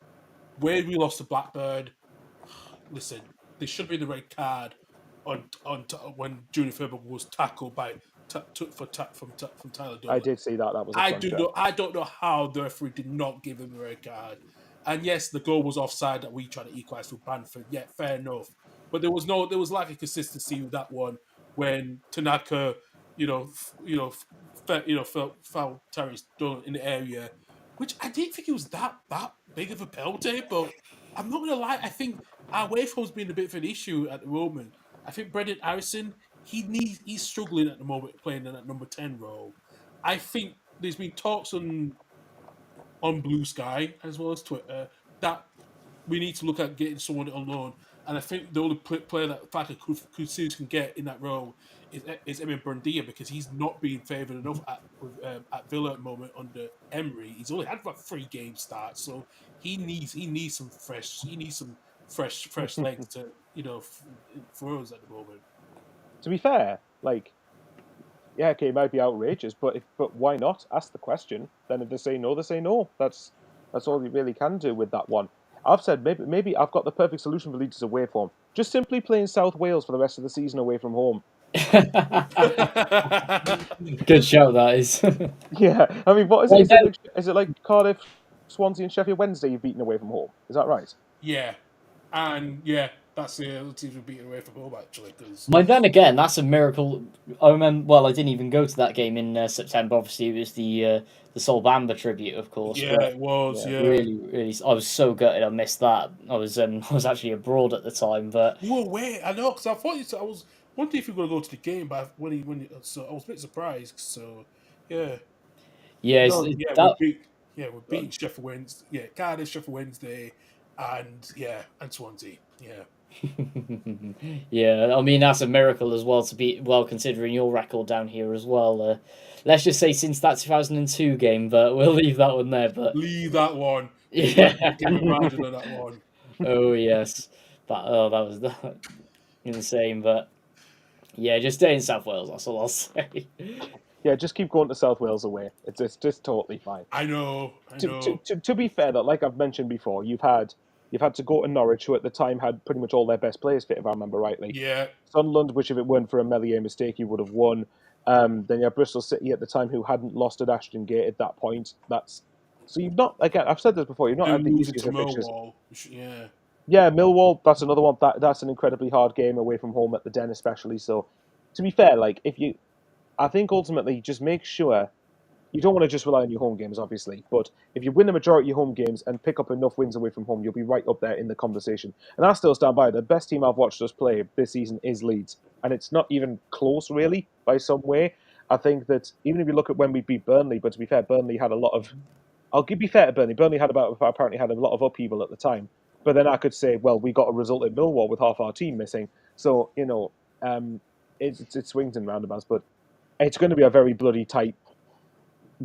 where we lost to Blackburn, listen, there should be the red card when Junior Ferber was tackled from Tyler Dunn. I did see that. That was. I don't know how the referee did not give him a red card. And yes, the goal was offside that we tried to equalise for Bamford. Yeah, fair enough. But there was lack of consistency with that one when Tanaka, foul Terry's done in the area, which I didn't think it was that big of a penalty. But I'm not gonna lie, I think our way form's been a bit of an issue at the moment. I think Brendan Harrison, he's struggling at the moment playing in that number 10 role. I think there's been talks on Blue Sky as well as Twitter that we need to look at getting someone on loan. And I think the only player that Faka Kudus can get in that role is Emin Buendia, because he's not being favoured enough at Villa at the moment under Emery. He's only had about 3 game starts, so he needs some fresh legs to for us at the moment. To be fair, yeah, okay, it might be outrageous, but why not? Ask the question. Then if they say no, they say no. That's all you really can do with that one. I've said maybe I've got the perfect solution for Leeds' away form. Just simply playing South Wales for the rest of the season away from home. Good shout, that is. Yeah, I mean, what is it? Is it like Cardiff, Swansea, and Sheffield Wednesday you've beaten away from home? Is that right? Yeah, and yeah. That's the teams we're beating away from home, actually. But then again, that's a miracle. I remember. Well, I didn't even go to that game in September. Obviously, it was the Sol Bamba tribute, of course. Yeah, it was. Yeah, really, really. I was so gutted. I missed that. I was actually abroad at the time, but you were away. I know, because I thought I was wondering if you were going to go to the game, but so I was a bit surprised. So yeah, yeah, we're beating Sheffield Wednesday. Yeah, Cardiff, Sheffield Wednesday, and Swansea. Yeah. Yeah, I mean, that's a miracle as well, to be considering your record down here as well. Let's just say since that 2002 game, but we'll leave that one there. But leave that one. Yeah, imagine on that one. Oh yes, that was insane. But yeah, just stay in South Wales. That's all I'll say. Yeah, just keep going to South Wales away. It's just totally fine. I know. To be fair, though, like I've mentioned before, you've had to go to Norwich, who at the time had pretty much all their best players fit, if I remember rightly. Yeah. Sunderland, which if it weren't for a Melier mistake, you would have won. Then you have Bristol City at the time, who hadn't lost at Ashton Gate at that point. So you've not, again, I've said this before, you've not had the easiest of fixtures. Yeah, Millwall, that's another one. That's an incredibly hard game away from home at the Den, especially. So, to be fair, I think ultimately just make sure. You don't want to just rely on your home games, obviously, but if you win the majority of your home games and pick up enough wins away from home, you'll be right up there in the conversation. And I still stand by it. The best team I've watched us play this season is Leeds, and it's not even close, really, by some way. I think that even if you look at when we beat Burnley, but to be fair, Burnley had a lot of... I'll be fair to Burnley. Burnley apparently had a lot of upheaval at the time, But then I could say, well, we got a result in Millwall with half our team missing. So, it swings and roundabouts, but it's going to be a very bloody tight.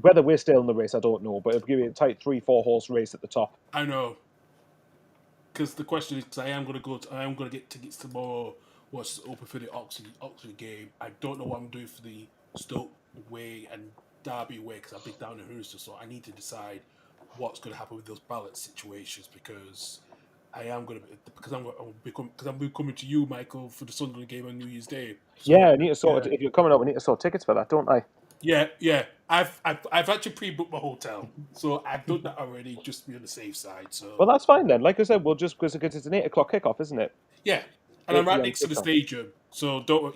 Whether we're still in the race, I don't know, but it'll give you a tight 3-4 horse race at the top. I know. Because the question is, I am going to get tickets tomorrow. What's open for the Oxford game? I don't know what I'm doing for the Stoke way and Derby way because I've been down in Hooster, so I need to decide what's going to happen with those ballot situations because I am going to because I'm coming to you, Michael, for the Sunderland game on New Year's Day. So, I need to sort. If you're coming up, we need to sort tickets for that, don't I? Yeah. I've actually pre-booked my hotel, so I've done that already, just to be on the safe side. So well, that's fine then. Like I said, we'll just because it's an 8:00 kickoff, isn't it? yeah, and I'm 8 right p.m. next to the kickoff. stadium, so don't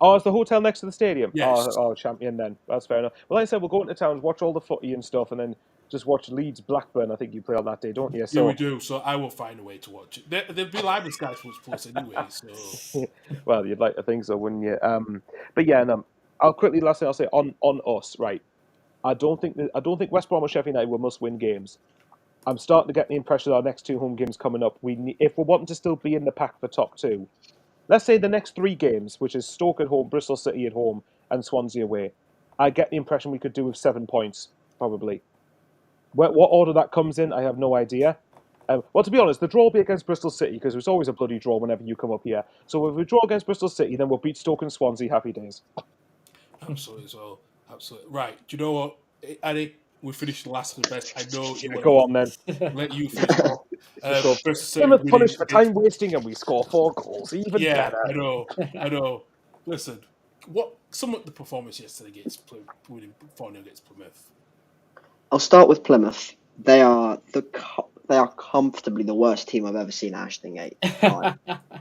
Oh, is the hotel next to the stadium? Yes. Oh, champion then. That's fair enough. Well, like I said, we'll go into town, watch all the footy and stuff, and then just watch Leeds Blackburn. I think you play on that day, don't you? So yeah, we do. So I will find a way to watch it. They'll be live with Sky Sports Plus anyway. So well, you'd like to think so, wouldn't you? But yeah, and I'll quickly last thing I'll say on us, right? I don't think West Brom or Sheffield United will must win games. I'm starting to get the impression our next 2 home games coming up, if we're wanting to still be in the pack for top 2, let's say the next 3 games, which is Stoke at home, Bristol City at home, and Swansea away, I get the impression we could do with 7 points, probably. What order that comes in, I have no idea. Well, to be honest, the draw will be against Bristol City, because it's always a bloody draw whenever you come up here. So if we draw against Bristol City, then we'll beat Stoke and Swansea, happy days. absolutely as well. Absolutely. Right. Do you know what, Addy? We finished the last of the best. I know you want Go on then. let you finish off. Plymouth punished for time wasting and we score 4 goals. Even better. I know. Listen, what some of the performance yesterday against winning 4-0 against Plymouth. I'll start with Plymouth. They are comfortably the worst team I've ever seen at Ashton Gate.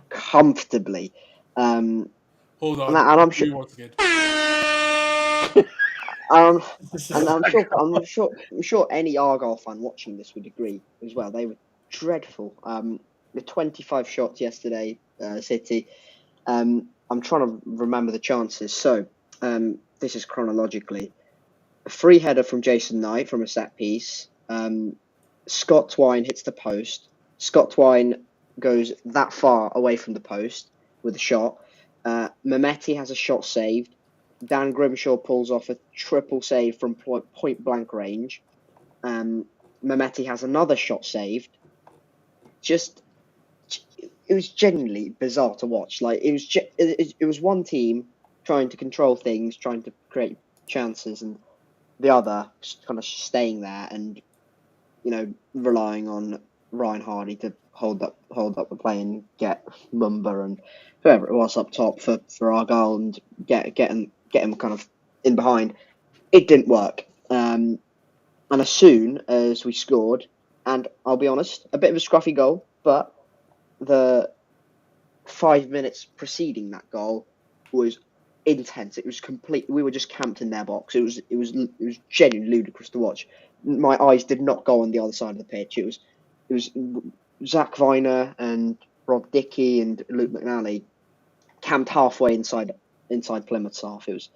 Comfortably. Hold on. And I'm sure. Once again. And I'm sure any Argyle fan watching this would agree as well. They were dreadful. The 25 shots yesterday, City. I'm trying to remember the chances. So this is chronologically. A free header from Jason Knight from a set piece. Scott Twine hits the post. Scott Twine goes that far away from the post with a shot. Mehmeti has a shot saved. Dan Grimshaw pulls off a triple save from point blank range. Mehmeti has another shot saved. It was genuinely bizarre to watch. Like it was one team trying to control things, trying to create chances, and the other just kind of staying there and relying on Ryan Hardy to hold up the play and get Mumba and whoever it was up top for Argyle and get him kind of in behind. It didn't work. And as soon as we scored, and I'll be honest, a bit of a scruffy goal, but the 5 minutes preceding that goal was intense. It was complete. We were just camped in their box. It was genuinely ludicrous to watch. My eyes did not go on the other side of the pitch. It was Zach Viner and Rob Dickey and Luke McNally camped halfway inside Plymouth's half. It was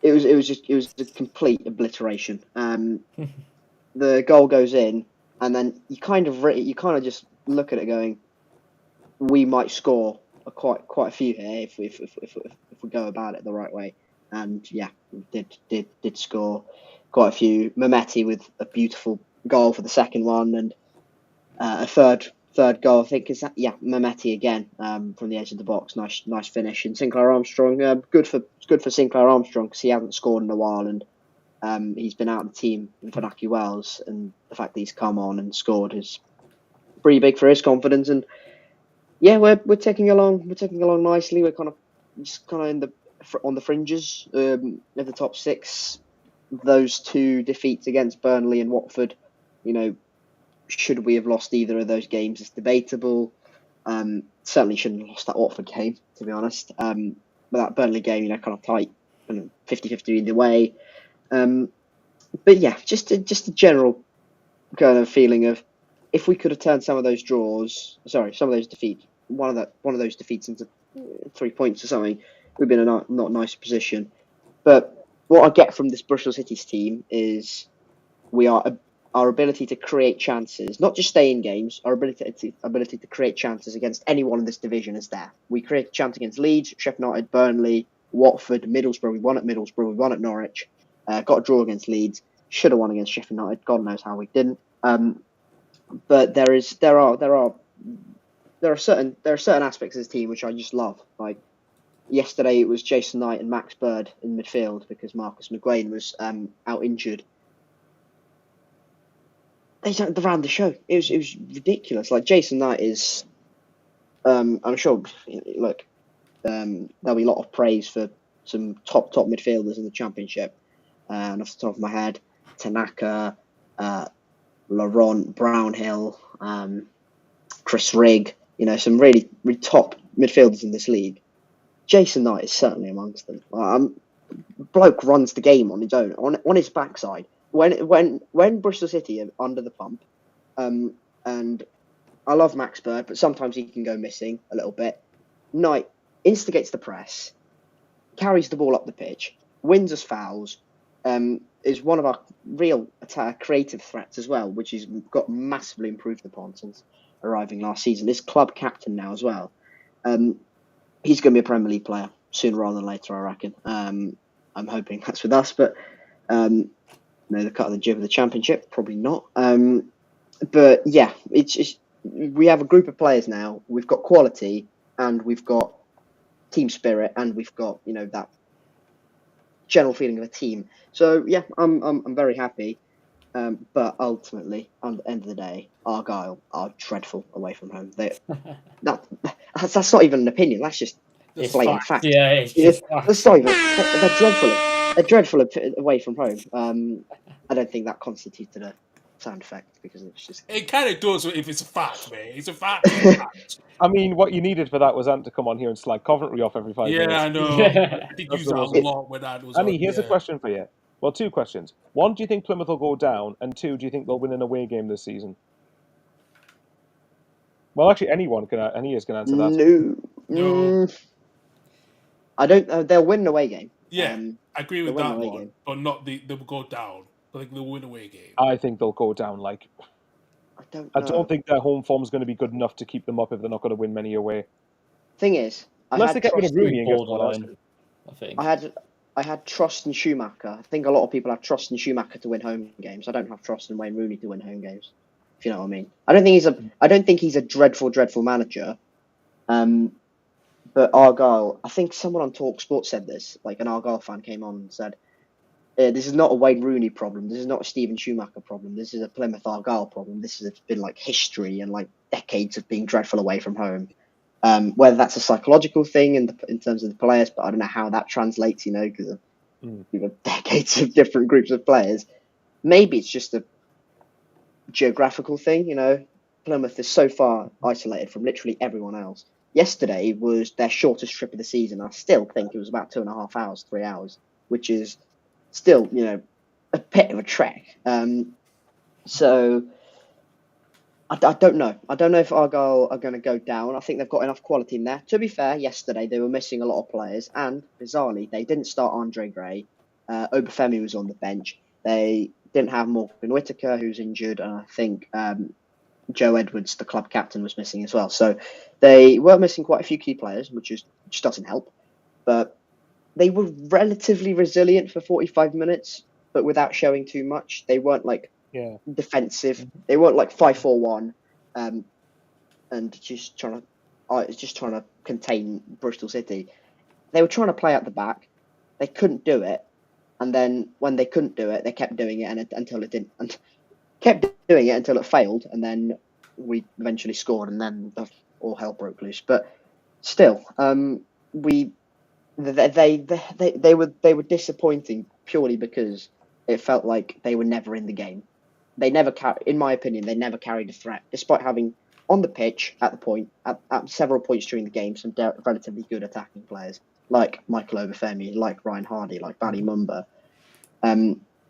a complete obliteration. The goal goes in, and then you kind of just look at it going, we might score quite a few here if we go about it the right way. And yeah, we did score quite a few. Mehmeti with a beautiful goal for the second one, and a third goal, I think, is that Mehmeti again from the edge of the box. Nice finish. And Sinclair Armstrong, good for Sinclair Armstrong because he hasn't scored in a while, and he's been out of the team in Funaki Wells, and the fact that he's come on and scored is pretty big for his confidence. And yeah, we're ticking along nicely. We're kind of on the fringes of the top 6. Those 2 defeats against Burnley and Watford, should we have lost either of those games is debatable. Certainly shouldn't have lost that Watford game, to be honest. But that Burnley game, kind of tight, 50-50 either way. But yeah, just a general kind of feeling of if we could have turned some of those defeats, one of those defeats into 3 points or something, we'd be in a not nice position. But what I get from this Bristol City's team is we are our ability to create chances, not just stay in games, our ability to create chances against anyone in this division is there. We created a chance against Leeds, Sheffield United, Burnley, Watford, Middlesbrough. We won at Middlesbrough, we won at Norwich, got a draw against Leeds, should have won against Sheffield United. God knows how we didn't. But there are certain aspects of this team which I just love. Like yesterday, it was Jason Knight and Max Bird in midfield because Marcus McGuane was out injured. They ran the show. It was ridiculous. Like Jason Knight is, I'm sure. Look, there'll be a lot of praise for some top midfielders in the Championship. And off the top of my head, Tanaka, Laurent, Brownhill, Chris Rigg. Some really top midfielders in this league. Jason Knight is certainly amongst them. Bloke runs the game on his own, on his backside. When Bristol City are under the pump, and I love Max Bird, but sometimes he can go missing a little bit. Knight instigates the press, carries the ball up the pitch, wins us fouls, is one of our real creative threats as well, which he's got massively improved upon since arriving last season. This club captain now as well. He's going to be a Premier League player sooner rather than later, I reckon. I'm hoping that's with us, but the cut of the jib of the Championship, probably not. But yeah, we have a group of players now. We've got quality, and we've got team spirit, and we've got that general feeling of a team. So yeah, I'm very happy. But ultimately, at the end of the day, Argyle are dreadful away from home. That's not even an opinion. That's just blatant fact. Yeah, it's just fact. That's not even. They're dreadful. They're dreadful away from home. I don't think that constituted a sound effect because it's just. It kind of does if it's a fact, mate. It's a fact. I mean, what you needed for that was Ant to come on here and slag Coventry off every 5 minutes. Yeah, I know. Yeah. I think you used that a lot when that was. Annie, here's a question for you. Well, 2 questions. 1, do you think Plymouth will go down? And 2, do you think they'll win an away game this season? Well, actually, any is can answer that. No. I don't. They'll win an away game. Yeah, I agree with that one, game. but not they will go down. I think they'll win away game. I think they'll go down. I don't know. I don't think their home form's going to be good enough to keep them up if they're not going to win many away. Thing is, unless they get rid of Rooney and borderline, I think. I had trust in Schumacher. I think a lot of people have trust in Schumacher to win home games. I don't have trust in Wayne Rooney to win home games. If you know what I mean. I don't think he's a dreadful manager. But Argyle, I think someone on TalkSport said this. Like an Argyle fan came on and said, "This is not a Wayne Rooney problem. This is not a Steven Schumacher problem. This is a Plymouth Argyle problem. This has been like history and like decades of being dreadful away from home." Whether that's a psychological thing in terms of the players, but I don't know how that translates, because of decades of different groups of players. Maybe it's just a geographical thing, Plymouth is so far isolated from literally everyone else. Yesterday was their shortest trip of the season. I still think it was about 2.5 hours, 3 hours, which is still, a bit of a trek. So I don't know. I don't know if Argyle are going to go down. I think they've got enough quality in there. To be fair, yesterday they were missing a lot of players, and bizarrely, they didn't start Andre Gray. Obafemi was on the bench. They didn't have Morgan Whittaker, who's injured, and I think Joe Edwards, the club captain, was missing as well. So they were missing quite a few key players, which doesn't help. But they were relatively resilient for 45 minutes, but without showing too much. They weren't defensive. They weren't 5-4-1, and just trying to contain Bristol City. They were trying to play out the back. They couldn't do it, and then when they couldn't do it, they kept doing it until it didn't. And kept doing it until it failed, and then we eventually scored, and then all hell broke loose. But still, they were disappointing purely because it felt like they were never in the game. They never, in my opinion, they never carried a threat, despite having on the pitch at several points during the game some relatively good attacking players like Michael Obafemi, like Ryan Hardy, like Bali Mumba.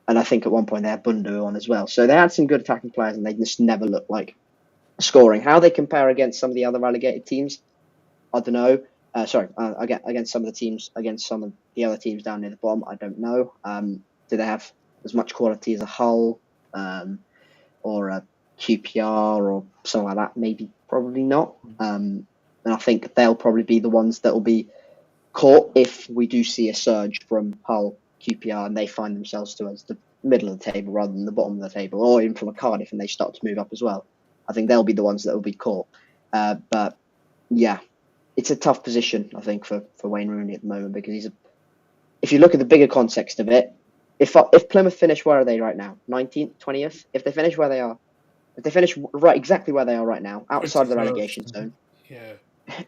And I think at one point they had Bundu on as well. So they had some good attacking players, and they just never looked like scoring. How they compare against some of the other relegated teams, I don't know. Against some of the other teams down near the bottom, I don't know. Do they have as much quality as a Hull? or a QPR or something like that, maybe probably not. And I think they'll probably be the ones that will be caught if we do see a surge from Hull, QPR, and they find themselves towards the middle of the table rather than the bottom of the table, or even from a Cardiff and they start to move up as well. I think they'll be the ones that will be caught. But yeah, it's a tough position, I think, for Wayne Rooney at the moment, because if you look at the bigger context of it, if Plymouth finish, where are they right now? 19th, 20th? If they finish where they are, if they finish right exactly where they are right now, outside of the relegation zone, yeah.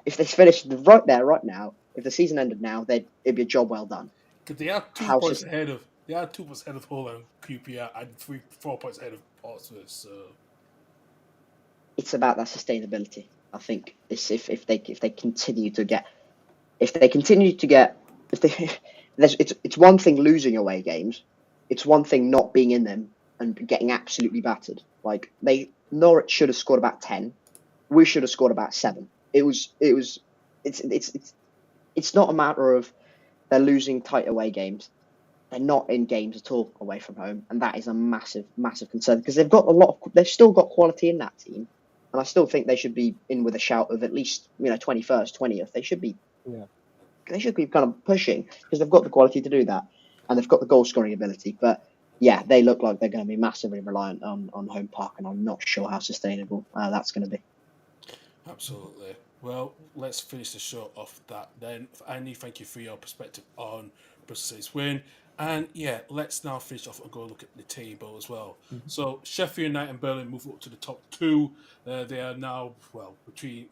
If they finish right there, right now, if the season ended now, it'd be a job well done. Because they are 2 points ahead of Hull and QPR and 4 points ahead of Portsmouth. So it's about that sustainability. I think if they continue to get it's one thing losing away games, it's one thing not being in them and getting absolutely battered. Like Norwich should have scored about 10, we should have scored about 7. It's not a matter of they're losing tight away games. They're not in games at all away from home, and that is a massive, massive concern because they've still got quality in that team, and I still think they should be in with a shout of at least 21st, 20th. They should be kind of pushing because they've got the quality to do that, and they've got the goal scoring ability. But yeah, they look like they're going to be massively reliant on home park, and I'm not sure how sustainable that's going to be. Absolutely. Well, let's finish the show off that then. Andy, thank you for your perspective on Bristol City's win. And yeah, let's now finish off and go look at the table as well. Mm-hmm. So Sheffield United and Burnley move up to the top 2. They are now, between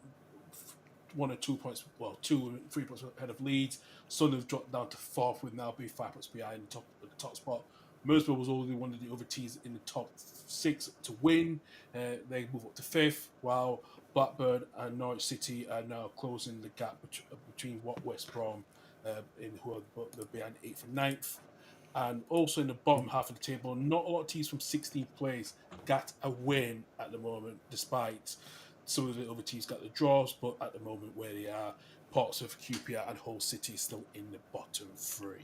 1 or 2 points, 2 and 3 points ahead of Leeds. Sunderland dropped down to 4th with now being 5 points behind the top spot. Middlesbrough was only one of the other teams in the top 6 to win. They move up to 5th, while Blackburn and Norwich City are now closing the gap between West Brom who are behind 8th and 9th. And also in the bottom half of the table, not a lot of teams from 16th place got a win at the moment, despite some of the other teams got the draws. But at the moment where they are, Portsmouth, QPR and Hull City still in the bottom 3.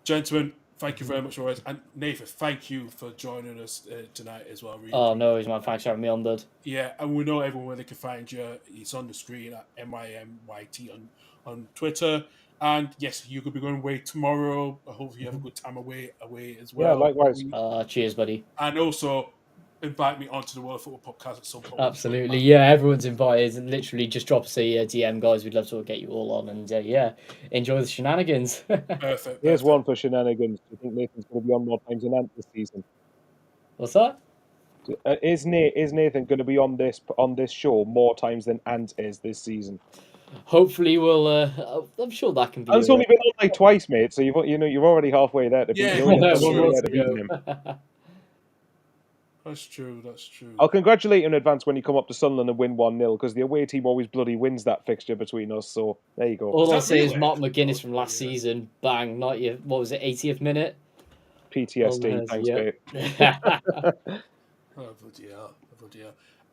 Gentlemen, thank you very much, always. And Nathan, thank you for joining us tonight as well. Really no worries, man. Thanks for having me on, bud. Yeah, and we know everyone where they can find you. It's on the screen at MIMYT on Twitter. And yes, you could be going away tomorrow. I hope you have a good time away as well. Yeah, likewise. Cheers, buddy. And also invite me onto the World Football Podcast at some point. Absolutely, yeah. Everyone's invited. And just drop us a DM, guys. We'd love to get you all on. And enjoy the shenanigans. Perfect. Here's one for shenanigans. Do you think Nathan's going to be on more times than Ant this season? What's that? Is Nathan going to be on this show more times than Ant is this season? Hopefully, we'll. I'm sure that can be. It's only been on like twice, mate. So you're already halfway there to beat him. That's true. I'll congratulate you in advance when you come up to Sunderland and win 1-0 because the away team always bloody wins that fixture between us. So there you go. All I'll say is Mark McGuinness from last season, bang, what was it, 80th minute? PTSD, thanks, mate. Oh, bloody hell.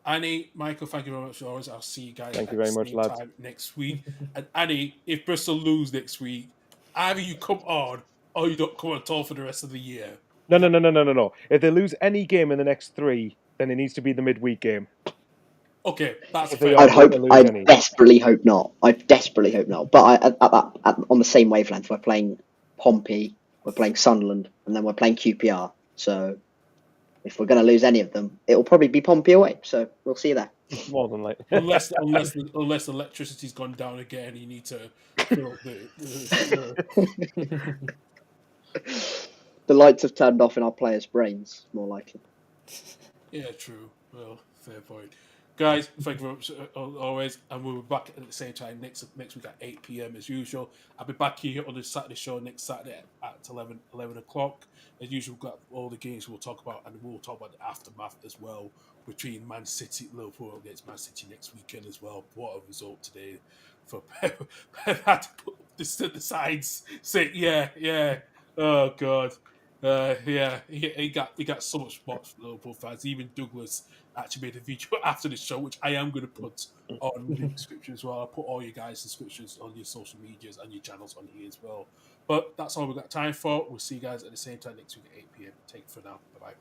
Annie, Michael, thank you very much. Always, I'll see you guys. Thank you very much, lads. Next week. And Annie, if Bristol lose next week, either you come on or you don't come at all for the rest of the year. No. If they lose any game in the next 3, then it needs to be the midweek game. Okay, that's fair. I desperately hope not. But on the same wavelength, we're playing Pompey, we're playing Sunderland, and then we're playing QPR. So if we're going to lose any of them, it will probably be Pompey away. So we'll see you there. More than likely. unless electricity's gone down again, you need to fill up the lights have turned off in our players' brains, more likely. Yeah, true. Well, fair point. Guys, thank you very much always, and we'll be back at the same time next week at 8 p.m. as usual. I'll be back here on the Saturday show next Saturday at 11 o'clock. As usual, we've got all the games we'll talk about, and we'll talk about the aftermath as well between Man City, Liverpool against Man City next weekend as well. What a result today for Pep. Had to put this to the sides. Say, yeah. Oh God. He got so much spot for Liverpool fans. Even Douglas actually made a video after the show, which I am going to put on the description as well. I'll put all you guys' descriptions on your social medias and your channels on here as well. But that's all we've got time for. We'll see you guys at the same time next week at 8 p.m. Take it for now. Bye-bye.